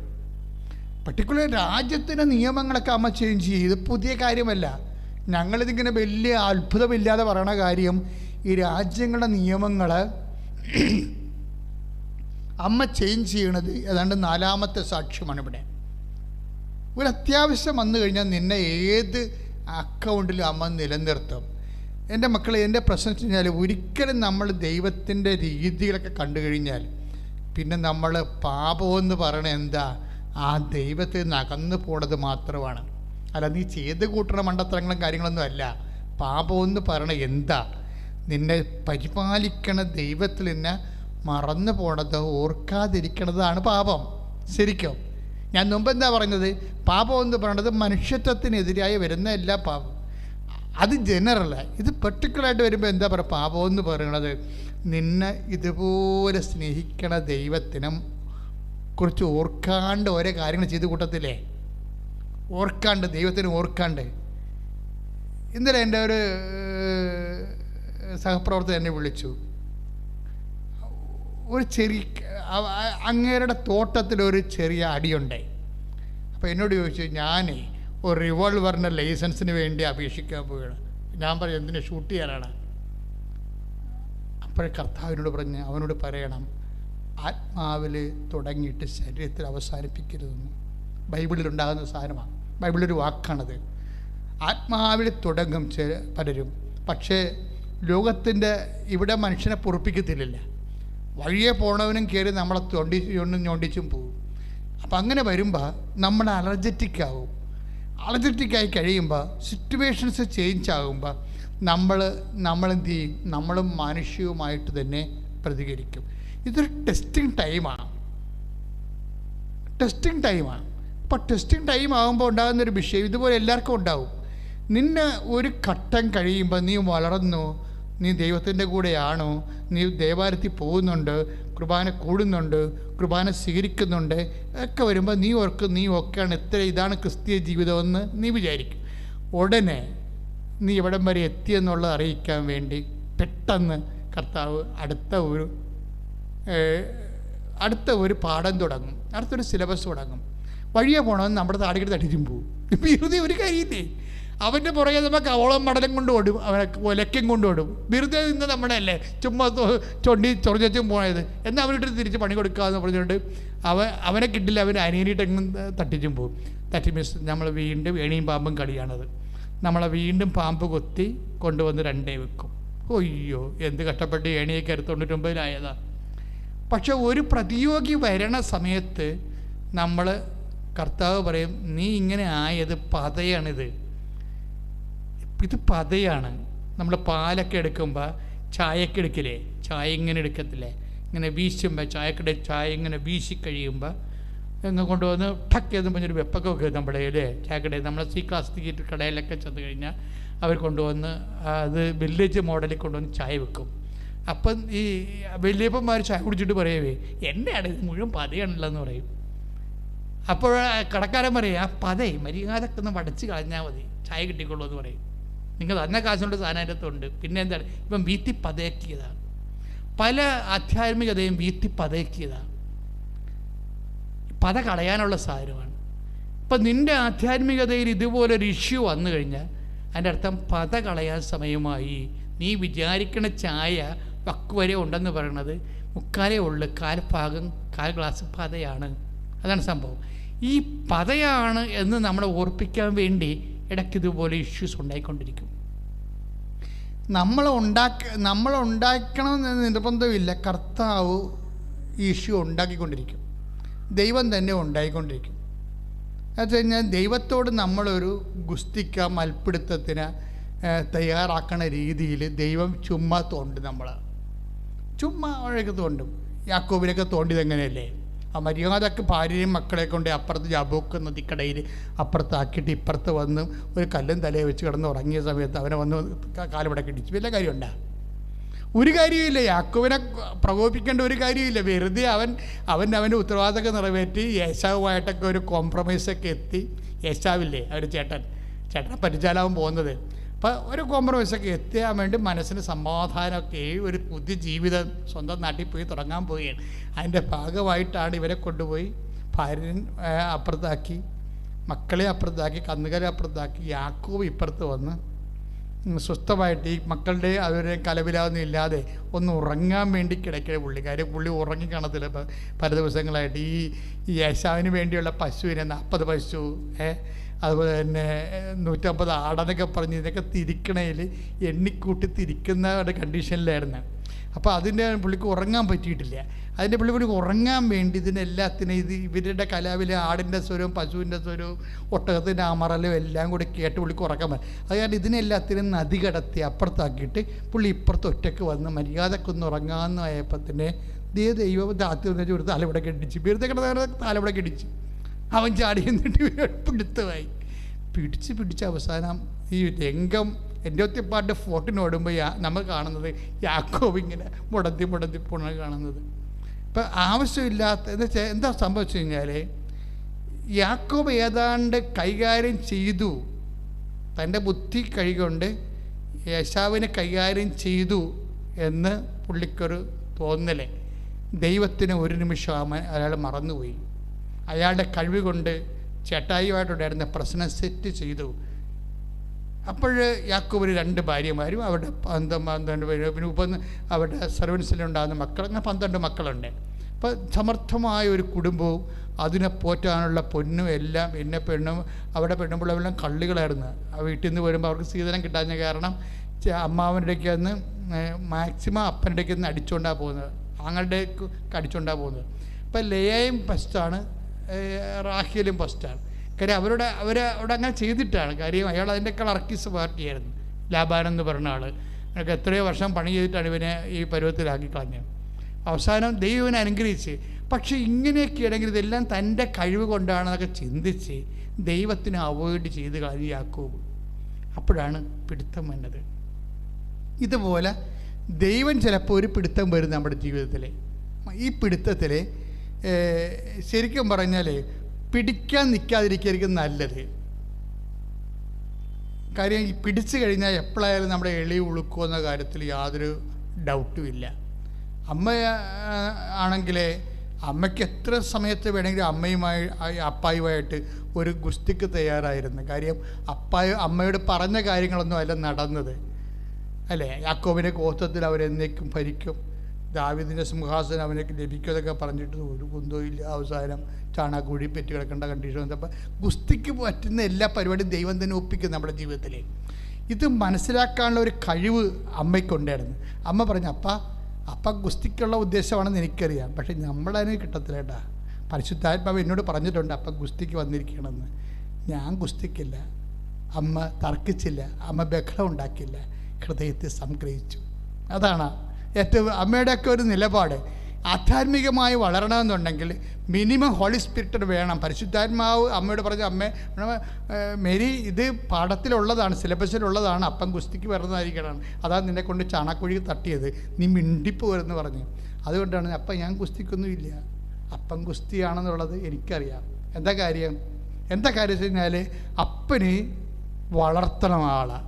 പർട്ടിക്കുലർ രാജ്യത്തിൻ്റെ നിയമങ്ങളൊക്കെ അമ്മ ചേഞ്ച് ചെയ്യും. ഇത് പുതിയ കാര്യമല്ല. ഞങ്ങളിതിങ്ങനെ വലിയ അത്ഭുതമില്ലാതെ പറയണ കാര്യം, ഈ രാജ്യങ്ങളുടെ നിയമങ്ങൾ അമ്മ ചേഞ്ച് ചെയ്യണത് ഏതാണ്ട് 4ാമത്തെ സാക്ഷ്യമാണ് ഇവിടെ. ഒരു അത്യാവശ്യം വന്നു കഴിഞ്ഞാൽ നിന്നെ ഏത് അക്കൗണ്ടിലും അമ്മ നിലനിർത്തും. എൻ്റെ മക്കളെ, എൻ്റെ പ്രശ്നം വെച്ച് കഴിഞ്ഞാൽ ഒരിക്കലും നമ്മൾ ദൈവത്തിൻ്റെ രീതികളൊക്കെ കണ്ടു കഴിഞ്ഞാൽ പിന്നെ നമ്മൾ പാപമെന്ന് പറയണത് എന്താ? ആ ദൈവത്തിൽ നിന്ന് അകന്നു പോണത് മാത്രമാണ്. അല്ല, നീ ചെയ്ത് കൂട്ടുന്ന മണ്ടത്തരങ്ങളും കാര്യങ്ങളൊന്നും അല്ല. പാപമെന്ന് പറയണത് എന്താ? നിന്നെ പരിപാലിക്കണ ദൈവത്തിൽ നിന്ന് മറന്നു പോണത്, ഓർക്കാതിരിക്കണതാണ് പാപം. ശരിക്കും ഞാൻ മുമ്പ് എന്താ പറയുന്നത്? പാപം എന്ന് പറയുന്നത് മനുഷ്യത്വത്തിനെതിരായി വരുന്ന എല്ലാ പാപം. അത് ജനറലാണ്. ഇത് പെർട്ടിക്കുലറായിട്ട് വരുമ്പോൾ എന്താ പറയുക? പാപം എന്ന് പറയുന്നത് നിന്നെ ഇതുപോലെ സ്നേഹിക്കണ ദൈവത്തിനും കുറിച്ച് ഓർക്കാണ്ട് ഓരോ കാര്യങ്ങൾ ചെയ്ത് കൂട്ടത്തില്ലേ? ഓർക്കാണ്ട്, ദൈവത്തിന് ഓർക്കാണ്ട്. ഇന്നലെ എൻ്റെ ഒരു സഹപ്രവർത്തകൻ എന്നെ വിളിച്ചു. ഒരു ചെറിയ അങ്ങേരുടെ തോട്ടത്തിലൊരു ചെറിയ അടിയുണ്ടായി. അപ്പോൾ എന്നോട് ചോദിച്ചു, ഞാൻ ഒരു റിവോൾവറിൻ്റെ ലൈസൻസിന് വേണ്ടി അപേക്ഷിക്കാൻ പോവുകയാണ്. ഞാൻ പറയും, എന്തിനു ഷൂട്ട് ചെയ്യാനാണ്? അപ്പോഴേ കർത്താവിനോട് പറഞ്ഞ് അവനോട് പറയണം, ആത്മാവിൽ തുടങ്ങിയിട്ട് ശരീരത്തിൽ അവസാനിപ്പിക്കരുതെന്ന്. ബൈബിളിലുണ്ടാകുന്ന സാധനമാണ്, ബൈബിളൊരു വാക്കാണത്. ആത്മാവിൽ തുടങ്ങും പലരും, പക്ഷേ ലോകത്തിൻ്റെ ഇവിടെ മനുഷ്യനെ പൊറുപ്പിക്കത്തില്ല. വഴിയെ പോണവനും കയറി നമ്മളെ ഞൊണ്ടിച്ചും പോകും. അപ്പം അങ്ങനെ വരുമ്പോൾ നമ്മൾ അലർജറ്റിക്കാവും. അലർജറ്റിക്കായി കഴിയുമ്പോൾ, സിറ്റുവേഷൻസ് ചേഞ്ച് ആകുമ്പോൾ നമ്മളെന്ത് ചെയ്യും? നമ്മളും മാനുഷികവുമായിട്ട് തന്നെ പ്രതികരിക്കും. ഇതൊരു ടെസ്റ്റിംഗ് ടൈമാണ്. അപ്പോൾ ടെസ്റ്റിംഗ് ടൈം ആകുമ്പോൾ ഉണ്ടാകുന്നൊരു വിഷയം ഇതുപോലെ എല്ലാവർക്കും ഉണ്ടാവും. നിന്നെ ഒരു ഘട്ടം കഴിയുമ്പോൾ നീ വളർന്നു, നീ ദൈവത്തിൻ്റെ കൂടെയാണോ, നീ ദേവാലയത്തിൽ പോകുന്നുണ്ട്, കുർബാന കൂടുന്നുണ്ട്, കുർബാന സ്വീകരിക്കുന്നുണ്ട് ഒക്കെ വരുമ്പോൾ നീ ഓർക്കും, നീ ഒക്കെയാണ്, ഇതാണ് ക്രിസ്തീയ ജീവിതമെന്ന് നീ വിചാരിക്കും. ഉടനെ നീ ഇവിടം വരെ എത്തിയെന്നുള്ളത് അറിയിക്കാൻ വേണ്ടി പെട്ടെന്ന് കർത്താവ് അടുത്ത ഒരു പാഠം തുടങ്ങും, അടുത്തൊരു സിലബസ് തുടങ്ങും. വഴിയെ പോകണമെന്ന് നമ്മുടെ താടിക്കട്ട് തട്ടിച്ചും പോകും. വെറുതെ ഒരു കാര്യമില്ലേ? അവൻ്റെ പുറകെ നമുക്ക് അവളം മടലും കൊണ്ടുപോടും, അവനെ ഒലക്കും കൊണ്ടുപോടും. വെറുതെ നിന്ന് നമ്മുടെ അല്ലേ ചുമ്മാ ചൊറിച്ചും പോയത്. എന്നാൽ അവനിട്ട് തിരിച്ച് പണി കൊടുക്കാമെന്ന് പറഞ്ഞുകൊണ്ട് അവനെ കിട്ടില്ല, അവൻ അനിയനിട്ടെങ്ങും തട്ടിച്ചും പോകും. തട്ടി മിസ് നമ്മൾ വീണ്ടും എണിയും പാമ്പും കളിയാണത്. നമ്മളെ വീണ്ടും പാമ്പ് കൊത്തി കൊണ്ടുവന്ന് രണ്ടേ വെക്കും. ഒയ്യോ, എന്ത് കഷ്ടപ്പെട്ട് ഏണിയൊക്കെ 99-ലായതാ. പക്ഷെ ഒരു പ്രതിയോഗി വരണ സമയത്ത് നമ്മൾ കർത്താവ് പറയും, നീ ഇങ്ങനെ ആയത് പതയാണിത്, ഇത് പതയാണ്. നമ്മൾ പാലൊക്കെ എടുക്കുമ്പോൾ ചായയൊക്കെ എടുക്കില്ലേ, ചായ ഇങ്ങനെ എടുക്കത്തില്ലേ, ഇങ്ങനെ വീശുമ്പോൾ ചായ ഇങ്ങനെ വീശി കഴിയുമ്പോൾ എങ്ങനെ കൊണ്ടുവന്ന് ടക്ക് എന്ന് പറഞ്ഞൊരു വെപ്പൊക്കെ വെക്കും നമ്മുടെ അല്ലേ ചായക്കടയിൽ. നമ്മൾ C ക്ലാസ് തിയേറ്റർ കടയിലൊക്കെ ചെന്ന് കഴിഞ്ഞാൽ അവർ കൊണ്ടുവന്ന് അത് വില്ലേജ് മോഡലിൽ കൊണ്ടുവന്ന് ചായ വെക്കും. അപ്പം ഈ വലിയപ്പന്മാർ ചായ കുടിച്ചിട്ട് പറയുവേ, എന്നെയാണ് ഇത് മുഴുവൻ പതയാണല്ലോ എന്ന് പറയും. അപ്പോൾ കടക്കാരൻ പറയും, ആ പതയെ മര്യാദക്ക് ഒന്ന് വടച്ച് കളഞ്ഞാൽ മതി, ചായ കിട്ടിക്കൊള്ളൂ എന്ന് പറയും. നിങ്ങൾ തന്ന കാശുകൊണ്ട് സാധനത്തുണ്ട്. പിന്നെ എന്താണ്? ഇപ്പം വീത്തി പതയാക്കിയതാണ്. പല ആധ്യാത്മികതയും വീത്തി പതയാക്കിയതാണ്, പത കളയാനുള്ള സാധനമാണ്. ഇപ്പം നിൻ്റെ ആധ്യാത്മികതയിൽ ഇതുപോലൊരു ഇഷ്യൂ വന്നു കഴിഞ്ഞാൽ അതിൻ്റെ അർത്ഥം പത കളയാൻ സമയമായി. നീ വിചാരിക്കണ ചായ വക്കുവരെ ഉണ്ടെന്ന് പറയണത് മുക്കാലേ ഉള്ളു, കാൽ ഗ്ലാസ് പതയാണ്. അതാണ് സംഭവം. ഈ പതയാണ് എന്ന് നമ്മളെ ഓർപ്പിക്കാൻ വേണ്ടി ഇടയ്ക്ക് ഇതുപോലെ ഇഷ്യൂസ് ഉണ്ടായിക്കൊണ്ടിരിക്കും. നമ്മളുണ്ടാക്കണമെന്ന് നിർബന്ധമില്ല. കർത്താവ് ഈ ഇഷ്യൂ ഉണ്ടാക്കിക്കൊണ്ടിരിക്കും, ദൈവം തന്നെ ഉണ്ടായിക്കൊണ്ടിരിക്കും. അത് കഴിഞ്ഞാൽ ദൈവത്തോട് നമ്മളൊരു ഗുസ്തിക്ക മൽപ്പിടുത്തത്തിന് തയ്യാറാക്കണ രീതിയിൽ ദൈവം ചുമ്മാ തോണ്ടും. ചുമ്മാ വഴക്ക് തോണ്ടും. യാക്കോബിനൊക്കെ തോണ്ടിയത് എങ്ങനെയല്ലേ? ആ മര്യാദക്ക് ഭാര്യയും മക്കളെ കൊണ്ട് അപ്പുറത്ത് ജാബോക്ക് നദിക്കടയിൽ അപ്പുറത്താക്കിയിട്ട് ഇപ്പുറത്ത് വന്ന് ഒരു കല്ലും തലയെ വെച്ച് കിടന്ന് ഉറങ്ങിയ സമയത്ത് അവനെ വന്ന് കാലുപട കിടിച്ചു. വല്ല കാര്യമുണ്ടാ? ഒരു കാര്യമില്ല. യാക്കോബിനെ പ്രകോപിക്കേണ്ട ഒരു കാര്യമില്ല. വെറുതെ അവൻ്റെ ഉത്തരവാദിത്തമൊക്കെ നിറവേറ്റി യേശാവുമായിട്ടൊക്കെ ഒരു കോംപ്രമൈസൊക്കെ എത്തി. യേശാവില്ലേ അവർ ചേട്ടനെ പരിചാലാവും പോകുന്നത്. അപ്പോൾ ഒരു കോംപ്രമൈസൊക്കെ എത്തിയാൻ വേണ്ടി മനസ്സിന് സമാധാനമൊക്കെ ഒരു പുതിയ ജീവിതം സ്വന്തം നാട്ടിൽ പോയി തുടങ്ങാൻ പോവുകയാണ്. അതിൻ്റെ ഭാഗമായിട്ടാണ് ഇവരെ കൊണ്ടുപോയി ഭാര്യൻ അപ്പുറത്താക്കി, മക്കളെ അപ്പുറത്താക്കി, കന്നുകാലെ അപ്പുറത്താക്കി, യാക്കോബ് ഇപ്പുറത്ത് വന്ന് സ്വസ്ഥമായിട്ട് ഈ മക്കളുടെ അവരുടെ കലവിലാതൊന്നും ഇല്ലാതെ ഒന്ന് ഉറങ്ങാൻ വേണ്ടി കിടക്കിയ പുള്ളി ഉറങ്ങി കാണത്തില്ല. പല ദിവസങ്ങളായിട്ട് ഈ യേശാവിന് വേണ്ടിയുള്ള പശുവിനെ 40 പശു, അതുപോലെ തന്നെ 150 ആടെന്നൊക്കെ പറഞ്ഞ് ഇതിനൊക്കെ തിരിക്കണയിൽ എണ്ണിക്കൂട്ടി തിരിക്കുന്ന ഒരു കണ്ടീഷനിലായിരുന്നു. അപ്പോൾ അതിൻ്റെ പുള്ളിക്ക് ഉറങ്ങാൻ പറ്റിയിട്ടില്ല. അതിൻ്റെ പുള്ളി ഉറങ്ങാൻ വേണ്ടി ഇതിനെല്ലാത്തിനും ഇവരുടെ കലാവിലെ ആടിൻ്റെ സ്വരവും പശുവിൻ്റെ സ്വരവും ഒട്ടകത്തിൻ്റെ അമറലും എല്ലാം കൂടി കേട്ട് പുള്ളിക്ക് ഉറക്കാൻ പറ്റും. അത് കാരണം ഇതിനെല്ലാത്തിനും നദി കടത്തി അപ്പുറത്താക്കിയിട്ട് പുള്ളി ഇപ്പുറത്ത് ഒറ്റയ്ക്ക് വന്ന് മര്യാദക്കൊന്ന് ഉറങ്ങാമെന്ന് ആയപ്പത്തിൻ്റെ ദൈവം ദാത്തി വന്നിട്ട് ഒരു തലവിടെ കെട്ടിച്ച് വെറുതെ കിടന്ന തലവിടെ കെട്ടിച്ച് അവൻ ചാടി എന്നിട്ട് പിടുത്തമായി പിടിച്ച് അവസാനം ഈ രംഗം എൻ്റെ ഒറ്റപ്പാട്ട് ഫോട്ടിനോടുമ്പോൾ നമ്മൾ കാണുന്നത് യാക്കോബ് ഇങ്ങനെ മുടന്തി പോണ കാണുന്നത്. ഇപ്പം ആവശ്യമില്ലാത്ത എന്താ സംഭവിച്ചു കഴിഞ്ഞാൽ യാക്കോബ് ഏതാണ്ട് കൈകാര്യം ചെയ്തു, തൻ്റെ ബുദ്ധി കൈകൊണ്ട് യേശാവിനെ കൈകാര്യം ചെയ്തു എന്ന് പുള്ളിക്കൊരു തോന്നലേ. ദൈവത്തിന് ഒരു നിമിഷം അയാൾ മറന്നുപോയി. അയാളുടെ കഴിവ് കൊണ്ട് ചേട്ടായിയുമായിട്ടുണ്ടായിരുന്ന പ്രശ്നം സെറ്റ് ചെയ്തു. അപ്പോൾ യാക്കോബിന് 2 ഭാര്യമാരും അവരുടെ 12 പേരും അവരുടെ സർവൻസിലുണ്ടാകുന്ന മക്കൾ, അങ്ങനെ 12 മക്കളുണ്ട്. അപ്പോൾ സമർത്ഥമായ ഒരു കുടുംബവും അതിനെ പോറ്റാനുള്ള പൊന്നും എല്ലാം പിന്നെ അവിടെ പെണ്ണുമ്പിള്ളവെല്ലാം കള്ളികളായിരുന്നു. ആ വീട്ടിൽ നിന്ന് വരുമ്പോൾ അവർക്ക് സീതനം കിട്ടാഞ്ഞ കാരണം അമ്മാവൻ്റെ നിന്ന് മാക്സിമം അപ്പൻ്റെ നിന്ന് അടിച്ചുകൊണ്ടാണ് പോകുന്നത്, ആങ്ങളുടെ അടിച്ചുകൊണ്ടാണ് പോകുന്നത്. അപ്പോൾ ലേയയും ഫസ്റ്റാണ്, റാഹേലും ഫസ്റ്റാണ്. കാര്യം അവിടെ അങ്ങനെ ചെയ്തിട്ടാണ്. കാര്യം അയാൾ അതിൻ്റെക്കാൾ അർക്കിസ് പാർട്ടിയായിരുന്നു. ലാബാൻ എന്ന് പറഞ്ഞ ആൾ എനിക്ക് എത്രയോ വർഷം പണി ചെയ്തിട്ടാണ് ഇവനെ ഈ പരുവത്തിലാക്കി കളഞ്ഞത്. അവസാനം ദൈവം ഇവനെ അനുഗ്രഹിച്ച്. പക്ഷേ ഇങ്ങനെയൊക്കെയാണെങ്കിൽ ഇതെല്ലാം തൻ്റെ കഴിവ് കൊണ്ടാണെന്നൊക്കെ ചിന്തിച്ച് ദൈവത്തിനെ അവോയ്ഡ് ചെയ്ത് കളഞ്ഞ് യാക്കോബ്. അപ്പോഴാണ് പിടുത്തം വന്നത്. ഇതുപോലെ ദൈവം ചിലപ്പോൾ ഒരു പിടുത്തം വരും നമ്മുടെ ജീവിതത്തിൽ. ഈ പിടുത്തത്തിൽ ശരിക്കും പറഞ്ഞാൽ പിടിക്കാൻ നിൽക്കാതിരിക്കുകയായിരിക്കും നല്ലത്. കാര്യം ഈ പിടിച്ചു കഴിഞ്ഞാൽ എപ്പോഴായാലും നമ്മുടെ എളി ഉളുക്കുമെന്ന കാര്യത്തിൽ യാതൊരു ഡൗട്ടും ഇല്ല. അമ്മ ആണെങ്കിൽ അമ്മയ്ക്ക് എത്ര സമയത്ത് വേണമെങ്കിലും അപ്പായുമായിട്ട് ഒരു ഗുസ്തിക്ക് തയ്യാറായിരുന്നു. കാര്യം അമ്മയോട് പറഞ്ഞ കാര്യങ്ങളൊന്നും അല്ല നടന്നത്, അല്ലേ? യാക്കോബിൻ്റെ ഗോത്രത്തിൽ അവരെന്നേക്കും ഭരിക്കും, ദാവീദിൻ്റെ സിംഹാസനം അവനൊക്കെ ലഭിക്കുമെന്നൊക്കെ പറഞ്ഞിട്ട് ഒരു കുന്തവും ഇല്ല. അവസാനം ചാണാക്കുഴി പെറ്റി കിടക്കേണ്ട കണ്ടീഷൻ വന്നപ്പോൾ ഗുസ്തിക്ക് പറ്റുന്ന എല്ലാ പരിപാടിയും ദൈവം തന്നെ ഒപ്പിക്കും നമ്മുടെ ജീവിതത്തിൽ. ഇത് മനസ്സിലാക്കാനുള്ള ഒരു കഴിവ് അമ്മയ്ക്കുണ്ടായിരുന്നു. അമ്മ പറഞ്ഞു, അപ്പ ഗുസ്തിക്കുള്ള ഉദ്ദേശമാണെന്ന് എനിക്കറിയാം, പക്ഷെ നമ്മളതിന് കിട്ടത്തില്ല കേട്ടാ. പരിശുദ്ധാത്മാവ് എന്നോട് പറഞ്ഞിട്ടുണ്ട് അപ്പം ഗുസ്തിക്ക് വന്നിരിക്കണമെന്ന്. ഞാൻ ഗുസ്തിക്കില്ല. അമ്മ തർക്കിച്ചില്ല, അമ്മ ബഹളം ഉണ്ടാക്കില്ല, ഹൃദയത്തെ സംഗ്രഹിച്ചു. അതാണ് ഏറ്റവും അമ്മയുടെയൊക്കെ ഒരു നിലപാട്. ആധ്യാത്മികമായി വളരണമെന്നുണ്ടെങ്കിൽ മിനിമം ഹോളി സ്പിരിറ്റ് വേണം. പരിശുദ്ധാത്മാവ് അമ്മയോട് പറഞ്ഞ അമ്മ മേരി ഇത് പാഠത്തിലുള്ളതാണ്, സിലബസിലുള്ളതാണ്, അപ്പം ഗുസ്തിക്ക് വരുന്നതായിരിക്കണം, അതാണ് നിന്നെ കൊണ്ട് ചാണാക്കുഴി തട്ടിയത്, നീ മിണ്ടിപ്പോരെന്ന് പറഞ്ഞു. അതുകൊണ്ടാണ് അപ്പം ഞാൻ ഗുസ്തിക്കൊന്നുമില്ല, അപ്പം ഗുസ്തിയാണെന്നുള്ളത് എനിക്കറിയാം. എന്താ കാര്യം വെച്ച് കഴിഞ്ഞാൽ അപ്പന് വളർത്തണം ആളെ.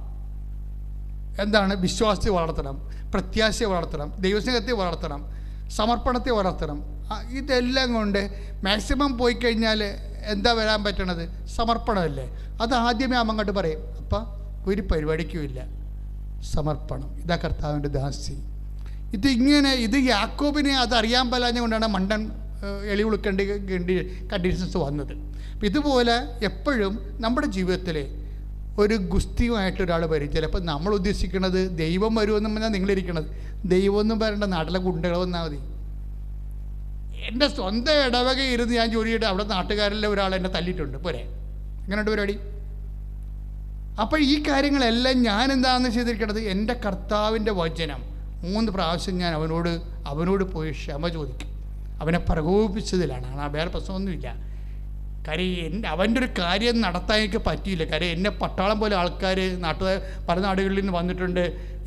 എന്താണ്? വിശ്വാസത്തെ വളർത്തണം, പ്രത്യാശയെ വളർത്തണം, ദൈവസ്നേഹത്തെ വളർത്തണം, സമർപ്പണത്തെ വളർത്തണം. ഇതെല്ലാം കൊണ്ട് മാക്സിമം പോയി കഴിഞ്ഞാൽ എന്താ വരാൻ പറ്റണത്? സമർപ്പണമല്ലേ. അത് ആദ്യമേ അമ്മങ്ങോട്ട് പറയും, അപ്പം ഒരു പരിപാടിക്കുമില്ല, സമർപ്പണം. ഇതാ കർത്താവിൻ്റെ ദാസി. ഇത് യാക്കോബിനെ അതറിയാൻ പറ്റാഞ്ഞ കൊണ്ടാണ് മണ്ടൻ എളി ഉളുക്കേണ്ട കണ്ടീഷൻസ് വന്നത്. അപ്പം ഇതുപോലെ എപ്പോഴും നമ്മുടെ ജീവിതത്തിൽ ഒരു ഗുസ്തിയുമായിട്ടൊരാൾ വരും. ചിലപ്പോൾ നമ്മൾ ഉദ്ദേശിക്കുന്നത് ദൈവം വരുമെന്നും പറഞ്ഞാൽ നിങ്ങളിരിക്കണത് ദൈവമൊന്നും പറയേണ്ട, നാട്ടിലെ ഗുണ്ടകൾ വന്നാൽ മതി. എൻ്റെ സ്വന്തം ഇടവക ഇരുന്ന് ഞാൻ ജോലി ചെയ്തിട്ട് അവിടെ നാട്ടുകാരിലെ ഒരാൾ എന്നെ തല്ലിയിട്ടുണ്ട്, പോരെ? അങ്ങനെയുണ്ട് പരിപാടി. അപ്പോൾ ഈ കാര്യങ്ങളെല്ലാം ഞാൻ എന്താണെന്ന് ചെയ്തിരിക്കണത്, എൻ്റെ കർത്താവിൻ്റെ വചനം 3 പ്രാവശ്യം ഞാൻ അവനോട് പോയി ക്ഷമ ചോദിക്കും. അവനെ പ്രകോപിപ്പിച്ചതിലാണ്, വേറെ പ്രശ്നമൊന്നുമില്ല. കാര്യം അവൻ്റെ ഒരു കാര്യം നടത്താൻ എനിക്ക് പറ്റിയില്ല. കാര്യം എന്നെ പട്ടാളം പോലെ ആൾക്കാർ പല നാടുകളിൽ നിന്ന് വന്നിട്ടുണ്ട്,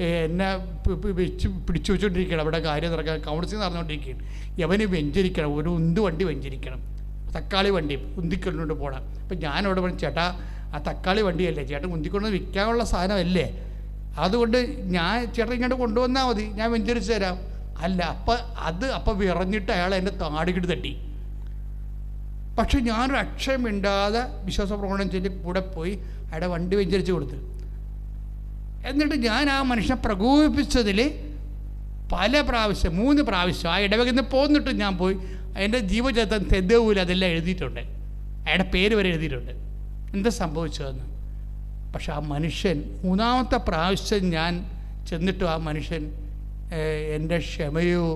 എന്നെ പിടിച്ചു വെച്ചുകൊണ്ടിരിക്കണം. അവിടെ കാര്യം നടക്കാൻ കൗൺസിൽ നടന്നുകൊണ്ടിരിക്കുകയാണ്. യവന് വെഞ്ചരിക്കണം, ഒരു ഉന്ത് വണ്ടി വെഞ്ചരിക്കണം, തക്കാളി വണ്ടി ഉന്തിക്കൊണ്ടുകൊണ്ട് പോകണം. അപ്പം ഞാനവിടെ പറഞ്ഞു, ചേട്ടാ ആ തക്കാളി വണ്ടിയല്ലേ ചേട്ടൻ ഉന്തിക്കൊണ്ട് വിൽക്കാനുള്ള സാധനമല്ലേ, അതുകൊണ്ട് ചേട്ടൻ ഇങ്ങോട്ട് കൊണ്ടുവന്നാൽ മതി, ഞാൻ വെഞ്ചരിച്ച് തരാം. അല്ല, അപ്പം വിറഞ്ഞിട്ട് അയാൾ എൻ്റെ താടിക്കിട്ട് തട്ടി. പക്ഷെ ഞാനൊരു അക്ഷരമിണ്ടാതെ വിശ്വാസ പ്രകടനം ചെയ്ത് കൂടെ പോയി അയാളുടെ വണ്ടി വെഞ്ചരിച്ച് കൊടുത്ത്. എന്നിട്ട് ഞാൻ ആ മനുഷ്യനെ പ്രകോപിപ്പിച്ചതിൽ പല പ്രാവശ്യം 3 പ്രാവശ്യം ആ ഇടവകയിൽ നിന്ന് പോന്നിട്ട് ഞാൻ പോയി എൻ്റെ ജീവചരിത്രം തെദ്ദൂല അതെല്ലാം എഴുതിയിട്ടുണ്ട്, അയാളുടെ പേര് വരെ എഴുതിയിട്ടുണ്ട് എന്താ സംഭവിച്ചതെന്ന്. പക്ഷെ ആ മനുഷ്യൻ 3ാമത്തെ പ്രാവശ്യം ഞാൻ ചെന്നിട്ടും ആ മനുഷ്യൻ എൻ്റെ ക്ഷമയോ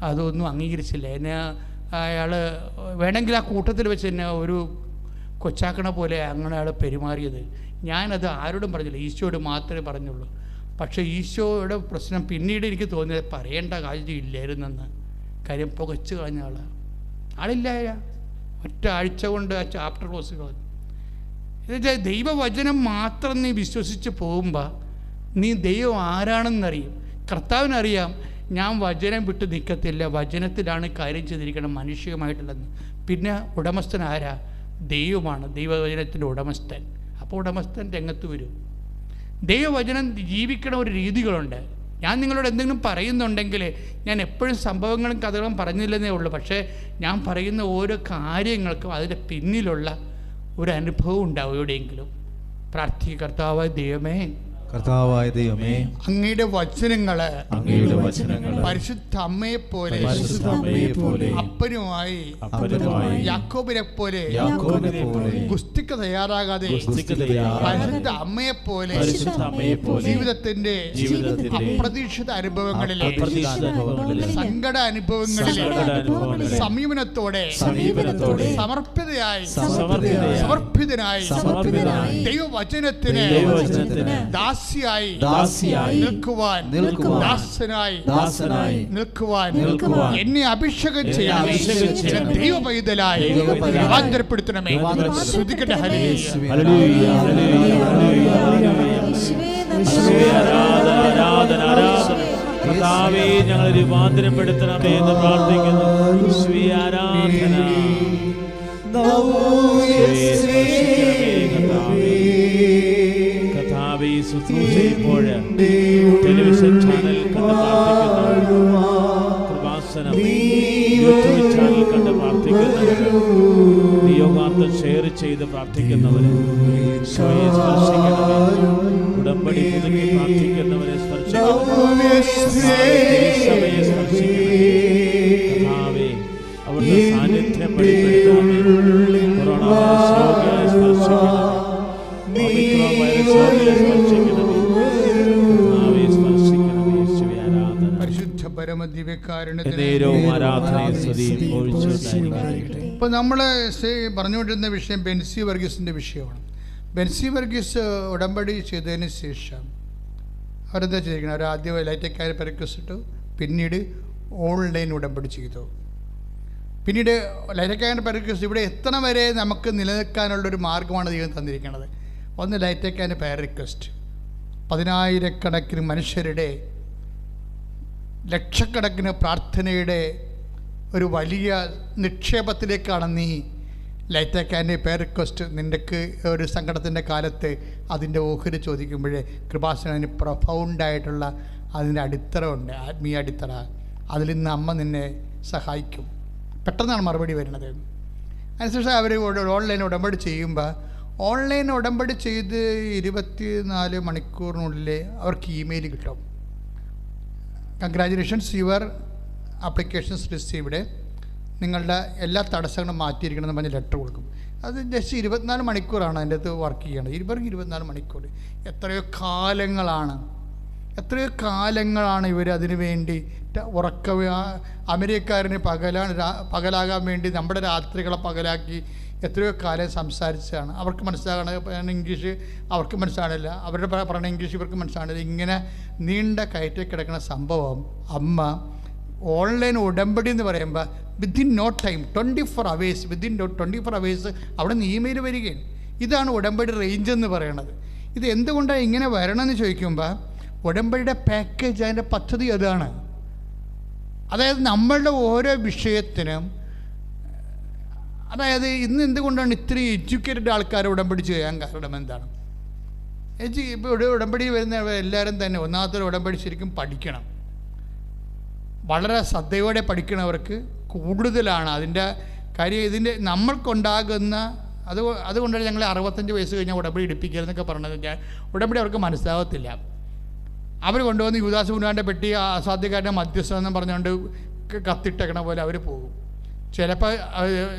അതൊന്നും അംഗീകരിച്ചില്ല. എന്നെ അയാൾ വേണമെങ്കിൽ ആ കൂട്ടത്തിൽ വെച്ച് എന്നെ ഒരു കൊച്ചാക്കണ പോലെ അങ്ങനെ അയാൾ പെരുമാറിയത്. ഞാനത് ആരോടും പറഞ്ഞില്ല, ഈശോയോട് മാത്രമേ പറഞ്ഞുള്ളൂ. പക്ഷേ ഈശോയുടെ പ്രശ്നം പിന്നീട് എനിക്ക് തോന്നിയത് പറയേണ്ട കാര്യമില്ലായിരുന്നെന്ന്. കാര്യം പുകച്ചു കളഞ്ഞ ആളില്ല, ഒറ്റ ആഴ്ച കൊണ്ട് ആ ചാപ്റ്റർ ക്ലോസ് കളഞ്ഞു. എന്നുവെച്ചാൽ ദൈവവചനം മാത്രം നീ വിശ്വസിച്ച് പോകുമ്പോൾ നീ ദൈവം ആരാണെന്നറിയും. കർത്താവിനറിയാം ഞാൻ വചനം വിട്ട് നിൽക്കത്തില്ല, വചനത്തിലാണ് കാര്യം ചെയ്തിരിക്കണം, മനുഷ്യമായിട്ടുള്ളതെന്ന്. പിന്നെ ഉടമസ്ഥൻ ആരാ? ദൈവമാണ്, ദൈവവചനത്തിൻ്റെ ഉടമസ്ഥൻ. അപ്പോൾ ഉടമസ്ഥൻ രംഗത്ത് വരും. ദൈവവചനം ജീവിക്കണ ഒരു രീതികളുണ്ട്. ഞാൻ നിങ്ങളോട് എന്തെങ്കിലും പറയുന്നുണ്ടെങ്കിൽ ഞാൻ എപ്പോഴും സംഭവങ്ങളും കഥകളും പറഞ്ഞില്ലെന്നേ ഉള്ളൂ. പക്ഷേ ഞാൻ പറയുന്ന ഓരോ കാര്യങ്ങൾക്കും അതിൻ്റെ പിന്നിലുള്ള ഒരു അനുഭവം ഉണ്ടാവും എവിടെയെങ്കിലും. പ്രാർത്ഥിക്കുക, കർത്താവായ ദൈവമേ അങ്ങയുടെ വചനങ്ങൾ പരിശുദ്ധ അമ്മയെ പോലെ അപ്പനുമായി യാക്കോബിനെ പോലെ ഗുസ്തിക്ക് തയ്യാറാകാതെ പരിശുദ്ധ അമ്മയെ പോലെ ജീവിതത്തിന്റെ അപ്രതീക്ഷിത അനുഭവങ്ങളിലെ സങ്കട അനുഭവങ്ങളിലെ സമീപനത്തോടെ സമർപ്പിതനായി ദൈവവചനത്തിന് ദാസിയായി നിൽക്കുവാൻ എന്നെ അഭിഷേകം ചെയ്യാൻ ദൈവ പൈതലായി രൂപാന്തരപ്പെടുത്തണമേ. ശ്രദ്ധിക്കട്ടെ. കർത്താവേ ഞങ്ങൾ രൂപാന്തരപ്പെടുത്തണമേ എന്ന് പ്രാർത്ഥിക്കുന്നു. ആരാധന കർത്താവേ ശുശ്രൂഷ ചെയ്യുമ്പോൾ ടെലിവിഷൻ ചാനൽ കണ്ട് പ്രാർത്ഥിക്കുന്നു, കൃപാസനം യൂട്യൂബ് ചാനൽ കണ്ട് പ്രാർത്ഥിക്കുന്നവര്, യോഗാർത്ഥം ഷെയർ ചെയ്ത് പ്രാർത്ഥിക്കുന്നവര് സ്വയം സ്പർശിക്കണമേ. ഉടമ്പടി പുതുക്കി പ്രാർത്ഥിക്കുന്നവരെ സ്പർശിക്കണമേ. സഭയെ സ്പർശിക്കണമേ. കർത്താവേ അവിടുത്തെ സാന്നിധ്യം വെളിപ്പെടുത്തണമേ. കൊറോണ വൈറസ് രോഗികളെ സ്പർശിക്കണമേ. ഇപ്പോൾ നമ്മൾ പറഞ്ഞുകൊണ്ടിരുന്ന വിഷയം ബെൻസി വർഗീസിൻ്റെ വിഷയമാണ്. ബെൻസി വർഗീസ് ഉടമ്പടി ചെയ്തതിന് ശേഷം അവരെന്താ ചെയ്തിരിക്കണം? അവർ ആദ്യം ലൈറ്റക്കാരെ പരിക്കസിട്ടു, പിന്നീട് ഓൺലൈൻ ഉടമ്പടി ചെയ്തു. പിന്നീട് ലൈറ്റക്കാരൻ്റെ പരിക്കസ് ഇവിടെ എത്തണ വരെ നമുക്ക് നിലനിൽക്കാനുള്ളൊരു മാർഗമാണ് ദൈവം തന്നിരിക്കുന്നത്. ഒന്ന് ലൈറ്റക്കാരൻ്റെ പേർ റിക്വസ്റ്റ്. 10,000 മനുഷ്യരുടെ ലക്ഷക്കണക്കിന് പ്രാർത്ഥനയുടെ ഒരു വലിയ നിക്ഷേപത്തിലേക്കാണ് നീ ലൈറ്റക്കാരൻ്റെ പേർ റിക്വസ്റ്റ്. നിൻ്റെക്ക് ഒരു സങ്കടത്തിൻ്റെ കാലത്ത് അതിൻ്റെ ഓഹരി ചോദിക്കുമ്പോഴേ കൃപാസനത്തിന് പ്രൊഫൗണ്ടായിട്ടുള്ള അതിൻ്റെ അടിത്തറ ഉണ്ട്, ആത്മീയ അടിത്തറ. അതിൽ നിന്ന് അമ്മ നിന്നെ സഹായിക്കും. പെട്ടെന്നാണ് മറുപടി വരുന്നത്. അതിനുശേഷം അവർ ഓൺലൈൻ ഉടമ്പടി ചെയ്യുമ്പോൾ ഓൺലൈൻ ഉടമ്പടി ചെയ്ത് 24 മണിക്കൂറിനുള്ളിൽ അവർക്ക് ഇമെയിൽ കിട്ടും. കൺഗ്രാജുലേഷൻസ്, യുവർ ആപ്ലിക്കേഷൻസ് റിസീവ്ഡ്, നിങ്ങളുടെ എല്ലാ തടസ്സങ്ങളും മാറ്റിയിരിക്കണമെന്ന് പറഞ്ഞ് ലെറ്റർ കൊടുക്കും. അത് ജസ്റ്റ് 24 മണിക്കൂറാണ് അതിൻ്റെ അകത്ത് വർക്ക് ചെയ്യണത്. 24 മണിക്കൂർ. എത്രയോ കാലങ്ങളാണ് ഇവർ അതിനു വേണ്ടി അമേരിക്കക്കാരന് പകലാകാൻ വേണ്ടി നമ്മുടെ രാത്രികളെ പകലാക്കി എത്രയോ കാലം സംസാരിച്ചതാണ്. അവർക്ക് മനസ്സിലാകണം ഇംഗ്ലീഷ്, അവർക്ക് മനസ്സിലാണില്ല. അവരുടെ പറയുന്ന ഇംഗ്ലീഷ് ഇവർക്ക് മനസ്സിലാണില്ല. ഇങ്ങനെ നീണ്ട കയറ്റി കിടക്കുന്ന സംഭവം അമ്മ ഓൺലൈൻ ഉടമ്പടി എന്ന് പറയുമ്പോൾ within no time 24 hours within 24 hours അവിടെ നിന്ന് ഇമെയിൽ വരികയാണ്. ഇതാണ് ഉടമ്പടി റേഞ്ച് എന്ന് പറയുന്നത്. ഇത് എന്തുകൊണ്ടാണ് ഇങ്ങനെ വരണമെന്ന് ചോദിക്കുമ്പോൾ ഉടമ്പടിയുടെ പാക്കേജ്, അതിൻ്റെ പദ്ധതി അതാണ്. അതായത് നമ്മളുടെ ഓരോ വിഷയത്തിനും, അതായത് ഇന്ന് എന്തുകൊണ്ടാണ് ഇത്രയും എഡ്യൂക്കേറ്റഡ് ആൾക്കാർ ഉടമ്പടി ചെയ്യാൻ കാരണം എന്താണ്? ഇപ്പോൾ ഉടമ്പടി വരുന്ന എല്ലാവരും തന്നെ ഒന്നാമത്തെ ഉടമ്പടി ശരിക്കും പഠിക്കണം. വളരെ ശ്രദ്ധയോടെ പഠിക്കണവർക്ക് കൂടുതലാണ് അതിൻ്റെ കാര്യം. ഇതിൻ്റെ നമ്മൾക്കുണ്ടാകുന്ന അതുകൊണ്ടാണ് ഞങ്ങൾ 65 വയസ്സ് കഴിഞ്ഞാൽ ഉടമ്പടി എടുപ്പിക്കരുതെന്നൊക്കെ പറഞ്ഞത്. ഉടമ്പടി അവർക്ക് മനസ്സിലാകത്തില്ല. അവർ കൊണ്ടുവന്ന് യൂദാസ് പുണ്യാൻ്റെ പെട്ടി അസാധ്യക്കാരൻ്റെ മധ്യസ്ഥം എന്ന് പറഞ്ഞുകൊണ്ട് കത്തിട്ടേക്കണ പോലെ അവർ പോകും. ചിലപ്പോൾ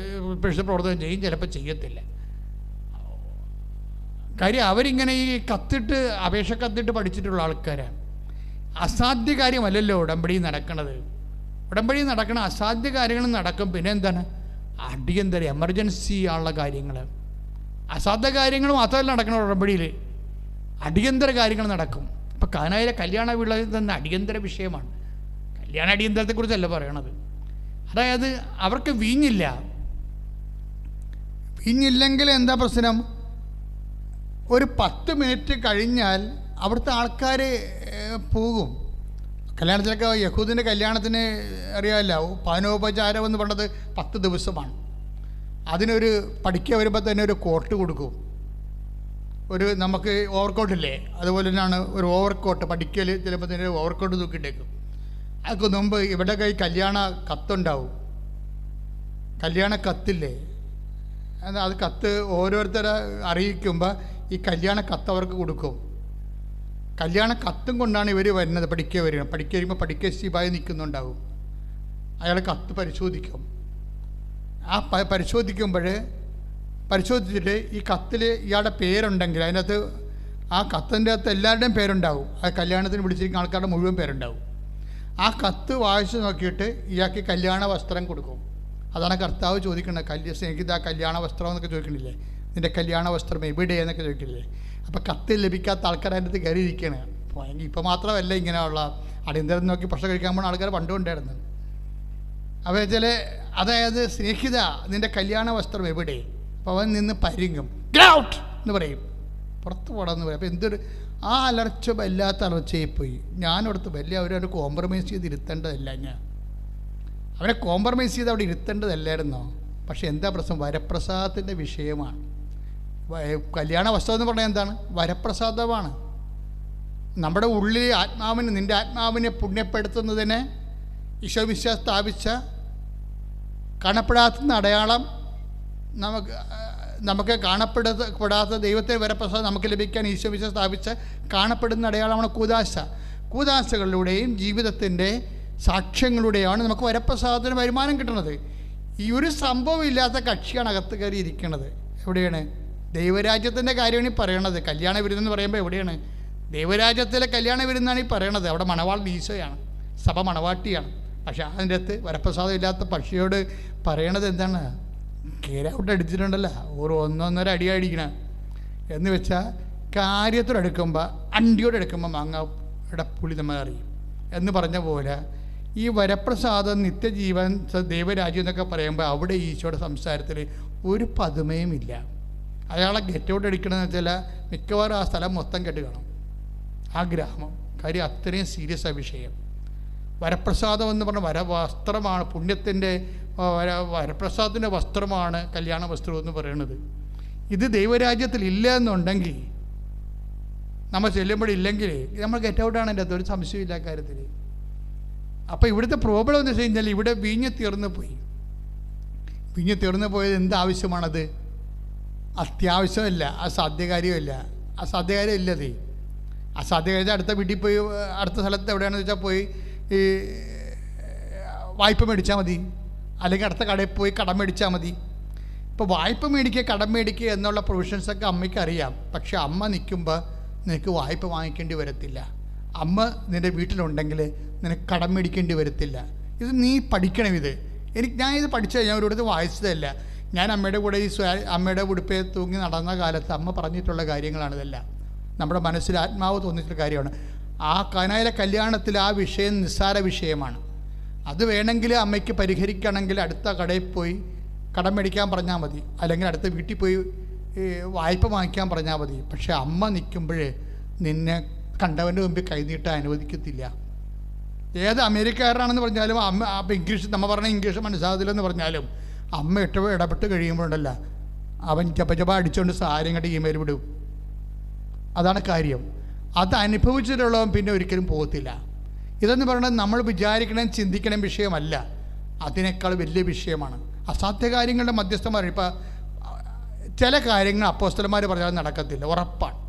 പ്രവർത്തനം ചെയ്യും, ചിലപ്പോൾ ചെയ്യത്തില്ല. കാര്യം അവരിങ്ങനെ ഈ അപേക്ഷ കത്തിട്ട് പഠിച്ചിട്ടുള്ള ആൾക്കാരാണ്. അസാധ്യ കാര്യമല്ലല്ലോ ഉടമ്പടി നടക്കണത്. ഉടമ്പടി നടക്കണ അസാധ്യ കാര്യങ്ങൾ നടക്കും. പിന്നെ എന്താണ്? അടിയന്തര എമർജൻസി ആയുള്ള കാര്യങ്ങൾ, അസാധ്യ കാര്യങ്ങൾ മാത്രമല്ല നടക്കണം ഉടമ്പടിയിൽ, അടിയന്തര കാര്യങ്ങൾ നടക്കും. ഇപ്പം കാനായിലെ കല്യാണ വിളയിൽ തന്നെ അടിയന്തര വിഷയമാണ്. കല്യാണ അടിയന്തരത്തെക്കുറിച്ചല്ല പറയണത്. അതായത് അവർക്ക് വീഞ്ഞില്ലെങ്കിൽ എന്താ പ്രശ്നം? ഒരു 10 മിനിറ്റ് കഴിഞ്ഞാൽ അവിടുത്തെ ആൾക്കാർ പോകും. കല്യാണത്തിലൊക്കെ യഹൂദിൻ്റെ കല്യാണത്തിന് അറിയാമല്ലോ, പാനോപചാരം എന്ന് പറഞ്ഞത് 10 ദിവസമാണ്. അതിനൊരു പഠിക്കുക വരുമ്പോൾ തന്നെ ഒരു കോട്ട് കൊടുക്കും. നമുക്ക് ഓവർകോട്ടില്ലേ, അതുപോലെ തന്നെയാണ് ഒരു ഓവർകോട്ട്. പഠിക്കൽ ചിലപ്പോൾ തന്നെ ഓവർകോട്ട് തൂക്കിയിട്ടേക്കും. അതൊക്കെ മുമ്പ് ഇവിടെ കല്യാണ കത്തുണ്ടാവും. കല്യാണ കത്തില്ലേ, അത് കത്ത് ഓരോരുത്തരെ അറിയിക്കുമ്പോൾ ഈ കല്യാണ കത്ത് അവർക്ക് കൊടുക്കും. കല്യാണ കത്തും കൊണ്ടാണ് ഇവർ വരുന്നത്. പഠിക്കുക വരുമ്പോൾ പഠിക്കുക ശിവായി നിൽക്കുന്നുണ്ടാവും. അയാൾ കത്ത് പരിശോധിക്കും. ആ പരിശോധിച്ചിട്ട് ഈ കത്തിൽ ഇയാളുടെ പേരുണ്ടെങ്കിൽ അതിനകത്ത് ആ കത്തിൻ്റെ അകത്ത് എല്ലാവരുടെയും പേരുണ്ടാവും. ആ കല്യാണത്തിന് വിളിച്ചിരിക്കുന്ന ആൾക്കാരുടെ മുഴുവൻ പേരുണ്ടാവും. ആ കത്ത് വായിച്ച് നോക്കിയിട്ട് ഇയാൾക്ക് കല്യാണ വസ്ത്രം കൊടുക്കും. അതാണ് കർത്താവ് ചോദിക്കുന്നത്. സ്നേഹിത കല്യാണ വസ്ത്രം എന്നൊക്കെ ചോദിക്കണില്ലേ, നിൻ്റെ കല്യാണ വസ്ത്രം എവിടെയെന്നൊക്കെ ചോദിക്കില്ലേ. അപ്പോൾ കത്ത് ലഭിക്കാത്ത ആൾക്കാർ അതിൻ്റെ അടുത്ത് കയറിയിരിക്കുകയാണ്. ഇപ്പോൾ മാത്രമല്ല ഇങ്ങനെയുള്ള അടിയന്തരം നോക്കി ഭക്ഷണം കഴിക്കാൻ പോകുന്ന ആൾക്കാർ പണ്ടുകൊണ്ടായിരുന്നു. അപ്പോൾ അതായത് സ്നേഹിത നിൻ്റെ കല്യാണ വസ്ത്രം എവിടെ? അപ്പോൾ അവൻ നിന്ന് പരിങ്ങും, ഗെറ്റ് ഔട്ട് എന്ന് പറയും, പുറത്ത് പോടാന്ന് പറയും. അപ്പോൾ എന്തൊരു ആ അലർച്ച വല്ലാത്ത അലർച്ചയായിപ്പോയി. ഞാനവിടുത്തെ അവരവരെ കോംപ്രമൈസ് ചെയ്ത് ഇരുത്തേണ്ടതല്ല. അവരെ കോംപ്രമൈസ് ചെയ്ത് അവിടെ ഇരുത്തേണ്ടതല്ലായിരുന്നോ? പക്ഷെ എന്താ പ്രശ്നം? വരപ്രസാദത്തിൻ്റെ വിഷയമാണ്. കല്യാണ വസ്ത്രം എന്ന് പറഞ്ഞാൽ എന്താണ്? വരപ്രസാദമാണ്. നമ്മുടെ ഉള്ളിൽ നിൻ്റെ ആത്മാവിനെ പുണ്യപ്പെടുത്തുന്നതിന് ഈശോമിശിഹ സ്ഥാപിച്ച കാണപ്പെടാത്ത അടയാളം, നമുക്ക് കാണപ്പെടാത്ത ദൈവത്തെ വരപ്രസാദം നമുക്ക് ലഭിക്കാൻ ഈശോമിശിഹ സ്ഥാപിച്ച കാണപ്പെടുന്ന അടയാളമാണ് കൂദാശ. കൂദാശകളിലൂടെയും ജീവിതത്തിൻ്റെ സാക്ഷ്യങ്ങളുടെയാണ് നമുക്ക് വരപ്രസാദത്തിന് വരുമാനം കിട്ടുന്നത്. ഈ ഒരു സംഭവം ഇല്ലാത്ത കക്ഷിയാണ് അകത്ത് കയറി ഇരിക്കുന്നത്. എവിടെയാണ്? ദൈവരാജ്യത്തിൻ്റെ കാര്യമാണ് ഈ പറയണത്. കല്യാണ വിരുന്നെന്ന് പറയുമ്പോൾ എവിടെയാണ്? ദൈവരാജ്യത്തിലെ കല്യാണ വിരുന്നാണ് ഈ പറയണത്. അവിടെ മണവാൾ ഈശോയാണ്, സഭ മണവാട്ടിയാണ്. പക്ഷെ അതിൻ്റെ അകത്ത് വരപ്രസാദം ഇല്ലാത്ത പക്ഷിയോട് പറയണത് എന്താണ്? കേരൗട്ട് അടിച്ചിട്ടുണ്ടല്ലോ, ഒന്നൊന്നര അടി അടിക്കണം എന്ന് വെച്ചാൽ കാര്യത്തോടെടുക്കുമ്പോൾ അണ്ടിയോടെടുക്കുമ്പോൾ മാങ്ങയുടെ പുളി നമ്മൾ അറിയും എന്ന് പറഞ്ഞ പോലെ ഈ വരപ്രസാദം, നിത്യജീവൻ, ദൈവരാജ്യം എന്നൊക്കെ പറയുമ്പോൾ അവിടെ ഈശോയുടെ സംസാരത്തിൽ ഒരു പതുമയും ഇല്ല. അയാളെ ഗെറ്റ് ഔട്ട് അടിക്കണമെന്ന് വെച്ചാൽ മിക്കവാറും ആ സ്ഥലം മൊത്തം കെട്ട് കാണും, ആ ഗ്രാമം. കാര്യം അത്രയും സീരിയസ് ആ വിഷയം. വരപ്രസാദം എന്ന് പറഞ്ഞാൽ വസ്ത്രമാണ്, പുണ്യത്തിൻ്റെ വരപ്രസാദത്തിൻ്റെ വസ്ത്രമാണ് കല്യാണ വസ്ത്രം എന്ന് പറയുന്നത്. ഇത് ദൈവരാജ്യത്തിൽ ഇല്ല എന്നുണ്ടെങ്കിൽ, നമ്മൾ ചെല്ലുമ്പോഴില്ലെങ്കിൽ നമ്മൾ ഗെറ്റ് ഔട്ടാണ്. എൻ്റെ അതൊരു സംശയമില്ല കാര്യത്തിൽ. അപ്പോൾ ഇവിടുത്തെ പ്രോബ്ലം എന്ന് വെച്ച് കഴിഞ്ഞാൽ ഇവിടെ വീഞ്ഞ് തീർന്നു പോയത് എന്താവശ്യമാണത്? അത്യാവശ്യമല്ല, അസാധ്യകാര്യമല്ല. അസാധ്യകാര്യം ഇല്ലതേ. അസാധ്യകാര്യം അടുത്ത വീട്ടിൽ പോയി, അടുത്ത സ്ഥലത്ത് എവിടെയാണെന്ന് വെച്ചാൽ പോയി ഈ വായ്പ മേടിച്ചാൽ മതി, അല്ലെങ്കിൽ അടുത്ത കടയിൽ പോയി കടം മേടിച്ചാൽ മതി. ഇപ്പോൾ വായ്പ മേടിക്കുക, കടം മേടിക്കുക എന്നുള്ള പ്രൊവിഷൻസൊക്കെ അമ്മയ്ക്ക് അറിയാം. പക്ഷെ അമ്മ നിൽക്കുമ്പോൾ നിനക്ക് വായ്പ വാങ്ങിക്കേണ്ടി വരത്തില്ല. അമ്മ നിൻ്റെ വീട്ടിലുണ്ടെങ്കിൽ നിനക്ക് കടം മേടിക്കേണ്ടി വരത്തില്ല. ഇത് നീ പഠിക്കണം. ഞാനിത് പഠിച്ചു കഴിഞ്ഞാൽ ഒരിടത്ത് വായിച്ചതല്ല. ഞാൻ അമ്മയുടെ കൂടെ അമ്മയുടെ ഉടുപ്പേ തൂങ്ങി നടന്ന കാലത്ത് അമ്മ പറഞ്ഞിട്ടുള്ള കാര്യങ്ങളാണിതെല്ലാം. നമ്മുടെ മനസ്സിൽ ആത്മാവ് തോന്നിയിട്ടുള്ള കാര്യമാണ്. ആ കാനായിലെ കല്യാണത്തിൽ ആ വിഷയം നിസ്സാര വിഷയമാണ്. അത് വേണമെങ്കിൽ അമ്മയ്ക്ക് പരിഹരിക്കണമെങ്കിൽ അടുത്ത കടയിൽ പോയി കടം മേടിക്കാൻ പറഞ്ഞാൽ മതി, അല്ലെങ്കിൽ അടുത്ത വീട്ടിൽ പോയി വായ്പ വാങ്ങിക്കാൻ പറഞ്ഞാൽ മതി. പക്ഷെ അമ്മ നിൽക്കുമ്പോൾ നിന്നെ കണ്ടവൻ്റെ മുമ്പിൽ കൈനീട്ടാൻ അനുവദിക്കത്തില്ല. ഏത് അമേരിക്കക്കാരനാണെന്ന് പറഞ്ഞാലും അമ്മ ഇംഗ്ലീഷ്, നമ്മൾ പറഞ്ഞ ഇംഗ്ലീഷ് മനസ്സിലാകത്തില്ലെന്ന് പറഞ്ഞാലും അമ്മ ഇടപെട്ട് കഴിയുമ്പോഴല്ല അവൻ ചപ്പ അടിച്ചുകൊണ്ട് സാരം കണ്ട് ഇമെയിൽ വിടും. അതാണ് കാര്യം. അത് അനുഭവിച്ചിട്ടുള്ളവൻ പിന്നെ ഒരിക്കലും പോകത്തില്ല. ഇതെന്ന് പറയുന്നത് നമ്മൾ വിചാരിക്കണം, ചിന്തിക്കണം വിഷയമല്ല, അതിനേക്കാൾ വലിയ വിഷയമാണ്. അസാധ്യ കാര്യങ്ങളുടെ മധ്യസ്ഥന്മാർ. ഇപ്പം ചില കാര്യങ്ങൾ അപ്പോസ്തലന്മാർ പറഞ്ഞാൽ നടക്കത്തില്ല, ഉറപ്പാണ്.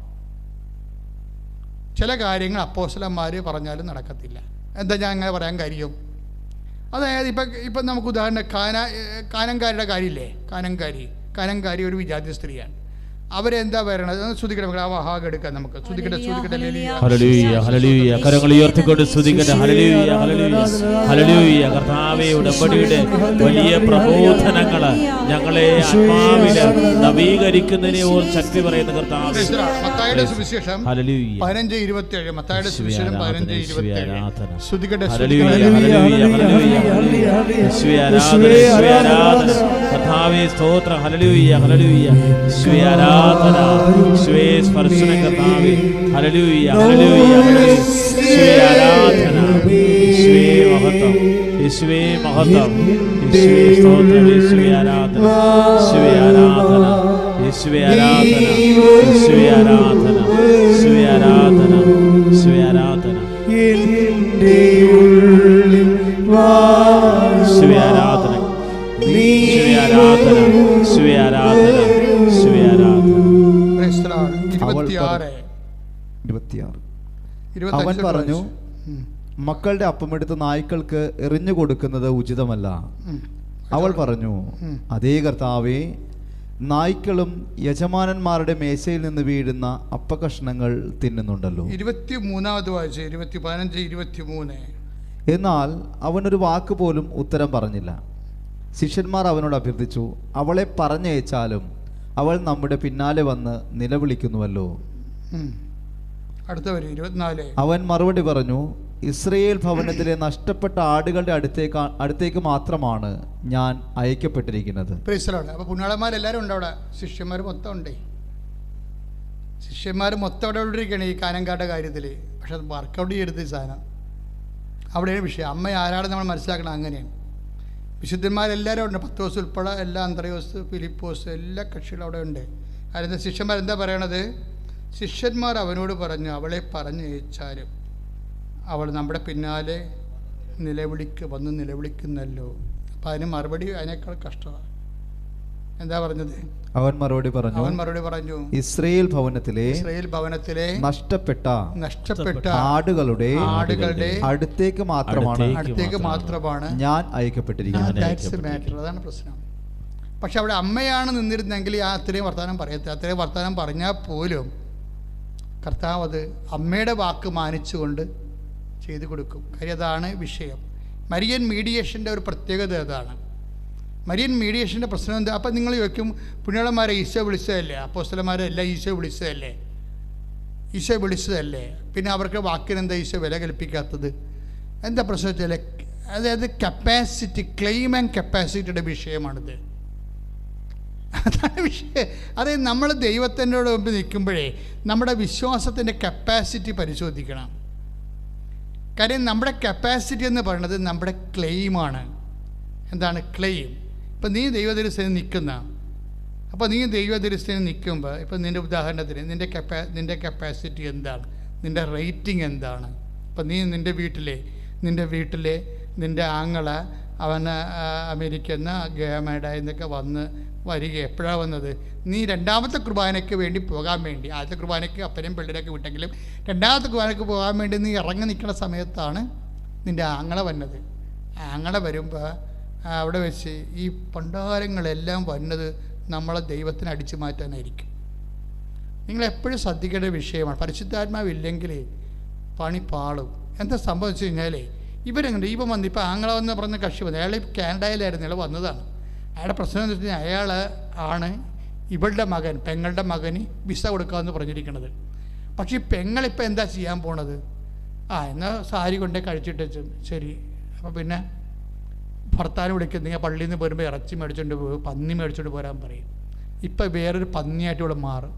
ചില കാര്യങ്ങൾ അപ്പോസ്തലന്മാർ പറഞ്ഞാലും നടക്കത്തില്ല. എന്താ ഞാൻ അങ്ങനെ പറയാൻ കാര്യം? അതായത് ഇപ്പം നമുക്ക് ഉദാഹരണം കാനംകാരിയുടെ കാര്യമില്ലേ? കാനംകാരി ഒരു വിജാതി സ്ത്രീയാണ്. അവരെന്താ പറയണത്? ശ്രുതിക്കട്ടെ മക്കളെ, ആ വഹാഗ് എടുക്കാം നമുക്ക്. ശ്രുതിക്കട്ടെ ഹല്ലേലൂയ ഹല്ലേലൂയ. കരങ്ങൾ ഉയർത്തിക്കൊണ്ട് സ്തുതിക്കട്ടെ. Hallelujah hallelujah hallelujah. കർത്താവേ, ഉടമ്പടിയുടെ വലിയ പ്രബോധനങ്ങൾ ഞങ്ങളെ ആത്മാവില് നവീകരിക്കുന്നതിനെ ഓർത്ത് ശക്തി പറയുന്ന കർത്താവേ. മത്തായിയുടെ സുവിശേഷം 15:27. മത്തായിയുടെ സുവിശേഷം 15:27. ശ്രുതിക്കട്ടെ. കർത്താവേ സ്തോത്രം. Hallelujah hallelujah. ആരാധന സ്പർശന കർത്താവേ. Hallelujah hallelujah hallelujah. ആരാധന മഹത്വം യേശുവേ, മഹത്വം യേശുവേ, സ്തോത്രം യേശുവേ. ആരാധന ആരാധന യേശുവേ. ആരാധന യേശുവേ. ആരാധന യേശുവേ. ആരാധന യേശുവേ. ആരാധന യേശുവേ. ആരാധന യേശുവേ. ആരാധന യേശുവേ. ആരാധന. അവൻ പറഞ്ഞു, മക്കളുടെ അപ്പമെടുത്ത് നായ്ക്കൾക്ക് എറിഞ്ഞു കൊടുക്കുന്നത് ഉചിതമല്ല. അവൾ പറഞ്ഞു, അതേ കർത്താവേ, നായ്ക്കളും യജമാനന്മാരുടെ മേശയിൽ നിന്ന് വീഴുന്ന അപ്പകഷ്ണങ്ങൾ തിന്നുന്നുണ്ടല്ലോ. 23 എന്നാൽ അവനൊരു വാക്ക് പോലും ഉത്തരം പറഞ്ഞില്ല. ശിഷ്യന്മാർ അവനോട് അഭ്യർത്ഥിച്ചു, അവളെ പറഞ്ഞയച്ചാലും അവൾ നമ്മുടെ പിന്നാലെ വന്ന് നിലവിളിക്കുന്നുവല്ലോ. അവൻ മറുപടി പറഞ്ഞു, ഇസ്രയേൽ ഭവനത്തിലെ നഷ്ടപ്പെട്ട ആടുകളുടെ അടുത്തേക്ക് മാത്രമാണ് ഞാൻ അയക്കപ്പെട്ടിരിക്കുന്നത്. അപ്പോൾ പുണ്യാളന്മാരെല്ലാവരും ഉണ്ട് അവിടെ. ശിഷ്യന്മാർ മൊത്തം ഉണ്ടേ. ശിഷ്യന്മാർ മൊത്തം അവിടെ ഇരിക്കുകയാണ് ഈ കാനങ്കാരുടെ കാര്യത്തിൽ. പക്ഷെ അത് വർക്കൗട്ട് ചെയ്തെടുത്ത സാധനം അവിടെയാണ് വിഷയം. അമ്മ ആരാണെന്ന് നമ്മൾ മനസ്സിലാക്കണം. അങ്ങനെയാണ് വിശുദ്ധന്മാരെല്ലാവരും ഉണ്ട്. പത്രോസ് ഉൾപ്പെടെ എല്ലാ, അന്ത്രയോസ്, ഫിലിപ്പോസ്, എല്ലാ കക്ഷികളും അവിടെ ഉണ്ട്. അതിൻ്റെ ശിഷ്യന്മാരെന്താ പറയണത്? ശിഷ്യന്മാർ അവനോട് പറഞ്ഞു, അവളെ പറഞ്ഞയച്ചാലും അവൾ നമ്മുടെ പിന്നാലെ വന്ന് നിലവിളിക്കുന്നല്ലോ. അപ്പം അതിന് മറുപടി അതിനേക്കാൾ കഷ്ടമാണ്. എന്താ പറഞ്ഞത്? അവൻ മറുപടി പറഞ്ഞു, ഇസ്രയേൽ ഭവനത്തിലെ നഷ്ടപ്പെട്ട ആടുകളുടെ അടുത്തേക്ക് മാത്രമാണ് ഞാൻ അയക്കപ്പെട്ടിരിക്കുന്നത്. അതാണ് പ്രശ്നം. പക്ഷെ അവിടെ അമ്മയാണ് നിന്നിരുന്നെങ്കിൽ അത്രയും വർത്തമാനം പറയത്തില്ല. അത്രയും വർത്തമാനം പറഞ്ഞാൽ പോലും കർത്താവ് അത് അമ്മയുടെ വാക്ക് മാനിച്ചുകൊണ്ട് ചെയ്തു കൊടുക്കും. കാര്യം അതാണ് വിഷയം. മരിയൻ മീഡിയേഷൻ്റെ ഒരു പ്രത്യേകത അതാണ്. മരിയൻ മീഡിയേഷൻ്റെ പ്രശ്നം എന്താ? അപ്പം നിങ്ങൾ ചോദിക്കും, പുണ്യാളന്മാരെ ഈശോ വിളിച്ചതല്ലേ? അപ്പോസ്തലന്മാരെ എല്ലാം ഈശോ വിളിച്ചതല്ലേ? പിന്നെ അവർക്ക് വാക്കിനെന്താ ഈശോ വില കൽപ്പിക്കാത്തത്? എന്താ പ്രശ്നം വെച്ചാൽ, അതായത് കപ്പാസിറ്റി, ക്ലെയിം ആൻഡ് കപ്പാസിറ്റിയുടെ വിഷയമാണിത്. അതാണ് വിഷയം. അതായത് നമ്മൾ ദൈവത്തിൻ്റെ മുമ്പ് നിൽക്കുമ്പോഴേ നമ്മുടെ വിശ്വാസത്തിൻ്റെ കപ്പാസിറ്റി പരിശോധിക്കണം. കാര്യം നമ്മുടെ കപ്പാസിറ്റി എന്ന് പറയുന്നത് നമ്മുടെ ക്ലെയിമാണ്. എന്താണ് ക്ലെയിം? ഇപ്പം നീ ദൈവദരിസ്ഥയിൽ നിൽക്കുന്ന, അപ്പോൾ നീ ദൈവദരിസ്ഥയിൽ നിൽക്കുമ്പോൾ ഇപ്പം നിൻ്റെ ഉദാഹരണത്തിന് നിൻ്റെ കപ്പാസിറ്റി എന്താണ്? നിൻ്റെ റേറ്റിംഗ് എന്താണ്? ഇപ്പം നീ നിൻ്റെ വീട്ടിലെ നിൻ്റെ ആങ്ങള അവന് അമേരിക്കയിൽ നിന്ന് ഗേമേഡായെന്നൊക്കെ വരിക എപ്പോഴാണ് വന്നത്? നീ രണ്ടാമത്തെ കുർബാനയ്ക്ക് വേണ്ടി പോകാൻ വേണ്ടി, ആദ്യത്തെ കുർബാനയ്ക്ക് അപ്പനും പിള്ളേരൊക്കെ വിട്ടെങ്കിലും രണ്ടാമത്തെ കുർബാനയ്ക്ക് പോകാൻ വേണ്ടി നീ ഇറങ്ങി നിൽക്കുന്ന സമയത്താണ് നിൻ്റെ ആങ്ങള വന്നത്. ആങ്ങള വരുമ്പോൾ അവിടെ വെച്ച് ഈ പണ്ടാരങ്ങളെല്ലാം വന്നത് നമ്മളെ ദൈവത്തിന് അടിച്ചു മാറ്റാനായിരിക്കും. നിങ്ങളെപ്പോഴും ശ്രദ്ധിക്കേണ്ട വിഷയമാണ്. പരിശുദ്ധാത്മാവില്ലെങ്കിൽ പണി പാളും. എന്താ സംഭവിച്ചു കഴിഞ്ഞാൽ ഇവരെങ്ങനെ വന്ന് ഇപ്പോൾ ആങ്ങള വന്ന് പറഞ്ഞ കക്ഷി വന്നു. അയാൾ കാനഡയിലായിരുന്നു, അയാൾ വന്നതാണ്. അയാളുടെ പ്രശ്നം എന്ന് വെച്ച് കഴിഞ്ഞാൽ അയാൾ ആണ് ഇവളുടെ മകൻ, പെങ്ങളുടെ മകന് വിസ കൊടുക്കാമെന്ന് പറഞ്ഞിരിക്കുന്നത്. പക്ഷേ ഈ പെങ്ങളിപ്പോൾ എന്താ ചെയ്യാൻ പോണത്? എന്നാൽ സാരി കൊണ്ടേ കഴിച്ചിട്ട് ശരി. അപ്പോൾ പിന്നെ ഭർത്താവിനെ വിളിക്കും, നിങ്ങൾ പള്ളിയിൽ നിന്ന് വരുമ്പോൾ ഇറച്ചി മേടിച്ചുകൊണ്ട് പോകും, പന്നി മേടിച്ചുകൊണ്ട് പോരാൻ പറയും. ഇപ്പം വേറൊരു പന്നിയായിട്ട് ഇവിടെ മാറും.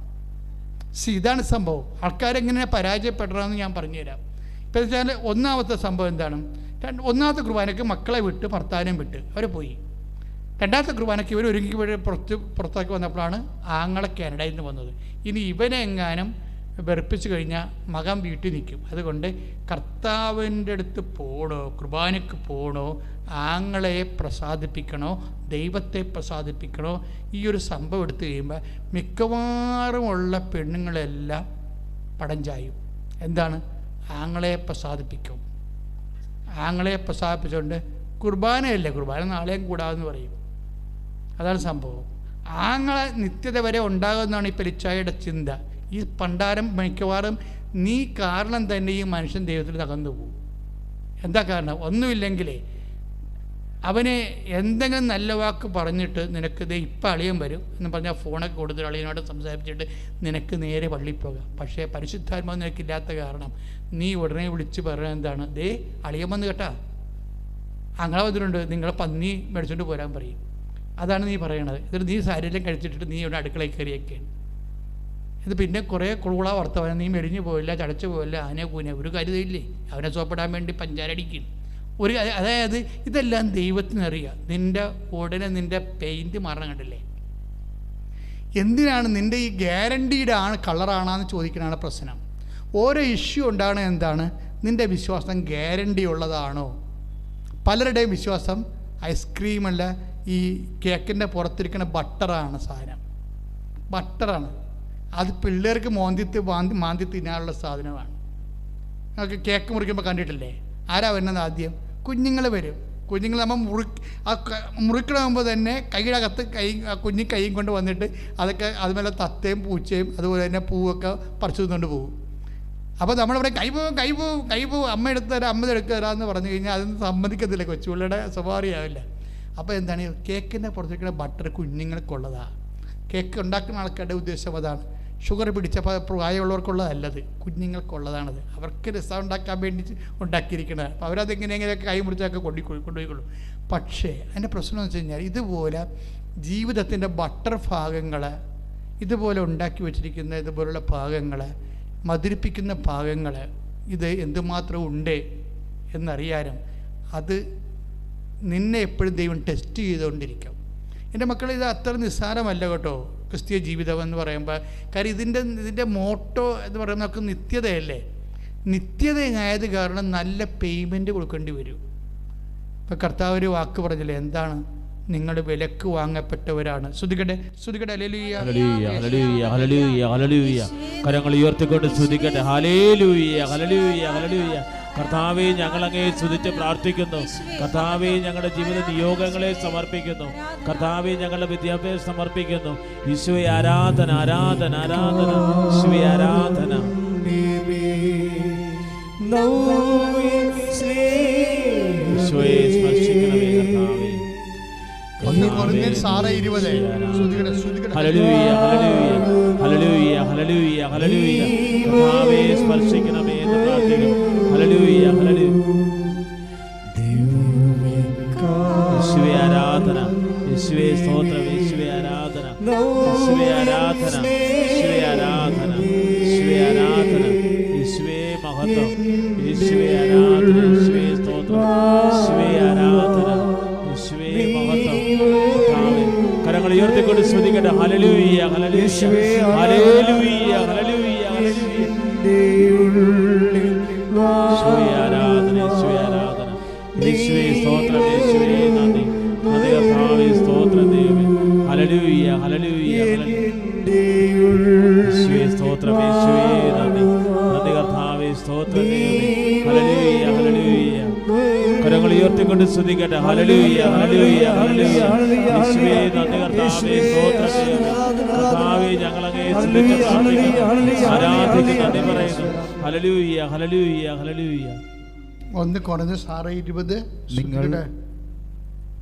ഇതാണ് സംഭവം. ആൾക്കാരെങ്ങനെ പരാജയപ്പെടണമെന്ന് ഞാൻ പറഞ്ഞുതരാം. ഇപ്പം വെച്ചാൽ ഒന്നാമത്തെ സംഭവം എന്താണ്? ഒന്നാമത്തെ കുർബാനയ്ക്ക് മക്കളെ വിട്ട് ഭർത്താവിനെയും വിട്ട് അവർ പോയി. രണ്ടാമത്തെ കുർബാനയ്ക്ക് ഇവർ ഒരുങ്ങി പുറത്തേക്ക് വന്നപ്പോഴാണ് ആങ്ങളെ കാനഡയിൽ നിന്ന് വന്നത്. ഇനി ഇവനെ എങ്ങാനും വെറുപ്പിച്ച് കഴിഞ്ഞാൽ മകൻ വീട്ടിൽ നിൽക്കും. അതുകൊണ്ട് കർത്താവിൻ്റെ അടുത്ത് പോകണോ, കുർബാനയ്ക്ക് പോകണോ, ആങ്ങളെ പ്രസാദിപ്പിക്കണോ, ദൈവത്തെ പ്രസാദിപ്പിക്കണോ, ഈ ഒരു സംഭവം എടുത്തു കഴിയുമ്പോൾ മിക്കവാറുമുള്ള പെണ്ണുങ്ങളെല്ലാം പടം ചായും. എന്താണ്? ആങ്ങളെ പ്രസാദിപ്പിക്കും. ആങ്ങളെ പ്രസാദിപ്പിച്ചുകൊണ്ട് കുർബാനയല്ലേ, കുർബാന നാളെയും കൂടാതെന്ന് പറയും. അതാണ് സംഭവം. ആങ്ങളെ നിത്യത വരെ ഉണ്ടാകുമെന്നാണ് ഈ പെരിച്ചായുടെ ചിന്ത. ഈ പണ്ടാരം മിക്കവാറും നീ കാരണം തന്നെ ഈ മനുഷ്യൻ ദൈവത്തിൽ തകർന്നു പോകും. എന്താ കാരണം? ഒന്നുമില്ലെങ്കിലേ അവന് എന്തെങ്കിലും നല്ല വാക്ക് പറഞ്ഞിട്ട് നിനക്ക് ഇത് ഇപ്പം അളിയൻ വരും എന്ന് പറഞ്ഞാൽ ഫോണൊക്കെ കൊടുത്തിട്ട് അളിയനോട് സംസാരിച്ചിട്ട് നിനക്ക് നേരെ പള്ളിയിൽ പോകാം. പക്ഷേ പരിശുദ്ധാത്മാവ് നിനക്കില്ലാത്ത കാരണം നീ ഉടനെ വിളിച്ച് പറയുന്നത് എന്താണ്? ദേ അളിയൻ വന്ന് കേട്ടാ, അങ്ങനെ വന്നിട്ടുണ്ട്, നിങ്ങളെ പന്നി മേടിച്ചുകൊണ്ട് പോരാൻ പറയും. അതാണ് നീ പറയണത്. എന്നിട്ട് നീ സാരിയെല്ലാം കഴിച്ചിട്ട് നീ ഇവിടെ അടുക്കളയിൽ കയറിയൊക്കെയാണ്. ഇത് പിന്നെ കുറേ കുള വർത്തമാനം, നീ മെലിഞ്ഞു പോയില്ല, ചടച്ചു പോയില്ല, ആനെ കൂനെ ഒരു കാര്യമില്ലേ, അവനെ സോപ്പിടാൻ വേണ്ടി പഞ്ചാരടിക്കും ഒരു. അതായത് ഇതെല്ലാം ദൈവത്തിനറിയാം. നിൻ്റെ ഉടനെ നിൻ്റെ പെയിൻറ്റ് മാറണം കണ്ടില്ലേ? എന്തിനാണ് നിൻ്റെ ഈ ഗ്യാരണ്ടീഡ് കളറാണെന്ന് ചോദിക്കണതാണ് പ്രശ്നം. ഓരോ ഇഷ്യൂ ഉണ്ടാകണത് എന്താണ്? നിൻ്റെ വിശ്വാസം ഗ്യാരണ്ടി ഉള്ളതാണോ? പലരുടെയും വിശ്വാസം ഐസ്ക്രീമല്ല, ഈ കേക്കിൻ്റെ പുറത്തിരിക്കുന്ന ബട്ടറാണ് സാധനം. ബട്ടറാണ് അത്. പിള്ളേർക്ക് മാന്തി തിന്നാനുള്ള സാധനമാണ്. നമുക്ക് കേക്ക് മുറിക്കുമ്പോൾ കണ്ടിട്ടില്ലേ? ആരാ വരുന്നത് ആദ്യം? കുഞ്ഞുങ്ങൾ വരും. കുഞ്ഞുങ്ങൾ നമ്മൾ മുറിക്കണമുമ്പോൾ തന്നെ കൈയുടെ അകത്ത് കുഞ്ഞി കൈയും കൊണ്ട് വന്നിട്ട് അതൊക്കെ അതുപോലെ തത്തയും പൂച്ചയും അതുപോലെ തന്നെ പൂവൊക്കെ പറിച്ചു തിന്നുകൊണ്ട് പോകും. അപ്പോൾ നമ്മളിവിടെ കൈ പോവും അമ്മ എടുത്ത് തരാം, അമ്മ എടുക്കുക തരാമെന്ന് പറഞ്ഞു കഴിഞ്ഞാൽ അതൊന്നും സമ്മതിക്കത്തില്ല, കൊച്ചുപിള്ളയുടെ സ്വഭാവമാവില്ല. അപ്പോൾ എന്താണ്? കേക്കിൻ്റെ പുറത്തേക്കുള്ള ബട്ടർ കുഞ്ഞുങ്ങൾക്കുള്ളതാണ്. കേക്ക് ഉണ്ടാക്കുന്ന ആൾക്കാരുടെ ഉദ്ദേശം അതാണ്. ഷുഗർ പിടിച്ച പ്രായമുള്ളവർക്കുള്ളതല്ലത്, കുഞ്ഞുങ്ങൾക്കുള്ളതാണത്. അവർക്ക് രസം ഉണ്ടാക്കാൻ വേണ്ടി ഉണ്ടാക്കിയിരിക്കുന്നത്. അപ്പോൾ അവരതെങ്ങനെയെങ്കിലൊക്കെ കൈ മുറിച്ചൊക്കെ കൊണ്ടുപോയിക്കൊള്ളും. പക്ഷേ അതിൻ്റെ പ്രശ്നം എന്ന് വെച്ച് കഴിഞ്ഞാൽ ഇതുപോലെ ജീവിതത്തിൻ്റെ ബട്ടർ ഭാഗങ്ങൾ, ഇതുപോലെ ഉണ്ടാക്കി വച്ചിരിക്കുന്ന ഇതുപോലുള്ള ഭാഗങ്ങൾ, മധുരിപ്പിക്കുന്ന ഭാഗങ്ങൾ, ഇത് എന്തുമാത്രം ഉണ്ട് എന്നറിയാനും അത് നിന്നെ എപ്പോഴും ദൈവം ടെസ്റ്റ് ചെയ്തുകൊണ്ടിരിക്കും. എൻ്റെ മക്കളെ, ഇത് അത്ര നിസ്സാരമല്ല കേട്ടോ ക്രിസ്തീയ ജീവിതം എന്ന് പറയുമ്പോൾ. കാര്യം ഇതിൻ്റെ മോട്ടോ എന്ന് പറയുമ്പോൾ നമുക്ക് നിത്യതയല്ലേ. നിത്യതയായത് കാരണം നല്ല പേയ്മെൻറ്റ് കൊടുക്കേണ്ടി വരും. ഇപ്പം കർത്താവ് ഒരു വാക്ക് പറഞ്ഞില്ലേ, എന്താണ്? നിങ്ങൾ വിലക്ക് വാങ്ങപ്പെട്ടവരാണ്. ശ്രുതിക്കട്ടെ ഹല്ലേലൂയ ഹല്ലേലൂയ ഹല്ലേലൂയ ഹല്ലേലൂയ. കരങ്ങൾ ഉയർത്തിക്കൊണ്ട് ശ്രുതിക്കട്ടെ. Hallelujah hallelujah hallelujah. കർത്താവേ, ഞങ്ങളങ്ങേ സ്തുതിച്ച് പ്രാർത്ഥിക്കുന്നു. കർത്താവേ, ഞങ്ങളുടെ ജീവിത നിയോഗങ്ങളെ സമർപ്പിക്കുന്നു. കർത്താവേ, ഞങ്ങളുടെ വിദ്യാഭ്യാസം സമർപ്പിക്കുന്നു. ഈശോയെ ആരാധന ആരാധന ആരാധന. ഈശോയെ ആരാധന. ഈശോയെ സ്പർശിക്കണമേ കർത്താവേ. Hallelujah hallelujah hallelujah hallelujah hallelujah. കർത്താവേ, സ്പർശിക്കണമേ എന്ന് പ്രാർത്ഥിക്കുന്നു. Hallelujah hallelujah. യേശുവേ ആരാധന, യേശുവേ സ്തോത്രം, യേശുവേ ആരാധന, യേശുവേ ആരാധന, യേശുവേ ആരാധന, യേശുവേ ആരാധന, യേശുവേ മഹത്വം, യേശുവേ ആരാധന, യേശുവേ സ്തോത്രം, യേശുവേ ആരാധന, യേശുവേ മഹത്വം. കരങ്ങൾ ഉയർത്തിക്കൊണ്ട് സ്തുതിക്കട്ടെ. Hallelujah hallelujah hallelujah hallelujah hallelujah. യേശുവേ ആരാധന, യേശുവേ ആരാധന, യേശുവേ സ്തോത്രം, യേശുവേ നന്ദി നന്ദി കർത്താവേ, സ്തോത്രം ദൈവമേ. ഹല്ലേലൂയ ഹല്ലേലൂയ യേശുവേ സ്തോത്രം, യേശുവേ നന്ദി നന്ദി കർത്താവേ, സ്തോത്രം ദൈവമേ. Hallelujah hallelujah. കരങ്ങൾ ഉയർത്തിക്കൊണ്ട് സ്തുതിക്കട്ടെ. Hallelujah hallelujah hallelujah. യേശുവേ നന്ദി കർത്താവേ, സ്തോത്രം ദൈവമേ. കർത്താവേ, ഞങ്ങളങ്ങേ സ്തുതിച്ച് പ്രാർത്ഥിക്കുന്നു, ആരാധിച്ച് നന്ദി പറയുന്നു. Hallelujah hallelujah hallelujah. 1 Corinthians 6:20.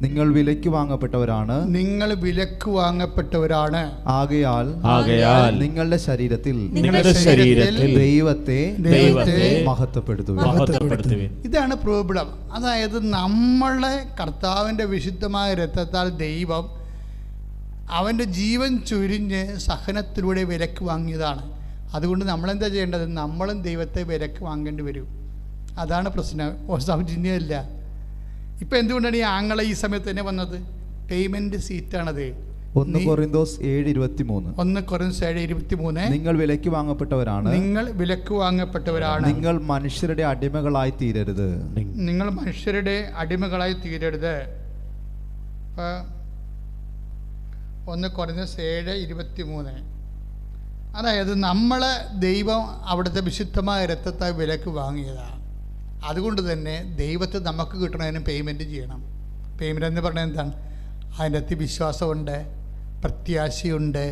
നിങ്ങൾ വിലയ്ക്ക് വാങ്ങപ്പെട്ടവരാണ്, നിങ്ങൾ വിലക്ക് വാങ്ങപ്പെട്ടവരാണ്. ആകയാൽ നിങ്ങളുടെ ശരീരത്തിൽ ദൈവത്തെ മഹത്വപ്പെടുത്തുവിൻ. ഇതാണ് പ്രോബ്ലം. അതായത് നമ്മളെ കർത്താവിൻ്റെ വിശുദ്ധമായ രക്തത്താൽ ദൈവം അവൻ്റെ ജീവൻ ചുരിഞ്ഞ് സഹനത്തിലൂടെ വിലക്ക് വാങ്ങിയതാണ്. അതുകൊണ്ട് നമ്മളെന്താ ചെയ്യേണ്ടത്? നമ്മളും ദൈവത്തെ വിലക്ക് വാങ്ങേണ്ടി വരും. അതാണ് പ്രശ്നം. സൗജന്യമല്ല. ഇപ്പം എന്തുകൊണ്ടാണ് ഈ ആങ്ങളെ ഈ സമയത്ത് തന്നെ വന്നത്? പേയ്മെൻറ്റ് സീറ്റാണത്. 1 കൊറിന്തോസ് 7:23. 1 കൊരിന്ത്യർ 7:23. നിങ്ങൾ വിലയ്ക്ക് വാങ്ങപ്പെട്ടവരാണ്. നിങ്ങൾ വിലക്ക് വാങ്ങപ്പെട്ടവരാണ്. നിങ്ങൾ മനുഷ്യരുടെ അടിമകളായി തീരരുത്. നിങ്ങൾ മനുഷ്യരുടെ അടിമകളായി തീരരുത്. 1 കൊരിന്ത്യർ 7:23. അതായത് നമ്മളെ ദൈവം അവിടുത്തെ വിശുദ്ധമായ രക്തത്താൽ വിലക്ക് വാങ്ങിയതാണ്. അതുകൊണ്ട് തന്നെ ദൈവത്തെ നമുക്ക് കിട്ടണതിന് പേയ്മെൻറ്റ് ചെയ്യണം. പേയ്മെൻ്റ് എന്ന് പറഞ്ഞാൽ എന്താണ്? അതിൻ്റെ അകത്ത് വിശ്വാസമുണ്ട്, പ്രത്യാശയുണ്ട്,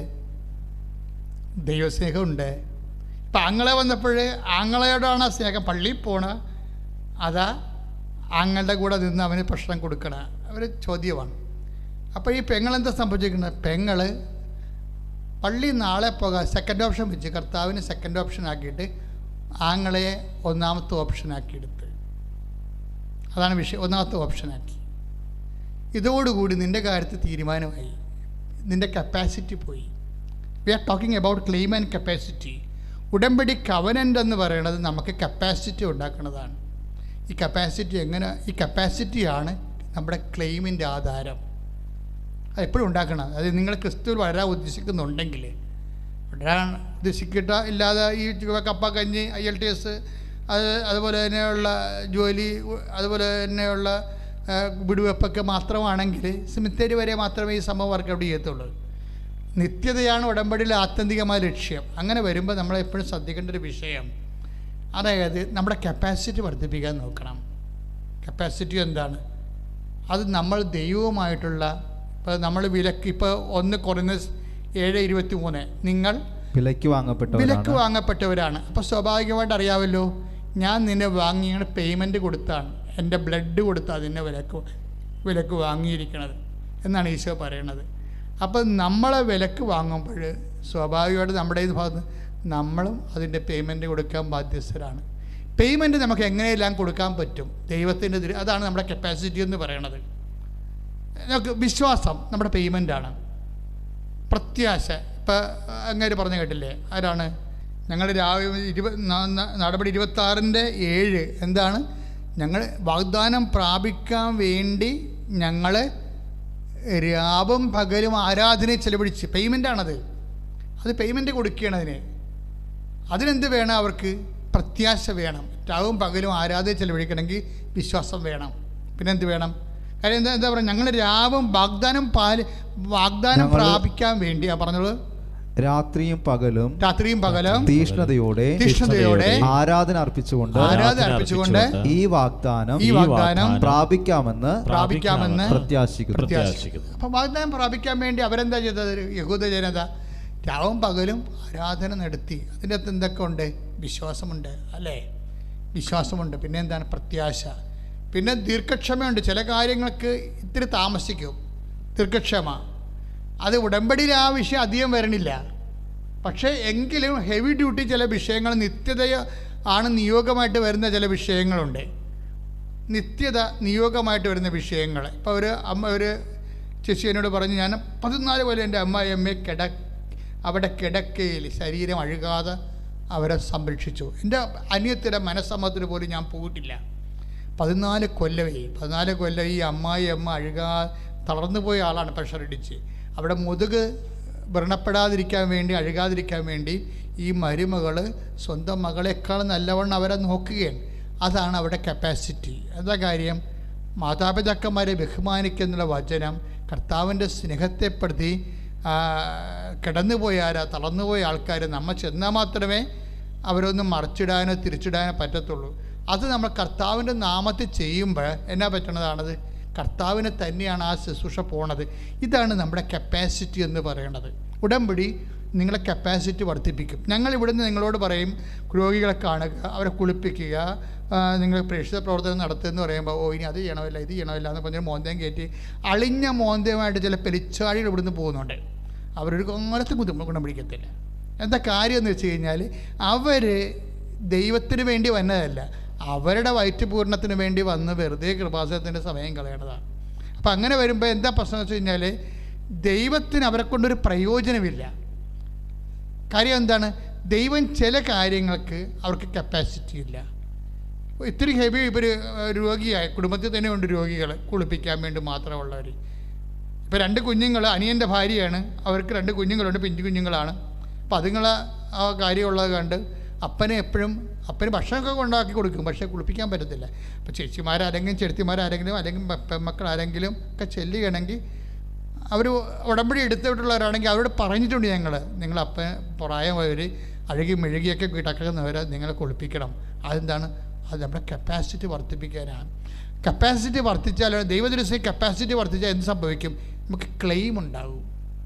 ദൈവസ്നേഹമുണ്ട്. ഇപ്പം ആങ്ങളെ വന്നപ്പോൾ ആങ്ങളയോടാണ് ആ സ്നേഹം. പള്ളിയിൽ പോണ അതാ ആങ്ങളുടെ കൂടെ നിന്ന് അവന് ഭക്ഷണം കൊടുക്കണ ഒരു ചോദ്യമാണ്. അപ്പോൾ ഈ പെങ്ങളെന്താ സംഭവിച്ചിരിക്കുന്നത്? പെങ്ങൾ പള്ളി നാളെ പോകാൻ സെക്കൻഡ് ഓപ്ഷൻ വെച്ച് കർത്താവിന് സെക്കൻഡ് ഓപ്ഷൻ ആക്കിയിട്ട് ആങ്ങളെ ഒന്നാമത്തെ ഓപ്ഷനാക്കിയെടുത്ത്. അതാണ് വിഷയം. ഒന്നാമത്തെ ഓപ്ഷനാക്കി. ഇതോടുകൂടി നിൻ്റെ കാര്യത്തിൽ തീരുമാനമായി. നിൻ്റെ കപ്പാസിറ്റി പോയി. We are talking about claim and capacity. ഉടമ്പടി കവനൻ്റ് എന്ന് പറയുന്നത് നമുക്ക് കപ്പാസിറ്റി ഉണ്ടാക്കുന്നതാണ്. ഈ കപ്പാസിറ്റിയാണ് നമ്മുടെ ക്ലെയിമിൻ്റെ ആധാരം. അത് എപ്പോഴും ഉണ്ടാക്കണം. അത് നിങ്ങൾ ക്രിസ്തുവിൽ വളരാൻ ഉദ്ദേശിക്കുന്നുണ്ടെങ്കിൽ, വളരാൻ ഉദ്ദേശിക്കട്ട ഇല്ലാതെ ഈ കപ്പ കഞ്ഞി IELTS അതുപോലെ തന്നെയുള്ള ജോലി അതുപോലെ തന്നെയുള്ള വിടുവെപ്പൊക്കെ മാത്രമാണെങ്കിൽ സെമിത്തേരി വരെ മാത്രമേ ഈ സംഭവം വർക്കൗട്ട് ചെയ്യത്തുള്ളൂ. നിത്യതയാണ് ഉടമ്പടിയിലെ ആത്യന്തികമായ ലക്ഷ്യം. അങ്ങനെ വരുമ്പോൾ നമ്മളെപ്പോഴും ശ്രദ്ധിക്കേണ്ട ഒരു വിഷയം, അതായത് നമ്മുടെ കപ്പാസിറ്റി വർദ്ധിപ്പിക്കാൻ നോക്കണം. കപ്പാസിറ്റി എന്താണ്? അത് നമ്മൾ ദൈവവുമായിട്ടുള്ള, ഇപ്പോൾ നമ്മൾ വിലക്ക്, ഇപ്പോൾ 1 കൊരിന്ത്യർ 7:23 നിങ്ങൾ വിലയ്ക്ക് വാങ്ങപ്പെട്ടവരാണ്. അപ്പോൾ സ്വാഭാവികമായിട്ട് അറിയാമല്ലോ, ഞാൻ നിന്നെ വാങ്ങിയാണ് പേയ്മെൻറ്റ് കൊടുത്താണ്, എൻ്റെ ബ്ലഡ് കൊടുത്താണ് നിന്നെ വിലക്ക് വാങ്ങിയിരിക്കണത് എന്നാണ് ഈശോ പറയണത്. അപ്പോൾ നമ്മളെ വിലക്ക് വാങ്ങുമ്പോൾ സ്വാഭാവികമായിട്ട് നമ്മുടെ ഈ ഭാഗത്ത് നമ്മളും അതിൻ്റെ പേയ്മെൻറ്റ് കൊടുക്കാൻ ബാധ്യസ്ഥരാണ്. പേയ്മെൻറ്റ് നമുക്ക് എങ്ങനെയെല്ലാം കൊടുക്കാൻ പറ്റും? ദൈവത്തിൻ്റെ അതാണ് നമ്മുടെ കപ്പാസിറ്റി എന്ന് പറയണത്. നമുക്ക് വിശ്വാസം നമ്മുടെ പേയ്മെൻറ്റാണ്. പ്രത്യാശ, ഇപ്പം അങ്ങനെ പറഞ്ഞു കേട്ടില്ലേ? ആരാണ്? ഞങ്ങൾ രാവിലെ നടപടി 26:7 എന്താണ്? ഞങ്ങൾ വാഗ്ദാനം പ്രാപിക്കാൻ വേണ്ടി ഞങ്ങൾ രാവും പകലും ആരാധനയെ ചെലവഴിച്ച്, പേയ്മെൻറ്റാണത്. അത് പേയ്മെൻറ്റ് കൊടുക്കുകയാണ്. അതിനെന്ത് വേണം? അവർക്ക് പ്രത്യാശ വേണം. രാവും പകലും ആരാധന ചെലവഴിക്കണമെങ്കിൽ വിശ്വാസം വേണം. പിന്നെ എന്ത് വേണം? കാര്യം എന്താ പറയുക? ഞങ്ങൾ രാവും വാഗ്ദാനം പ്രാപിക്കാൻ വേണ്ടി പറഞ്ഞത് രാത്രിയും പകലും തീഷ്ണതയോടെ ആരാധന അർപ്പിച്ചുകൊണ്ട് ഈ വാഗ്ദാനം പ്രാപിക്കാമെന്ന് പ്രത്യാശിക്കുന്നു. അപ്പം വാഗ്ദാനം പ്രാപിക്കാൻ വേണ്ടി അവരെന്താ ചെയ്തത്? യഹൂദ ജനത രാവും പകലും ആരാധന നടത്തി. അതിൻ്റെ അകത്ത് എന്തൊക്കെ ഉണ്ട്? വിശ്വാസമുണ്ട്, അല്ലേ? വിശ്വാസമുണ്ട്. പിന്നെ എന്താണ്? പ്രത്യാശ. പിന്നെ ദീർഘക്ഷമയുണ്ട്. ചില കാര്യങ്ങൾക്ക് ഇത്തിരി താമസിക്കും, ദീർഘക്ഷമ. അത് ഉടമ്പടിയിൽ ആ വിഷയം അധികം വരണില്ല. പക്ഷേ എങ്കിലും ഹെവി ഡ്യൂട്ടി ചില വിഷയങ്ങൾ, നിത്യത ആണ് നിയോഗമായിട്ട് വരുന്ന ചില വിഷയങ്ങളുണ്ട്. നിത്യത നിയോഗമായിട്ട് വരുന്ന വിഷയങ്ങൾ. ഇപ്പോൾ ഒരു ചേച്ചി എന്നോട് പറഞ്ഞു, ഞാൻ 14 കൊല്ലം എൻ്റെ അമ്മയെ അവിടെ കിടക്കയിൽ ശരീരം അഴുകാതെ അവരെ സംരക്ഷിച്ചു. എൻ്റെ അനിയത്തിയുടെ മനസ്സമ്മതത്തിന് പോലും ഞാൻ പോയിട്ടില്ല. 14 കൊല്ലം ഈ അമ്മ തളർന്നു പോയ ആളാണ്, പ്രഷർ ഇടിച്ച്. അവിടെ മുതുക് വ്രണപ്പെടാതിരിക്കാൻ വേണ്ടി, അഴുകാതിരിക്കാൻ വേണ്ടി ഈ മരുമകൾ സ്വന്തം മകളെക്കാൾ നല്ലവണ്ണം അവരെ നോക്കുകയാണ്. അതാണ് അവിടെ കപ്പാസിറ്റി. എന്താ കാര്യം? മാതാപിതാക്കന്മാരെ ബഹുമാനിക്കുന്നുള്ള വചനം കർത്താവിൻ്റെ സ്നേഹത്തെപ്പെടുത്തി തളർന്നുപോയ ആൾക്കാർ നമ്മൾ ചെന്നാൽ മാത്രമേ അവരൊന്നും മറിച്ചിടാനോ തിരിച്ചിടാനോ പറ്റത്തുള്ളൂ. അത് നമ്മൾ കർത്താവിൻ്റെ നാമത്തിൽ ചെയ്യുമ്പോൾ എന്നാ പറ്റണതാണത്? കർത്താവിനെ തന്നെയാണ് ആ ശുശ്രൂഷ പോണത്. ഇതാണ് നമ്മുടെ കപ്പാസിറ്റി എന്ന് പറയുന്നത്. ഉടമ്പടി നിങ്ങളെ കപ്പാസിറ്റി വർദ്ധിപ്പിക്കും. ഞങ്ങൾ ഇവിടുന്ന് നിങ്ങളോട് പറയും, രോഗികളെ കാണുക, അവരെ കുളിപ്പിക്കുക, നിങ്ങൾ പ്രേക്ഷിത പ്രവർത്തനം നടത്തുമെന്ന് പറയുമ്പോൾ, ഇനി അത് ചെയ്യണമില്ല ഇത് ചെയ്യണമില്ല എന്ന് പറഞ്ഞാൽ മോന്തയും കയറ്റി അളിഞ്ഞ മോന്തയുമായിട്ട് ചില പെരിച്ചാഴികൾ ഇവിടുന്ന് പോകുന്നുണ്ട്. അവരൊരു കാലത്ത് ഗുണം പിടിക്കത്തില്ല. എന്താ കാര്യം എന്ന് വെച്ച് കഴിഞ്ഞാൽ, അവർ ദൈവത്തിന് വേണ്ടി വന്നതല്ല, അവരുടെ വയറ്റുപൂർണ്ണത്തിന് വേണ്ടി വന്ന് വെറുതെ കൃപാസനത്തിൻ്റെ സമയം കളയണതാണ്. അപ്പം അങ്ങനെ വരുമ്പോൾ എന്താ പ്രശ്നം എന്ന് വെച്ച് കഴിഞ്ഞാൽ, ദൈവത്തിന് അവരെ കൊണ്ടൊരു പ്രയോജനമില്ല. കാര്യം എന്താണ്? ദൈവം ചില കാര്യങ്ങൾക്ക് അവർക്ക് കപ്പാസിറ്റി ഇല്ല. ഇത്തിരി ഹെവി ഇവർ രോഗിയായ കുടുംബത്തിൽ തന്നെ ഉണ്ട് രോഗികൾ കുളിപ്പിക്കാൻ വേണ്ടി മാത്രമുള്ളവർ. ഇപ്പോൾ 2 കുഞ്ഞുങ്ങൾ, അനിയൻ്റെ ഭാര്യയാണ്, അവർക്ക് 2 കുഞ്ഞുങ്ങളുണ്ട്, പിഞ്ചു കുഞ്ഞുങ്ങളാണ്. അപ്പോൾ അതുങ്ങളെ ആ കാര്യമുള്ളത് കണ്ട് അപ്പന് ഭക്ഷണമൊക്കെ ഉണ്ടാക്കി കൊടുക്കും, പക്ഷേ കുളിപ്പിക്കാൻ പറ്റത്തില്ല. അപ്പോൾ ചേച്ചിമാരാരെങ്കിലും ചെറുത്തിമാരാരെങ്കിലും അല്ലെങ്കിൽ പെൺമക്കളാരെങ്കിലും ഒക്കെ ചെല്ലുകയാണെങ്കിൽ അവർ ഉടമ്പടി എടുത്തിട്ടുള്ളവരാണെങ്കിൽ അവരോട് പറഞ്ഞിട്ടുണ്ട്, നിങ്ങൾ പ്രായമായവർ അഴുകി മെഴുകിയൊക്കെ കിടക്കുന്നവരെ നിങ്ങളെ കുളിപ്പിക്കണം. അതെന്താണ്? അത് നമ്മുടെ കപ്പാസിറ്റി വർദ്ധിപ്പിക്കാനാണ്. കപ്പാസിറ്റി വർദ്ധിച്ചാൽ, ദൈവദൃശ്യ കപ്പാസിറ്റി വർദ്ധിച്ചാൽ എന്ത് സംഭവിക്കും? നമുക്ക് ക്ലെയിം ഉണ്ടാകും.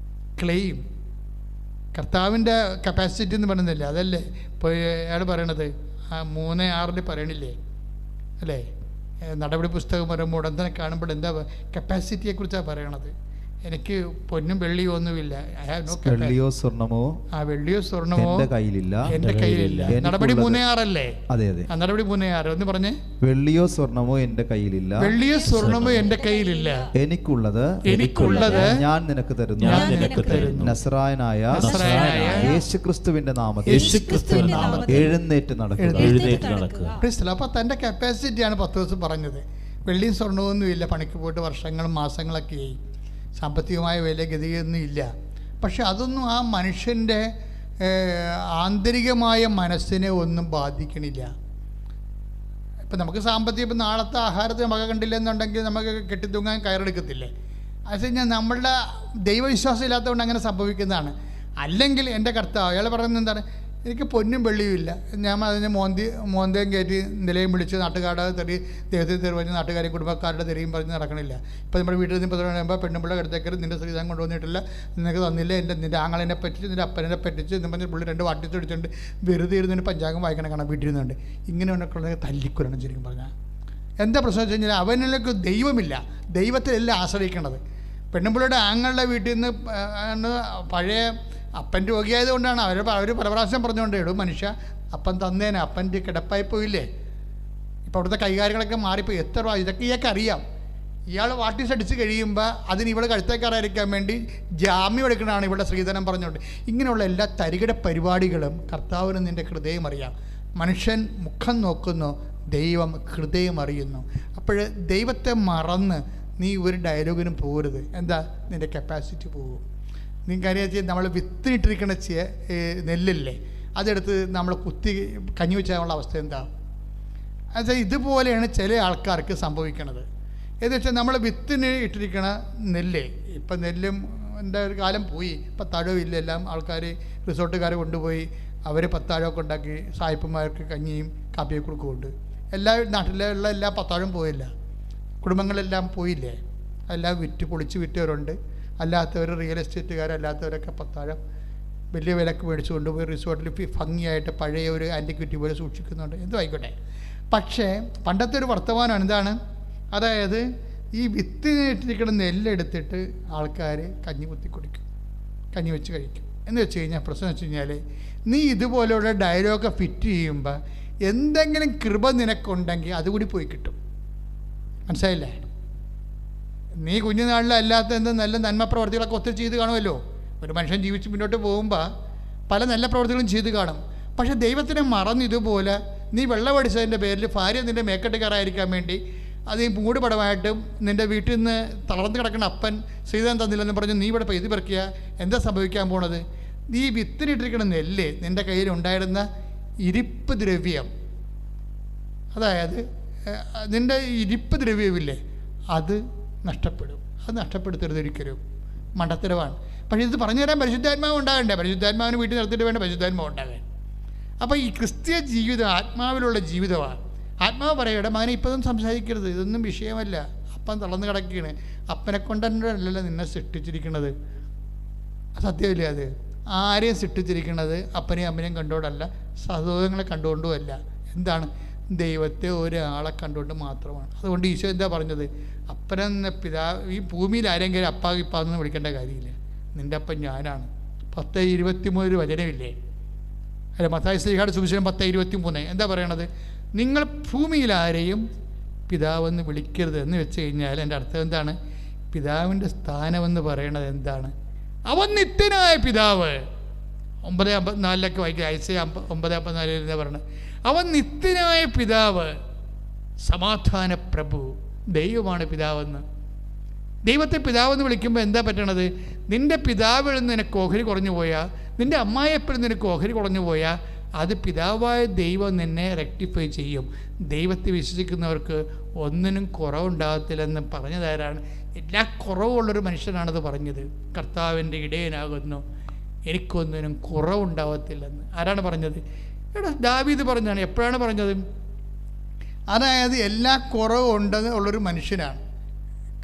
ക്ലെയിം കർത്താവിൻ്റെ കപ്പാസിറ്റി എന്ന് പറയുന്നില്ല, അതല്ലേ ഇപ്പോൾ അയാൾ പറയണത് 3:6 പറയണില്ലേ അല്ലേ? നടപടി പുസ്തകം പറയുമ്പോൾ ഉടൻ തന്നെ കാണുമ്പോൾ എന്താ കപ്പാസിറ്റിയെക്കുറിച്ചാണ് പറയണത്. എനിക്ക് പൊന്നും വെള്ളിയോ ഒന്നുമില്ല, വെള്ളിയോ സ്വർണമോ എന്റെ കയ്യിലില്ല. നടപടി 3:6 അല്ലേ? അതെ അതെ, നടപടി 3:6 ഒന്ന് പറഞ്ഞേ. വെള്ളിയോ സ്വർണമോ എന്റെ കയ്യിലില്ല, വെള്ളിയോ സ്വർണമോ എന്റെ കയ്യിലില്ല, എനിക്കുള്ളത് ഞാൻ നിനക്ക് തരുന്നു. നസ്രായനായ യേശുക്രിസ്തുവിന്റെ നാമത്തിൽ എഴുന്നേറ്റ് നടക്കുക. അപ്പൊ തന്റെ കപ്പാസിറ്റിയാണ് 10 ദിവസം പറഞ്ഞത്. വെള്ളിയും സ്വർണമൊന്നുമില്ല, പണിക്ക് പോയിട്ട് വർഷങ്ങളും മാസങ്ങളൊക്കെ ആയി, സാമ്പത്തികമായ വില ഗതിയൊന്നും ഇല്ല. പക്ഷെ അതൊന്നും ആ മനുഷ്യൻ്റെ ആന്തരികമായ മനസ്സിനെ ഒന്നും ബാധിക്കണില്ല. ഇപ്പം നമുക്ക് സാമ്പത്തികം, ഇപ്പം നാളത്തെ ആഹാരത്തിന് നമുക്ക് കണ്ടില്ല എന്നുണ്ടെങ്കിൽ നമുക്ക് കെട്ടിത്തൂങ്ങാൻ കയറെടുക്കത്തില്ലേ? അത് കഴിഞ്ഞാൽ നമ്മളുടെ ദൈവവിശ്വാസം ഇല്ലാത്തതുകൊണ്ട് അങ്ങനെ സംഭവിക്കുന്നതാണ്. അല്ലെങ്കിൽ എൻ്റെ കർത്താവ് അയാൾ പറയുന്നത് എന്താണ്? എനിക്ക് പൊന്നും വെള്ളിയും ഇല്ല, ഞാൻ അതിന് മോന്തയും കയറ്റി നിലയും വിളിച്ച് നാട്ടുകാരുടെ തെറി ദൈവത്തിൽ തെരുവഞ്ഞ് നാട്ടുകാരെ കുടുംബക്കാരുടെ തെറിയും പറഞ്ഞ് നടക്കണില്ല. ഇപ്പോൾ നമ്മുടെ വീട്ടിൽ നിന്ന് 10 മണിയാകുമ്പോൾ പെണ്ണുമ്പിള്ള കിടത്തേക്കറി നിൻ്റെ ശ്രീധം കൊണ്ടുവന്നിട്ടില്ല, നിനക്ക് തന്നില്ല, നിൻ്റെ ആങ്ങളെന്നെ പറ്റിച്ച് നിൻ്റെ അപ്പനെ പറ്റിച്ച് എന്ന് പറഞ്ഞ് പുള്ളി 2 വാട്ടിച്ച് അടിച്ചുകൊണ്ട് വെറുതെ ഇരുന്നതിന് പഞ്ചാംഗം വായിക്കണം കാണാൻ വീട്ടിലിരുന്നുണ്ട്. ഇങ്ങനെയൊക്കെ തല്ലിക്കൊല്ലണം ശരിക്കും പറഞ്ഞാൽ. എന്താ പ്രശ്നം വെച്ച് കഴിഞ്ഞാൽ അവനിലേക്ക് ദൈവമില്ല, ദൈവത്തിലല്ല ആശ്രയിക്കണത്. പെണ്ണുമ്പിള്ളയുടെ ആങ്ങളുടെ വീട്ടിൽ നിന്ന് പഴയ അപ്പൻ രോഗിയായതുകൊണ്ടാണ് അവർ പല പ്രാവശ്യം പറഞ്ഞുകൊണ്ട് ഇടും മനുഷ്യ അപ്പൻ തന്നേനെ, അപ്പൻ്റെ കിടപ്പായി പോയില്ലേ, ഇപ്പോൾ അവിടുത്തെ കൈകാര്യങ്ങളൊക്കെ മാറിപ്പോയി. എത്ര ഇതൊക്കെ ഇയാൾക്ക് അറിയാം. ഇയാൾ വാട്ടിസ് അടിച്ച് കഴിയുമ്പോൾ അതിന് ഇവിടെ കഴുത്തേക്കാറായിരിക്കാൻ വേണ്ടി ജാമ്യം എടുക്കണതാണ് ഇവിടെ ശ്രീധരൻ പറഞ്ഞുകൊണ്ട്. ഇങ്ങനെയുള്ള എല്ലാ തരികിട പരിപാടികളും കർത്താവിന് നിൻ്റെ ഹൃദയം അറിയാം. മനുഷ്യൻ മുഖം നോക്കുന്നു, ദൈവം ഹൃദയം അറിയുന്നു. അപ്പോൾ ദൈവത്തെ മറന്ന് നീ ഒരു ഡയലോഗിനും പോകരുത്. എന്താ? നിൻ്റെ കപ്പാസിറ്റി പോകും. നീ കാര്യം വെച്ചാൽ നമ്മൾ വിത്തിനിട്ടിരിക്കുന്ന നെല്ലില്ലേ, അതെടുത്ത് നമ്മൾ കുത്തി കഞ്ഞി വെച്ചാലുള്ള അവസ്ഥ എന്താ? എന്നുവെച്ചാൽ ഇതുപോലെയാണ് ചില ആൾക്കാർക്ക് സംഭവിക്കണത്. എന്ന് വെച്ചാൽ നമ്മൾ വിത്തിന് ഇട്ടിരിക്കണ നെല്ല്, ഇപ്പം നെല്ലും എൻ്റെ ഒരു കാലം പോയി, ഇപ്പം തഴവില്ല. എല്ലാം ആൾക്കാർ റിസോർട്ടുകാർ കൊണ്ടുപോയി അവർ പത്താഴമൊക്കെ ഉണ്ടാക്കി സായിപ്പന്മാർക്ക് കഞ്ഞിയും കാപ്പിയൊക്കെ കൊടുക്കുന്നുണ്ട്. എല്ലാ നാട്ടിലുള്ള എല്ലാ പത്താഴം പോയില്ല, കുടുംബങ്ങളെല്ലാം പോയില്ലേ, എല്ലാം പൊളിച്ച് വിറ്റവരുണ്ട്. അല്ലാത്തവർ റിയൽ എസ്റ്റേറ്റുകാരല്ലാത്തവരൊക്കെ പത്താഴം വലിയ വിലക്ക് മേടിച്ചു കൊണ്ടുപോയി റിസോർട്ടിൽ ഭംഗിയായിട്ട് പഴയ ഒരു ആൻറ്റിക്വിറ്റി പോലെ സൂക്ഷിക്കുന്നുണ്ട്. എന്തും ആയിക്കോട്ടെ. പക്ഷേ പണ്ടത്തെ ഒരു വർത്തമാനമാണ്. എന്താണ്? അതായത് ഈ വിത്തിന് ഇട്ടിരിക്കുന്ന നെല്ലെടുത്തിട്ട് ആൾക്കാർ കഞ്ഞി കുത്തി കുടിക്കും, കഞ്ഞി വെച്ച് കഴിക്കും. എന്ന് വെച്ച് കഴിഞ്ഞാൽ പ്രശ്നം വെച്ച് കഴിഞ്ഞാൽ നീ ഇതുപോലെയുള്ള ഡയലോഗ് ഫിറ്റ് ചെയ്യുമ്പോൾ എന്തെങ്കിലും കൃപ നിനക്കുണ്ടെങ്കിൽ അതുകൂടി പോയി കിട്ടും. മനസ്സിലായില്ലേ? നീ കുഞ്ഞുനാളിലല്ലാത്ത എന്ത് നല്ല നന്മ പ്രവർത്തികളൊക്കെ ഒത്തിരി ചെയ്ത് കാണുമല്ലോ. ഒരു മനുഷ്യൻ ജീവിച്ച് മുന്നോട്ട് പോകുമ്പോൾ പല നല്ല പ്രവർത്തികളും ചെയ്ത് കാണും. പക്ഷേ ദൈവത്തിനെ മറന്ന് ഇതുപോലെ നീ വെള്ളമടിച്ചതിൻ്റെ പേരിൽ ഭാര്യ നിൻ്റെ മേക്കെട്ട് കയറായിരിക്കാൻ വേണ്ടി അത് ഈ മൂടുപടമായിട്ടും നിൻ്റെ വീട്ടിൽ നിന്ന് തളർന്ന് കിടക്കുന്ന അപ്പൻ ശ്രീധരൻ തന്നില്ലെന്ന് പറഞ്ഞ് നീ ഇവിടെ പെയ്ത് പെറുക്കിയ എന്താ സംഭവിക്കാൻ പോണത്? നീ വിത്തിനിട്ടിരിക്കുന്ന നെല്ല്, നിൻ്റെ കയ്യിൽ ഉണ്ടായിരുന്ന ഇരിപ്പ് ദ്രവ്യം, അതായത് നിൻ്റെ ഇരിപ്പ് ദ്രവ്യമില്ലേ, അത് നഷ്ടപ്പെടും. അത് നഷ്ടപ്പെടുത്തരുത് ഒരിക്കലും. മണ്ടത്തരവാണ്. പക്ഷേ ഇത് പറഞ്ഞു തരാൻ പരിശുദ്ധാത്മാവ് ഉണ്ടാകണ്ടേ? പരിശുദ്ധാത്മാവിന് വീട്ടിൽ നിർത്തിയിട്ട് വേണ്ട പരിശുദ്ധാത്മാവ് ഉണ്ടാകാൻ. അപ്പോൾ ഈ ക്രിസ്തീയ ജീവിതം ആത്മാവിലുള്ള ജീവിതമാണ്. ആത്മാവ് പറയട്ടെ, മകനെ ഇപ്പോഴൊന്നും സംസാരിക്കരുത്, ഇതൊന്നും വിഷയമല്ല, അപ്പൻ തളർന്ന് കിടക്കുകയാണ്. അപ്പനെ കൊണ്ടല്ലല്ലോ നിന്നെ സൃഷ്ടിച്ചിരിക്കുന്നത്. സത്യമില്ല. അത് ആരെയും സൃഷ്ടിച്ചിരിക്കുന്നത് അപ്പനെയും അമ്മനെയും കണ്ടുകൊണ്ടല്ല, സഹോദരങ്ങളെ കണ്ടുകൊണ്ടുമല്ല. എന്താണ്? ദൈവത്തെ ഒരാളെ കണ്ടുകൊണ്ട് മാത്രമാണ്. അതുകൊണ്ട് ഈശോ എന്താ പറഞ്ഞത്? അപ്പനെന്ന പിതാവ് ഈ ഭൂമിയിൽ ആരെങ്കിലും അപ്പാ ഇപ്പാന്ന് വിളിക്കേണ്ട കാര്യമില്ല. നിൻ്റെ അപ്പൻ ഞാനാണ്. 10:23 വചനമില്ലേ? അല്ല, മത്തായി ശ്ലീഹായുടെ സുവിശേഷം 10:23 എന്താ പറയണത്? നിങ്ങൾ ഭൂമിയിൽ ആരെയും പിതാവെന്ന് വിളിക്കരുത് എന്ന് വെച്ച് കഴിഞ്ഞാൽ എൻ്റെ അർത്ഥം എന്താണ്? പിതാവിൻ്റെ സ്ഥാനമെന്ന് പറയണത് എന്താണ്? അവൻ നിത്യനായ പിതാവ്. 9:54 വായിക്കുക. ഐസയ 9:54 എന്താ പറയണത്? അവൻ നിത്യനായ പിതാവ്, സമാധാന പ്രഭു, ദൈവമാണ് പിതാവെന്ന്. ദൈവത്തെ പിതാവെന്ന് വിളിക്കുമ്പോൾ എന്താ പറ്റണത്? നിൻ്റെ പിതാവിൽ നിന്ന് നിനക്ക് ഓഹരി കുറഞ്ഞു പോയാൽ, നിൻ്റെ അമ്മായിയപ്പൻ നിനക്ക് ഓഹരി കുറഞ്ഞു പോയാൽ അത് പിതാവായ ദൈവം നിന്നെ റെക്ടിഫൈ ചെയ്യും. ദൈവത്തെ വിശ്വസിക്കുന്നവർക്ക് ഒന്നിനും കുറവുണ്ടാകത്തില്ലെന്ന് പറഞ്ഞതാരാണ്? എല്ലാ കുറവുള്ളൊരു മനുഷ്യനാണത് പറഞ്ഞത്. കർത്താവിൻ്റെ ഇടയനാകുന്നു, എനിക്കൊന്നിനും കുറവുണ്ടാകത്തില്ലെന്ന് ആരാണ് പറഞ്ഞത്? എടാ ദാവീദ് പറഞ്ഞാണ്. എപ്പോഴാണ് പറഞ്ഞത്? അതായത് എല്ലാ കുറവുണ്ടെന്ന് ഉള്ളൊരു മനുഷ്യനാണ്.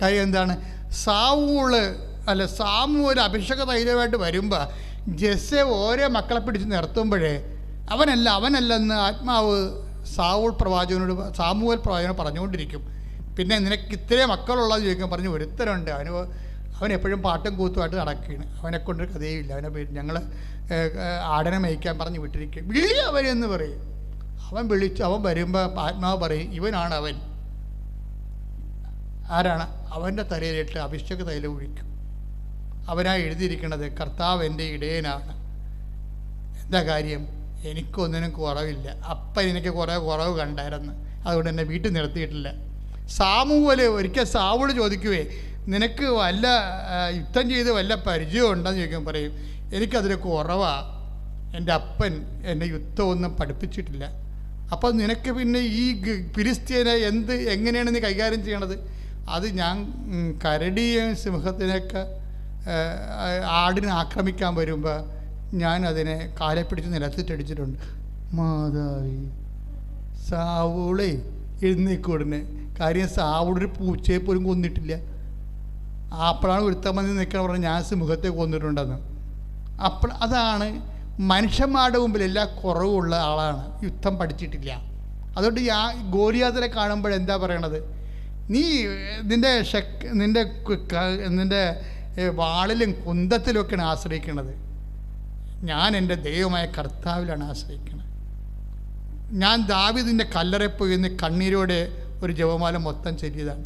കാര്യം എന്താണ്? സാമുവേൽ അഭിഷേക തൈലമായിട്ട് വരുമ്പോൾ ജെസ്സെ ഓരോ മക്കളെ പിടിച്ച് നിർത്തുമ്പോഴേ അവനല്ലെന്ന് ആത്മാവ് സാമുവേൽ പ്രവാചകനോട് പറഞ്ഞുകൊണ്ടിരിക്കും. പിന്നെ നിനക്ക് ഇത്രയും മക്കളുള്ളത് ചോദിക്കാൻ പറഞ്ഞു. ഒരുത്തരുണ്ട്, അവൻ എപ്പോഴും പാട്ടും കൂത്തുമായിട്ട് നടക്കുകയാണ്. അവനെക്കൊണ്ടൊരു കഥയില്ല. ഞങ്ങൾ ആടനെ മേയ്ക്കാൻ പറഞ്ഞ് വിട്ടിരിക്കും. വിളി അവനെന്ന് പറയും. അവൻ വരുമ്പോൾ ആത്മാവ് പറയും, ഇവനാണ് അവൻ. ആരാണ്? അവൻ്റെ തലയിലിട്ട് അഭിഷേക തൈലം ഒഴിക്കും. അവനായി എഴുതിയിരിക്കുന്നത് കർത്താവ് എൻ്റെ ഇടയനാണ്. എന്താ കാര്യം? എനിക്കൊന്നിനും കുറവില്ല. അപ്പം എനിക്ക് കുറേ കുറവ് കണ്ടായിരുന്നു, അതുകൊണ്ട് എന്നെ വീട്ടിൽ നിർത്തിയിട്ടില്ല. ഒരിക്കൽ സാവൂൾ ചോദിക്കുവേ, നിനക്ക് വല്ല യുദ്ധം ചെയ്ത് വല്ല പരിചയം ഉണ്ടെന്ന് ചോദിക്കാൻ പറയും, എനിക്കതിൽ കുറവാണ്. എൻ്റെ അപ്പൻ എന്നെ യുദ്ധമൊന്നും പഠിപ്പിച്ചിട്ടില്ല. അപ്പോൾ നിനക്ക് പിന്നെ ഈ ഫിലിസ്തീനെ എങ്ങനെയാണ് നീ കൈകാര്യം ചെയ്യണത്? അത് ഞാൻ കരടിയെയും സിംഹത്തിനൊക്കെ ആടിനെ ആക്രമിക്കാൻ വരുമ്പോൾ ഞാൻ അതിനെ കാലെ പിടിച്ച് നിലത്തിട്ടടിച്ചിട്ടുണ്ട്. മാതാവി, സാവൂളെ എഴുന്നേക്കൂടനെ. കാര്യം സാവൂളൊരു പൂച്ചയെ പോലും കൊന്നിട്ടില്ല. അപ്പോഴാണ് ഒരുത്തമ്മ നിൽക്കാൻ പറഞ്ഞാൽ ഞാൻ സിംഹത്തെ കൊന്നിട്ടുണ്ടെന്ന്. അപ്പോൾ അതാണ് മനുഷ്യന്മാരുടെ മുമ്പിൽ എല്ലാ കുറവുള്ള ആളാണ്. യുദ്ധം പഠിച്ചിട്ടില്ല. അതുകൊണ്ട് ഗോലിയാത്തിനെ കാണുമ്പോഴെന്താ പറയണത്? നീ നിൻ്റെ വാളിലും കുന്തത്തിലുമൊക്കെയാണ് ആശ്രയിക്കുന്നത്. ഞാൻ എൻ്റെ ദൈവമായ കർത്താവിലാണ് ആശ്രയിക്കുന്നത്. ഞാൻ ദാവീദിൻ്റെ കല്ലറയിൽ പോയി എന്ന് കണ്ണീരോടെ ഒരു ജപമാല മൊത്തം ചൊല്ലിയതാണ്.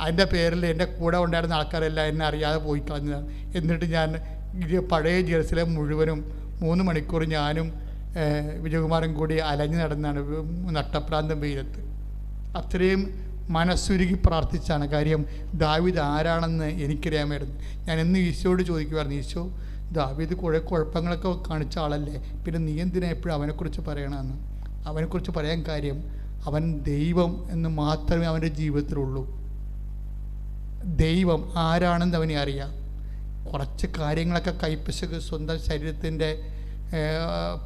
അതിൻ്റെ പേരിൽ എൻ്റെ കൂടെ ഉണ്ടായിരുന്ന ആൾക്കാരെല്ലാം എന്നെ അറിയാതെ പോയി കളഞ്ഞതാണ്. എന്നിട്ട് ഞാൻ പഴയ ജെറുസലേം മുഴുവനും 3 മണിക്കൂർ ഞാനും വിജയകുമാറും കൂടി അലഞ്ഞു നടന്നാണ് നട്ടപ്രാന്തം വെയിലത്ത്. അത്രയും മനസ്സുരുകി പ്രാർത്ഥിച്ചാണ്. കാര്യം ദാവീദ് ആരാണെന്ന് എനിക്കറിയാമായിരുന്നു. ഞാൻ എന്ന് ഈശോയോട് ചോദിക്കുമായിരുന്നു, ഈശോ ദാവീദ് കുറേ കുഴപ്പങ്ങളൊക്കെ കാണിച്ച ആളല്ലേ, പിന്നെ നീ എന്തിനാ എപ്പോഴും അവനെക്കുറിച്ച് പറയണമെന്ന്? അവനെക്കുറിച്ച് പറയാൻ കാര്യം അവൻ ദൈവം എന്ന് മാത്രമേ അവൻ്റെ ജീവിതത്തിലുള്ളൂ. ദൈവം ആരാണെന്ന് അവനെ അറിയാം. കുറച്ച് കാര്യങ്ങളൊക്കെ കൈപ്പിശക് സ്വന്തം ശരീരത്തിൻ്റെ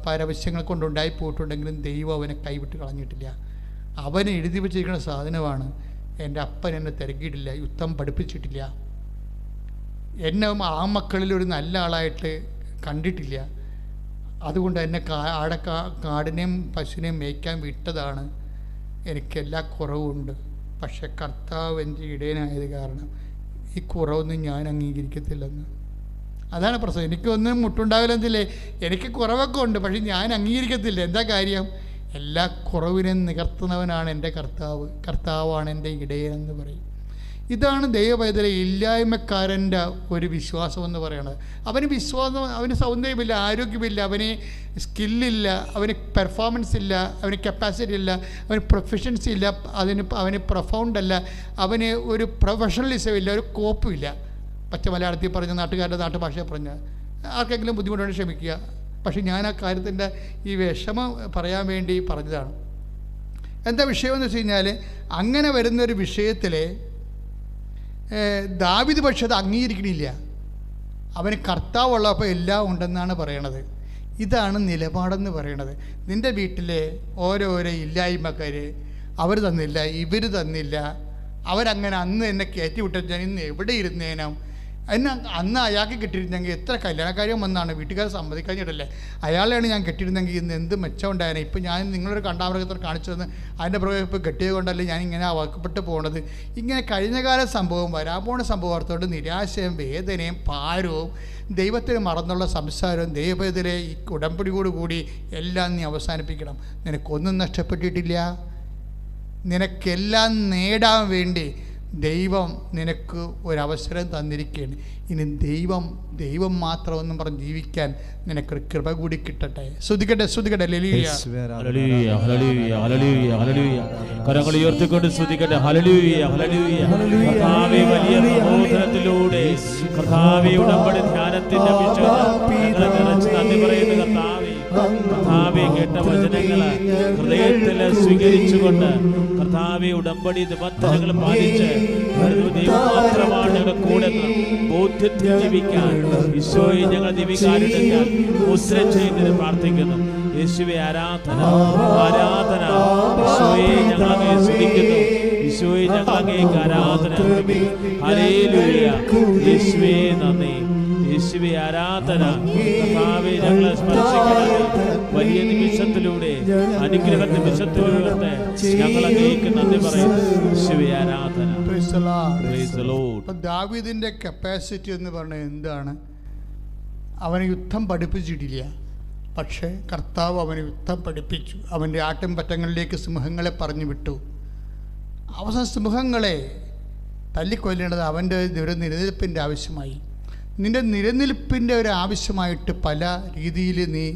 പരവശ്യങ്ങൾ കൊണ്ടുണ്ടായി പോയിട്ടുണ്ടെങ്കിലും ദൈവം അവനെ കൈവിട്ട് കളഞ്ഞിട്ടില്ല. അവനെ എഴുതി വച്ചിരിക്കുന്ന സാധനമാണ്, എൻ്റെ അപ്പൻ എന്നെ തിരക്കിയിട്ടില്ല, യുദ്ധം പഠിപ്പിച്ചിട്ടില്ല, എന്നെ ആ മക്കളിൽ ഒരു നല്ല ആളായിട്ട് കണ്ടിട്ടില്ല. അതുകൊണ്ട് എന്നെ കാടിനെയും പശുവിനെയും മേയ്ക്കാൻ വിട്ടതാണ്. എനിക്കെല്ലാ കുറവുണ്ട്. പക്ഷെ കർത്താവ് എൻ്റെ ഇടയനായത് കാരണം ഈ കുറവൊന്നും ഞാൻ അംഗീകരിക്കത്തില്ലെന്ന്. അതാണ് പ്രശ്നം. എനിക്കൊന്നും മുട്ടുണ്ടാവില്ലെന്നില്ലേ, എനിക്ക് കുറവൊക്കെ ഉണ്ട്, പക്ഷെ ഞാൻ അംഗീകരിക്കത്തില്ല. എന്താ കാര്യം? എല്ലാ കുറവിനെയും നികർത്തുന്നവനാണ് എൻ്റെ കർത്താവാണ് എൻ്റെ ഇടയനെന്ന് പറയും. ഇതാണ് ദൈവപൈതലെ ഇല്ലായ്മക്കാരൻ്റെ ഒരു വിശ്വാസമെന്ന് പറയുന്നത്. അവന് സൗന്ദര്യമില്ല, ആരോഗ്യമില്ല, അവന് സ്കില്ലില്ല, അവന് പെർഫോമൻസ് ഇല്ല, അവന് കപ്പാസിറ്റി ഇല്ല, അവന് പ്രൊഫഷൻസി ഇല്ല, അവന് പ്രൊഫൗണ്ട് അല്ല, അവന് ഒരു പ്രൊഫഷണലിസം ഇല്ല, ഒരു കോപ്പുമില്ല. പച്ച മലയാളത്തിൽ പറഞ്ഞ നാട്ടുകാരുടെ നാട്ടുഭാഷയെ പറഞ്ഞ ആർക്കെങ്കിലും ബുദ്ധിമുട്ടുണ്ടെങ്കിൽ ക്ഷമിക്കുക. പക്ഷെ ഞാൻ ആ കാര്യത്തിൻ്റെ ഈ വിഷമം പറയാൻ വേണ്ടി പറഞ്ഞതാണ്. എന്താ വിഷയമെന്ന് വെച്ച് കഴിഞ്ഞാൽ, അങ്ങനെ വരുന്നൊരു വിഷയത്തിൽ ദാവീദ് പക്ഷെ അത് അംഗീകരിക്കണില്ല. അവന് കർത്താവുള്ളപ്പോൾ എല്ലാം ഉണ്ടെന്നാണ് പറയണത്. ഇതാണ് നിലപാടെന്ന് പറയണത്. നിൻ്റെ വീട്ടിലെ ഓരോരോ ഇല്ലായ്മക്കാർ, അവർ തന്നില്ല, ഇവർ തന്നില്ല, അവരങ്ങനെ അന്ന് എന്നെ കയറ്റി വിട്ടാൽ ഞാൻ ഇന്ന് എവിടെ ഇരുന്നേനാം? അന്ന് അയാൾക്ക് കിട്ടിയിരുന്നെങ്കിൽ എത്ര കല്യാണക്കാര്യം വന്നാണ്, വീട്ടുകാർ സമ്മതിക്കഴിഞ്ഞിട്ടല്ലേ. അയാളെയാണ് ഞാൻ കെട്ടിയിരുന്നെങ്കിൽ ഇന്ന് എന്ത് മെച്ചം ഉണ്ടായേനെ. ഇപ്പം ഞാൻ നിങ്ങളൊരു കണ്ടാമൃഗത്തോട് കാണിച്ചു തന്ന് അതിൻ്റെ പുറകെ ഇപ്പോൾ കെട്ടിയത് കൊണ്ടല്ലേ ഞാൻ ഇങ്ങനെ വാക്കപ്പെട്ട് പോണത്. ഇങ്ങനെ കഴിഞ്ഞകാല സംഭവം, വരാൻ പോണ സംഭവത്തോട് നിരാശയും വേദനയും ഭാരവും ദൈവത്തിന് മറന്നുള്ള സംസാരവും ദൈവത്തിലെ ഈ ഉടമ്പടിയോടുകൂടി എല്ലാം നീ അവസാനിപ്പിക്കണം. നിനക്കൊന്നും നഷ്ടപ്പെട്ടിട്ടില്ല. നിനക്കെല്ലാം നേടാൻ വേണ്ടി ദൈവം നിനക്ക് ഒരവസരം തന്നിരിക്കുകയാണ്. ഇനി ദൈവം മാത്രമെന്നും പറഞ്ഞ് ജീവിക്കാൻ നിനക്കൊരു കൃപ കൂടി കിട്ടട്ടെ. ശ്രുതിക്കട്ടെ hallelujah. Hallelujah, hallelujah, hallelujah, hallelujah. കരങ്ങൾ ഉയർത്തിക്കൊണ്ട് സ്തുതിക്കട്ടെ. Hallelujah, hallelujah. കർത്താവേ, വലിയ പ്രബോധനത്തിലൂടെ കർത്താവേ, ഉടമ്പടി ധ്യാനത്തിന്റെ ഞങ്ങളെ നിറച്ച് നന്ദി പറയുന്നു കർത്താവേ. കർത്താവേ, കേട്ട വചനങ്ങള് ഹൃദയത്തിൽ സ്വീകരിച്ചുകൊണ്ട് കർത്താവേ, ഉടമ്പടി നിബന്ധനകൾ പാലിച്ച് ദൈവം മാത്രമാണ് ഞങ്ങളുടെ കൂടെ ബോധ്യത്തിൽ ജീവിക്കാൻ ഈശോയെ ഞങ്ങൾ ജീവിക്കാനെടുക്കാൻ മുദ്ര ചെയ്യുന്നതിന് പ്രാർത്ഥിക്കുന്നു. യേശുവെ ആരാധന, ആരാധന. ഈശോയെ ഞങ്ങൾ അങ്ങേ സ്തുതിക്കുന്നു. ഈശോയെ ഞങ്ങൾ അങ്ങേക്ക് ആരാധന. ഹല്ലേലൂയ. യേശുവേ നന്ദി. യേശുവേ ആരാധന. കർത്താവേ, ഞങ്ങളെ സ്പർശിക്കണമേ. വലിയ നിമിഷത്തിലൂടെ, അനുഗ്രഹ നിമിഷത്തിലൂടെ ഞങ്ങൾ അങ്ങേക്ക് നന്ദി പറയുന്നു. യേശുവേ ആരാധന. Praise the Lord. Praise the Lord. അപ്പോൾ ദാവീദിൻ്റെ കപ്പാസിറ്റി എന്ന് പറഞ്ഞാൽ എന്താണ്? അവന് യുദ്ധം പഠിപ്പിച്ചിട്ടില്ല, പക്ഷേ കർത്താവ് അവന് യുദ്ധം പഠിപ്പിച്ചു. അവൻ്റെ ആട്ടിൻപറ്റങ്ങളിലേക്ക് സിംഹങ്ങളെ പറഞ്ഞു വിട്ടു. അവസാന സിംഹങ്ങളെ തല്ലിക്കൊല്ലേണ്ടത് അവൻ്റെ ഒരു നിലനിൽപ്പിൻ്റെ ആവശ്യമായി. നിൻ്റെ നിലനിൽപ്പിൻ്റെ ഒരു ആവശ്യമായിട്ട് പല രീതിയിൽ നീ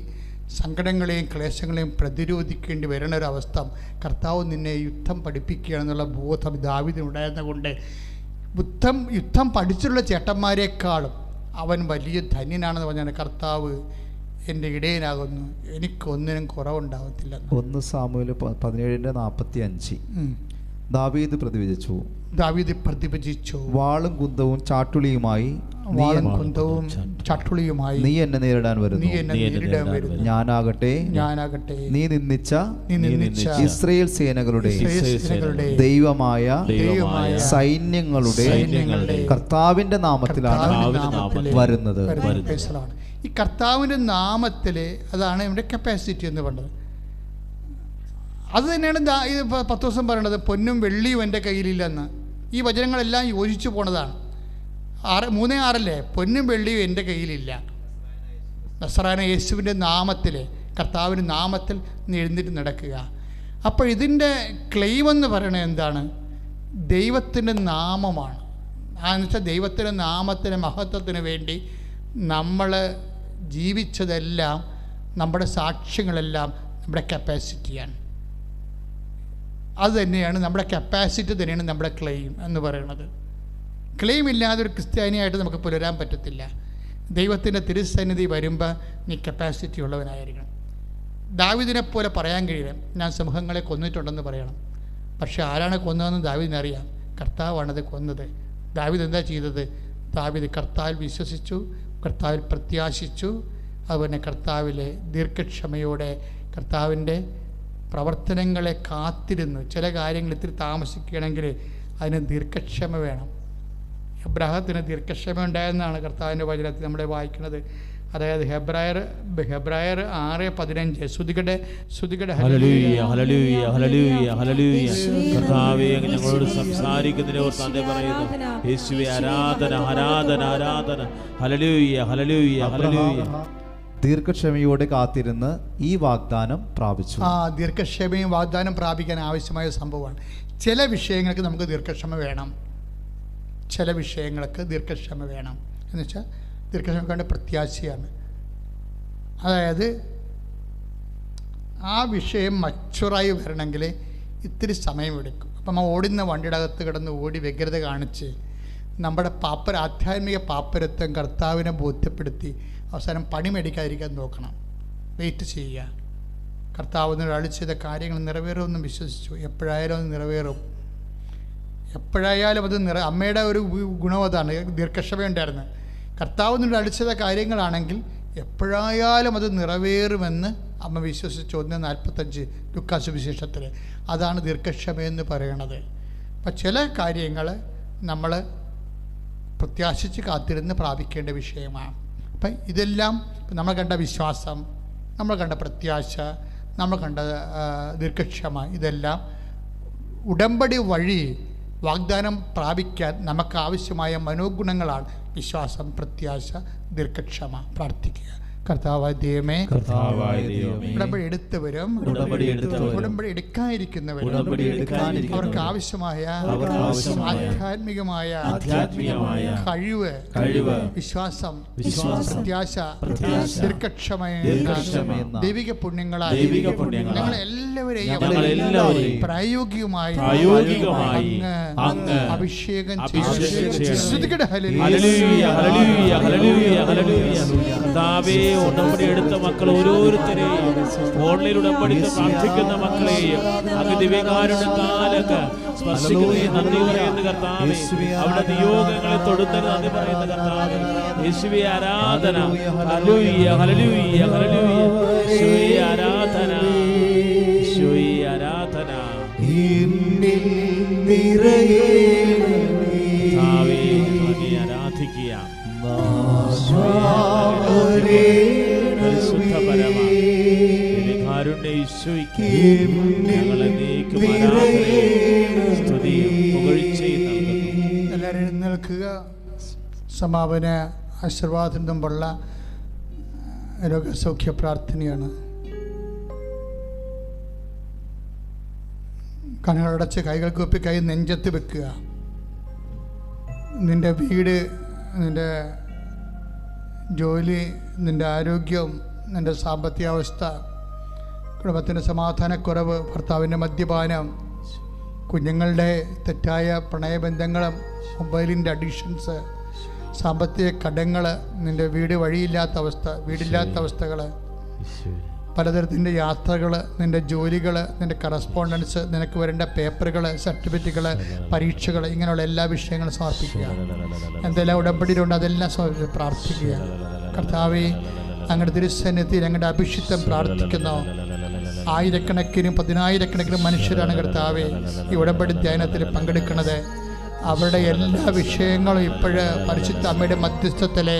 സങ്കടങ്ങളെയും ക്ലേശങ്ങളെയും പ്രതിരോധിക്കേണ്ടി വരുന്ന ഒരവസ്ഥ കർത്താവ് നിന്നെ യുദ്ധം പഠിപ്പിക്കുകയാണെന്നുള്ള ബോധം ദാവീദിനുണ്ടായിരുന്ന കൊണ്ട് യുദ്ധം പഠിച്ചിട്ടുള്ള ചേട്ടന്മാരെക്കാളും അവൻ വലിയ ധന്യനാണെന്ന് പറഞ്ഞാൽ കർത്താവ് എൻ്റെ ഇടയനാകുന്നു, എനിക്കൊന്നിനും കുറവുണ്ടാകത്തില്ല. 1 സാമുവേൽ 17:45 ദാവീദ് പ്രതിവചിച്ചു, വാളും കുന്തവും ചാട്ടുളിയുമായി നീ എന്നെ നേരിടാൻ വരുന്നു. ഞാനാകട്ടെ നീ നിന്ദിച്ച ഇസ്രായേൽ സേനകളുടെ ദൈവമായ സൈന്യങ്ങളുടെ കർത്താവിന്റെ നാമത്തിലാണ് വരുന്നത്. ഈ കർത്താവിൻ്റെ നാമത്തിൽ, അതാണ് ഇവിടെ കപ്പാസിറ്റി എന്ന് പറഞ്ഞത്. അത് തന്നെയാണ് 10 ദിവസം പറയണത്, പൊന്നും വെള്ളിയും എൻ്റെ കയ്യിലില്ലെന്ന്. ഈ വചനങ്ങളെല്ലാം യോജിച്ചു പോണതാണ്. 3:6 പൊന്നും വെള്ളിയും എൻ്റെ കയ്യിലില്ല. നസ്രായനായ യേശുവിൻ്റെ നാമത്തിൽ, കർത്താവിൻ്റെ നാമത്തിൽ നീ എഴുന്നേറ്റ് നടക്കുക. അപ്പോൾ ഇതിൻ്റെ ക്ലെയിം എന്ന് പറയുന്നത് എന്താണ്? ദൈവത്തിൻ്റെ നാമമാണ്. അതെന്ന് വെച്ചാൽ ദൈവത്തിൻ്റെ നാമത്തിന് മഹത്വത്തിന് വേണ്ടി നമ്മൾ ജീവിച്ചതെല്ലാം, നമ്മുടെ സാക്ഷ്യങ്ങളെല്ലാം നമ്മുടെ കപ്പാസിറ്റിയാണ്. അത് തന്നെയാണ് നമ്മുടെ കപ്പാസിറ്റി, തന്നെയാണ് നമ്മുടെ ക്ലെയിം എന്ന് പറയുന്നത്. ക്ലെയിം ഇല്ലാതെ ഒരു ക്രിസ്ത്യാനിയായിട്ട് നമുക്ക് പുലരാൻ പറ്റത്തില്ല. ദൈവത്തിൻ്റെ തിരുസന്നിധി വരുമ്പോൾ നീ കപ്പാസിറ്റി ഉള്ളവനായിരിക്കണം. ദാവീദിനെ പോലെ പറയാൻ കഴിയില്ല, ഞാൻ സിംഹങ്ങളെ കൊന്നിട്ടുണ്ടെന്ന് പറയണം. പക്ഷെ ആരാണ് കൊന്നതെന്ന് ദാവീദിനറിയാം. കർത്താവാണത് കൊന്നത്. ദാവീദ് എന്താ ചെയ്തത്? ദാവീദ് കർത്താവിൽ വിശ്വസിച്ചു, കർത്താവിൽ പ്രത്യാശിച്ചു. അതുപോലെ കർത്താവിലെ ദീർഘക്ഷമയോടെ കർത്താവിൻ്റെ പ്രവർത്തനങ്ങളെ കാത്തിരുന്നു. ചില കാര്യങ്ങൾ ഇത്തിരി താമസിക്കുകയാണെങ്കിൽ അതിന് ദീർഘക്ഷമ വേണം. എബ്രാഹത്തിന് ദീർഘക്ഷമ ഉണ്ടായെന്നാണ് കർത്താവിൻ്റെ വചനത്തിൽ നമ്മളെ വായിക്കുന്നത്. അതായത് ഹെബ്രായർ 6:15 ശ്രുതികടെ ഹല്ലേലൂയ, ഹല്ലേലൂയ, ഹല്ലേലൂയ, ഹല്ലേലൂയ. കർത്താവേ, ഞങ്ങളോട് സംസാരിക്കുന്നതിനെ ഓർത്ത് നന്ദി പറയുന്നു. യേശുവേ ആരാധന, ആരാധന, ആരാധന. Hallelujah, hallelujah, hallelujah. ദീർഘക്ഷമയോടെ കാത്തിരുന്ന് ഈ വാഗ്ദാനം പ്രാപിച്ചു. ദീർഘക്ഷമയും വാഗ്ദാനം പ്രാപിക്കാൻ ആവശ്യമായ സംഭവമാണ്. ചില വിഷയങ്ങൾക്ക് നമുക്ക് ദീർഘക്ഷമ വേണം. എന്ന് വെച്ചാൽ ദീർഘക്ഷമ പ്രത്യാശയാണ്. അതായത് ആ വിഷയം മച്ചുറായി വരണമെങ്കിൽ ഇത്തിരി സമയമെടുക്കും. അപ്പം നമ്മൾ ഓടുന്ന വണ്ടിയുടെ അകത്ത് കിടന്ന് ഓടി വ്യഗ്രത കാണിച്ച് നമ്മുടെ ആധ്യാത്മിക പാപ്പരത്വം കർത്താവിനെ ബോധ്യപ്പെടുത്തി അവസാനം പണി മേടിക്കാതിരിക്കാൻ നോക്കണം. വെയിറ്റ് ചെയ്യുക. കർത്താവ് ഒരാൾ ചെയ്ത കാര്യങ്ങൾ നിറവേറുമെന്ന് വിശ്വസിച്ചു. എപ്പോഴായാലും അത് നിറവേറും. എപ്പോഴായാലും അത് അമ്മയുടെ ഒരു ഗുണം അതാണ്, ദീർഘക്ഷമയുണ്ടായിരുന്നു. കർത്താവ് ഒരാൾ ചെയ്ത കാര്യങ്ങളാണെങ്കിൽ എപ്പോഴായാലും അത് നിറവേറുമെന്ന് അമ്മ വിശ്വസിച്ചു. 1:45 ലൂക്കാ സുവിശേഷത്തിൽ. അതാണ് ദീർഘക്ഷമയെന്ന് പറയണത്. അപ്പം ചില കാര്യങ്ങൾ നമ്മൾ പ്രത്യാശിച്ച് കാത്തിരുന്ന് പ്രാപിക്കേണ്ട വിഷയമാണ്. അപ്പം ഇതെല്ലാം നമ്മൾ കണ്ട വിശ്വാസം, നമ്മൾ കണ്ട പ്രത്യാശ, നമ്മൾ കണ്ട ദീർഘക്ഷമ, ഇതെല്ലാം ഉടമ്പടി വഴി വാഗ്ദാനം പ്രാപിക്കാൻ നമുക്ക് ആവശ്യമായ മനോഗുണങ്ങളാണ്. വിശ്വാസം, പ്രത്യാശ, ദീർഘക്ഷമ. പ്രാർത്ഥിക്കുക. കർത്താവായ ദൈവമേ, കർത്താവായ ദൈവമേ, ഉടമ്പടി എടുത്തവരും ഉടമ്പടി എടുക്കാനിരിക്കുന്നവരും അവർക്ക് ആവശ്യമായ ആധ്യാത്മികമായ കഴിവ്, വിശ്വാസം, പ്രത്യാശ, ദീർഘക്ഷമ, ദൈവിക പുണ്യങ്ങളാൽ ഞങ്ങളെല്ലാവരെയും പ്രായോഗികമായി അങ്ങ് അഭിഷേകം ഉടമ്പടി എടുത്ത മക്കൾ ഓരോരുത്തരെയും ഓൺലൈൻ ഉടമ്പടി പ്രാർത്ഥിക്കുന്ന മക്കളെയും അങ്ങ് ദിവ്യകാരുണ്യത്താലൊക്കെ സ്പർശിക്കുകയും നന്ദി പറയുന്ന കർത്താവേ, അവിടെ നിയോഗങ്ങളെ തൊടുന്നതിന് നന്ദി പറയുന്ന കർത്താവേ, യേശുവേ ആരാധന, ഹല്ലേലൂയ ഹല്ലേലൂയ ഹല്ലേലൂയ, യേശുവേ ആരാധന, യേശുവേ ആരാധന. കർത്താവേ അങ്ങേ ആരാധിക്കുക. പരിശുദ്ധ പരമ ദിവ്യകാരുണ്യ ഈശോയ്ക്ക് ഞങ്ങൾ എന്നേക്കും ആരാധനയും സ്തുതിയും പുകഴ്ചയും നൽകുന്നു. എല്ലാവരും എഴുന്നേൽക്കുക. സമാപന ആശീർവാദം മുമ്പുള്ള രോഗസൗഖ്യ പ്രാർത്ഥനയാണ്. കണ്ണുകളടച്ച് കൈകൾ കൂപ്പി കൈ നെഞ്ചത്ത് വെക്കുക. നിൻ്റെ വീട്, നിൻ്റെ ജോലി, നിൻ്റെ ആരോഗ്യം, നിൻ്റെ സാമ്പത്തിക അവസ്ഥ, കുടുംബത്തിൻ്റെ സമാധാനക്കുറവ്, ഭർത്താവിൻ്റെ മദ്യപാനം, കുഞ്ഞുങ്ങളുടെ തെറ്റായ പ്രണയബന്ധങ്ങളും മൊബൈലിൻ്റെ അഡിക്ഷൻസ്, സാമ്പത്തിക കടങ്ങൾ, നിൻ്റെ വീട് വഴിയില്ലാത്ത അവസ്ഥ, വീടില്ലാത്ത അവസ്ഥകൾ, പലതരത്തിൻ്റെ യാത്രകൾ, നിൻ്റെ ജോലികൾ, നിൻ്റെ കറസ്പോണ്ടൻസ്, നിനക്ക് വരേണ്ട പേപ്പറുകൾ, സർട്ടിഫിക്കറ്റുകൾ, പരീക്ഷകൾ, ഇങ്ങനെയുള്ള എല്ലാ വിഷയങ്ങളും സമർപ്പിക്കുക. എന്തെല്ലാം ഉടമ്പടിയിലുണ്ട് അതെല്ലാം സമർപ്പിച്ച് പ്രാർത്ഥിക്കുക. കർത്താവേ, അങ്ങയുടെ തിരുസന്നിധിയിൽ ഞങ്ങളുടെ അഭിഷിക്തം പ്രാർത്ഥിക്കുന്നു. ആയിരക്കണക്കിനും പതിനായിരക്കണക്കിനും മനുഷ്യരാണ് കർത്താവേ ഈ ഉടമ്പടി ധ്യാനത്തിൽ പങ്കെടുക്കുന്നത്. അവരുടെ എല്ലാ വിഷയങ്ങളും ഇപ്പോഴ് പരിശുദ്ധ അമ്മയുടെ മധ്യസ്ഥത്തിലെ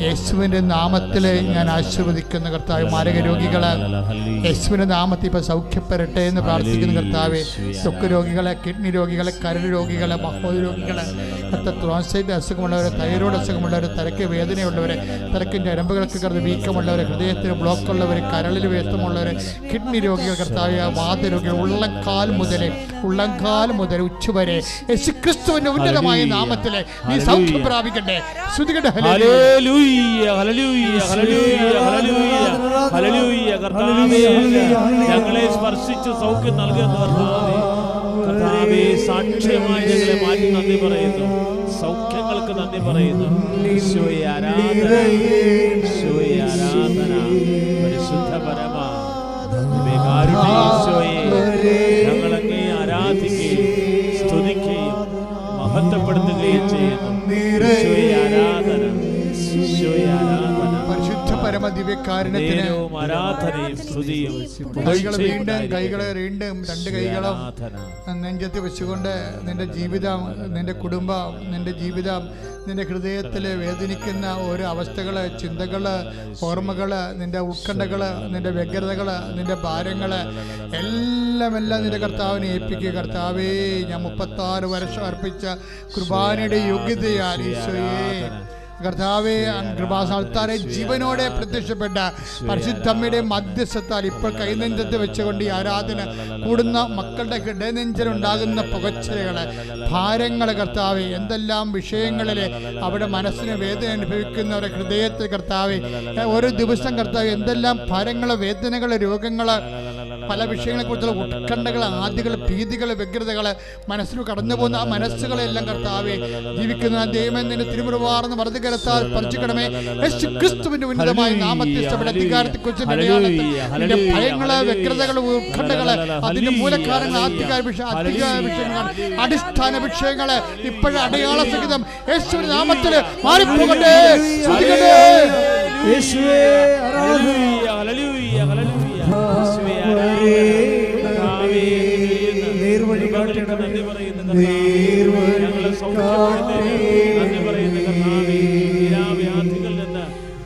യേശുവിൻ്റെ നാമത്തിൽ ഞാൻ ആശീർവദിക്കുന്ന കർത്താവ്. മാരക രോഗികളെ യേശുവിൻ്റെ നാമത്തിൽ ഇപ്പോൾ സൗഖ്യപ്പെടട്ടെ എന്ന് പ്രാർത്ഥിക്കുന്ന കർത്താവെ. ത്വക്ക് രോഗികളെ, കിഡ്നി രോഗികളെ, കരൾ രോഗികളെ, മഹോദ രോഗികളെ, ത്രോൺസൈറ്റ് അസുഖമുള്ളവരെ, തൈറോയ്ഡ് അസുഖമുള്ളവരെ, തലയ്ക്ക് വേദനയുള്ളവരെ, തലക്കിൻ്റെ ഞരമ്പുകൾക്ക് കടന്ന് വീക്കമുള്ളവരെ, ഹൃദയത്തിന് ബ്ലോക്കുള്ളവർ, കരളിൽ വ്യക്തമുള്ളവർ, കിഡ്നി രോഗികൾ കർത്താവ്, വാതരോഗികൾ, ഉള്ളംകാൽ മുതൽ ഉച്ചവരെ ക്രിസ്തുവിന്റെ ഉന്നതമായ നാമത്തിലെ നീ സൗഖ്യം പ്രാപിക്കട്ടെ. ശ്രുതികട്ടെ ഹല്ലേലൂയ ഹല്ലേലൂയ ഹല്ലേലൂയ ഹല്ലേലൂയ ഹല്ലേലൂയ. കർത്താവേ, ഞങ്ങളെ സ്പർശിച്ച് സൗഖ്യം നൽകുന്ന കർത്താവേ, കർത്താവേ സാക്ഷ്യമായി ഞങ്ങളെ മാറ്റി നന്ദി പറയുന്നു. സൗഖ്യങ്ങൾക്ക് നന്ദി പറയുന്നു. ഈശോയെ ആരാധന, ഈശോയെ ആരാധന. പരിശുദ്ധ പരമ ദിവ്യകാരുണ്യ ഈശോയെ ഞങ്ങളങ്ങേ ആരാധിക്കുകയും സ്തുതിക്കുകയും മഹത്വപ്പെടുത്തുകയും ചെയ്യുന്നു. ഈശോയെ ആരാധന, ഈശോയെ ആരാധന. പരിശുദ്ധ പരമ ദിവ്യകാരുണ്യത്തിന് ആരാധനയും സ്തുതിയും. കൈകളെ വീണ്ടും രണ്ട് കൈകളും നെഞ്ചത്ത് വെച്ചുകൊണ്ട് നിന്റെ ജീവിതം, നിന്റെ കുടുംബം, നിന്റെ ജീവിതം, നിന്റെ ഹൃദയത്തിൽ വേദനിക്കുന്ന ഓരോ അവസ്ഥകൾ, ചിന്തകൾ, ഓർമ്മകൾ, നിന്റെ ഉത്കണ്ഠകൾ, നിന്റെ വ്യഗ്രതകൾ, നിന്റെ ഭാരങ്ങൾ എല്ലാം നിന്റെ കർത്താവിനെ ഏൽപ്പിക്കുക. കർത്താവേ, ഞാൻ 36 വർഷം അർപ്പിച്ച കുർബാനയുടെ യോഗ്യതയാൽ ഈശോയെ കർത്താവേ, കൃപാസ്ഥാനത്താരെ ജീവനോടെ പ്രത്യക്ഷപ്പെട്ട പരിശുദ്ധമ്മയുടെ മധ്യസ്ഥത്താൽ ഇപ്പോൾ കൈനെഞ്ചത്ത് വെച്ചുകൊണ്ട് ഈ ആരാധന കൂടുന്ന മക്കളുടെ ഹൃദയനെഞ്ചിലുണ്ടാകുന്ന പുകച്ചിലുകള്, ഭാരങ്ങൾ കർത്താവേ, എന്തെല്ലാം വിഷയങ്ങളിൽ അവിടെ മനസ്സിന് വേദന അനുഭവിക്കുന്നവരെ ഹൃദയത്തിൽ കർത്താവേ, ഓരോ ദിവസം കർത്താവേ എന്തെല്ലാം ഭാരങ്ങൾ, വേദനകൾ, രോഗങ്ങൾ, പല വിഷയങ്ങളെക്കുറിച്ചുള്ള ഉത്കണ്ഠകൾ, ആദികൾ, ഭീതികൾ, വ്യഗ്രതകൾ മനസ്സിൽ കടന്നു പോകുന്ന ആ മനസ്സുകളെല്ലാം കർത്താവേ ജീവിക്കുന്ന ദൈവമേ നിന്റെ തിരുമുറവാർന്ന് വർദ്ധികരത്താൽ സ്പർശിക്കണമേ. ക്രിസ്തുവിന്റെ ഉന്നതമായ നാമത്തെ അധികാരത്തെക്കുറിച്ച് നിന്റെ ഭയങ്ങള്, വ്യഗ്രതകൾ, ഉത്കണ്ഠകള്, അതിന്റെ മൂലക്കാരങ്ങൾ, അധികാര വിഷയങ്ങൾ, അടിസ്ഥാന വിഷയങ്ങള് ഇപ്പോഴും അടയാള സഹിതം യേശുവിന്റെ നാമത്തില് മാറിപ്പോകട്ടെ.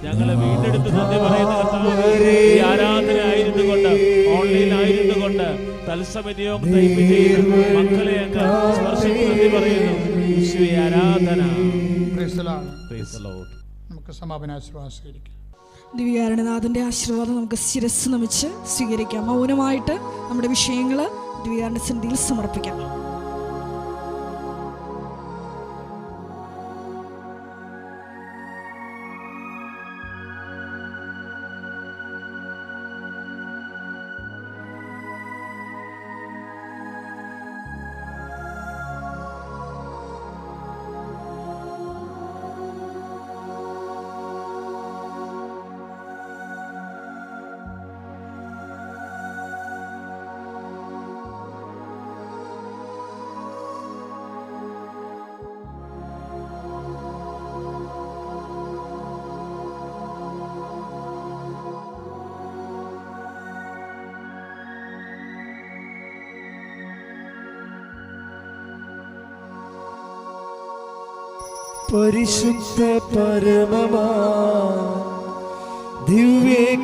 ഞങ്ങളെ വീണ്ടെടുത്ത് നന്ദി പറയുന്ന കർത്താവേ, ഈ ആരാധന ആയിരുന്നു കൊണ്ട്, ഓൺലൈൻ ആയിരുന്നു കൊണ്ട്, തത്സമയം മക്കളെ അങ്ങ് സ്പർശിച്ച് നന്ദി പറയുന്നു. ആരാധന. നമുക്ക് സമാപനാശ്വാസം. ദിവ്യകാരുണ്യനാഥൻ്റെ ആശീർവാദം നമുക്ക് ശിരസ് നമിച്ച് സ്വീകരിക്കാം. മൗനമായിട്ട് നമ്മുടെ വിഷയങ്ങൾ ദിവ്യകാരുണ്യ സന്നിധിയിൽ സമർപ്പിക്കാം. പരിശുദ്ധ പരമമാ ദിവ്യകാരുണ്യമേ,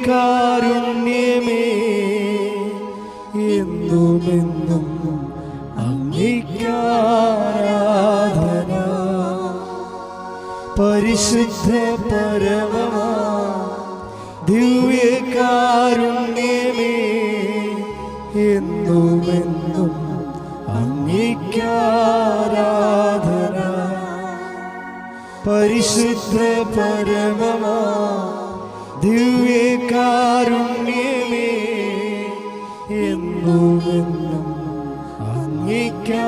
എന്നുമെന്നും അങ്ങേക്കാരാധന. പരിശുദ്ധ പരമമാ ദിവ്യകാരുണ്യമേ, എന്നുമെന്നും അങ്ങേക്കാരാധന. പരിശുദ്ധ പരമമാ ദിവ്യകാരുണ്യമേ, എന്നുമെന്നും അങ്ങേക്കാരാധന.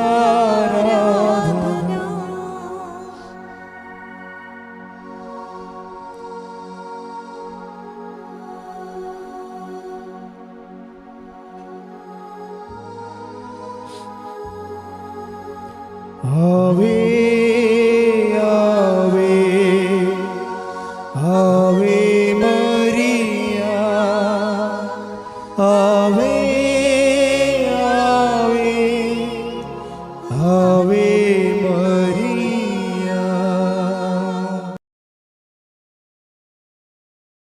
ആവേ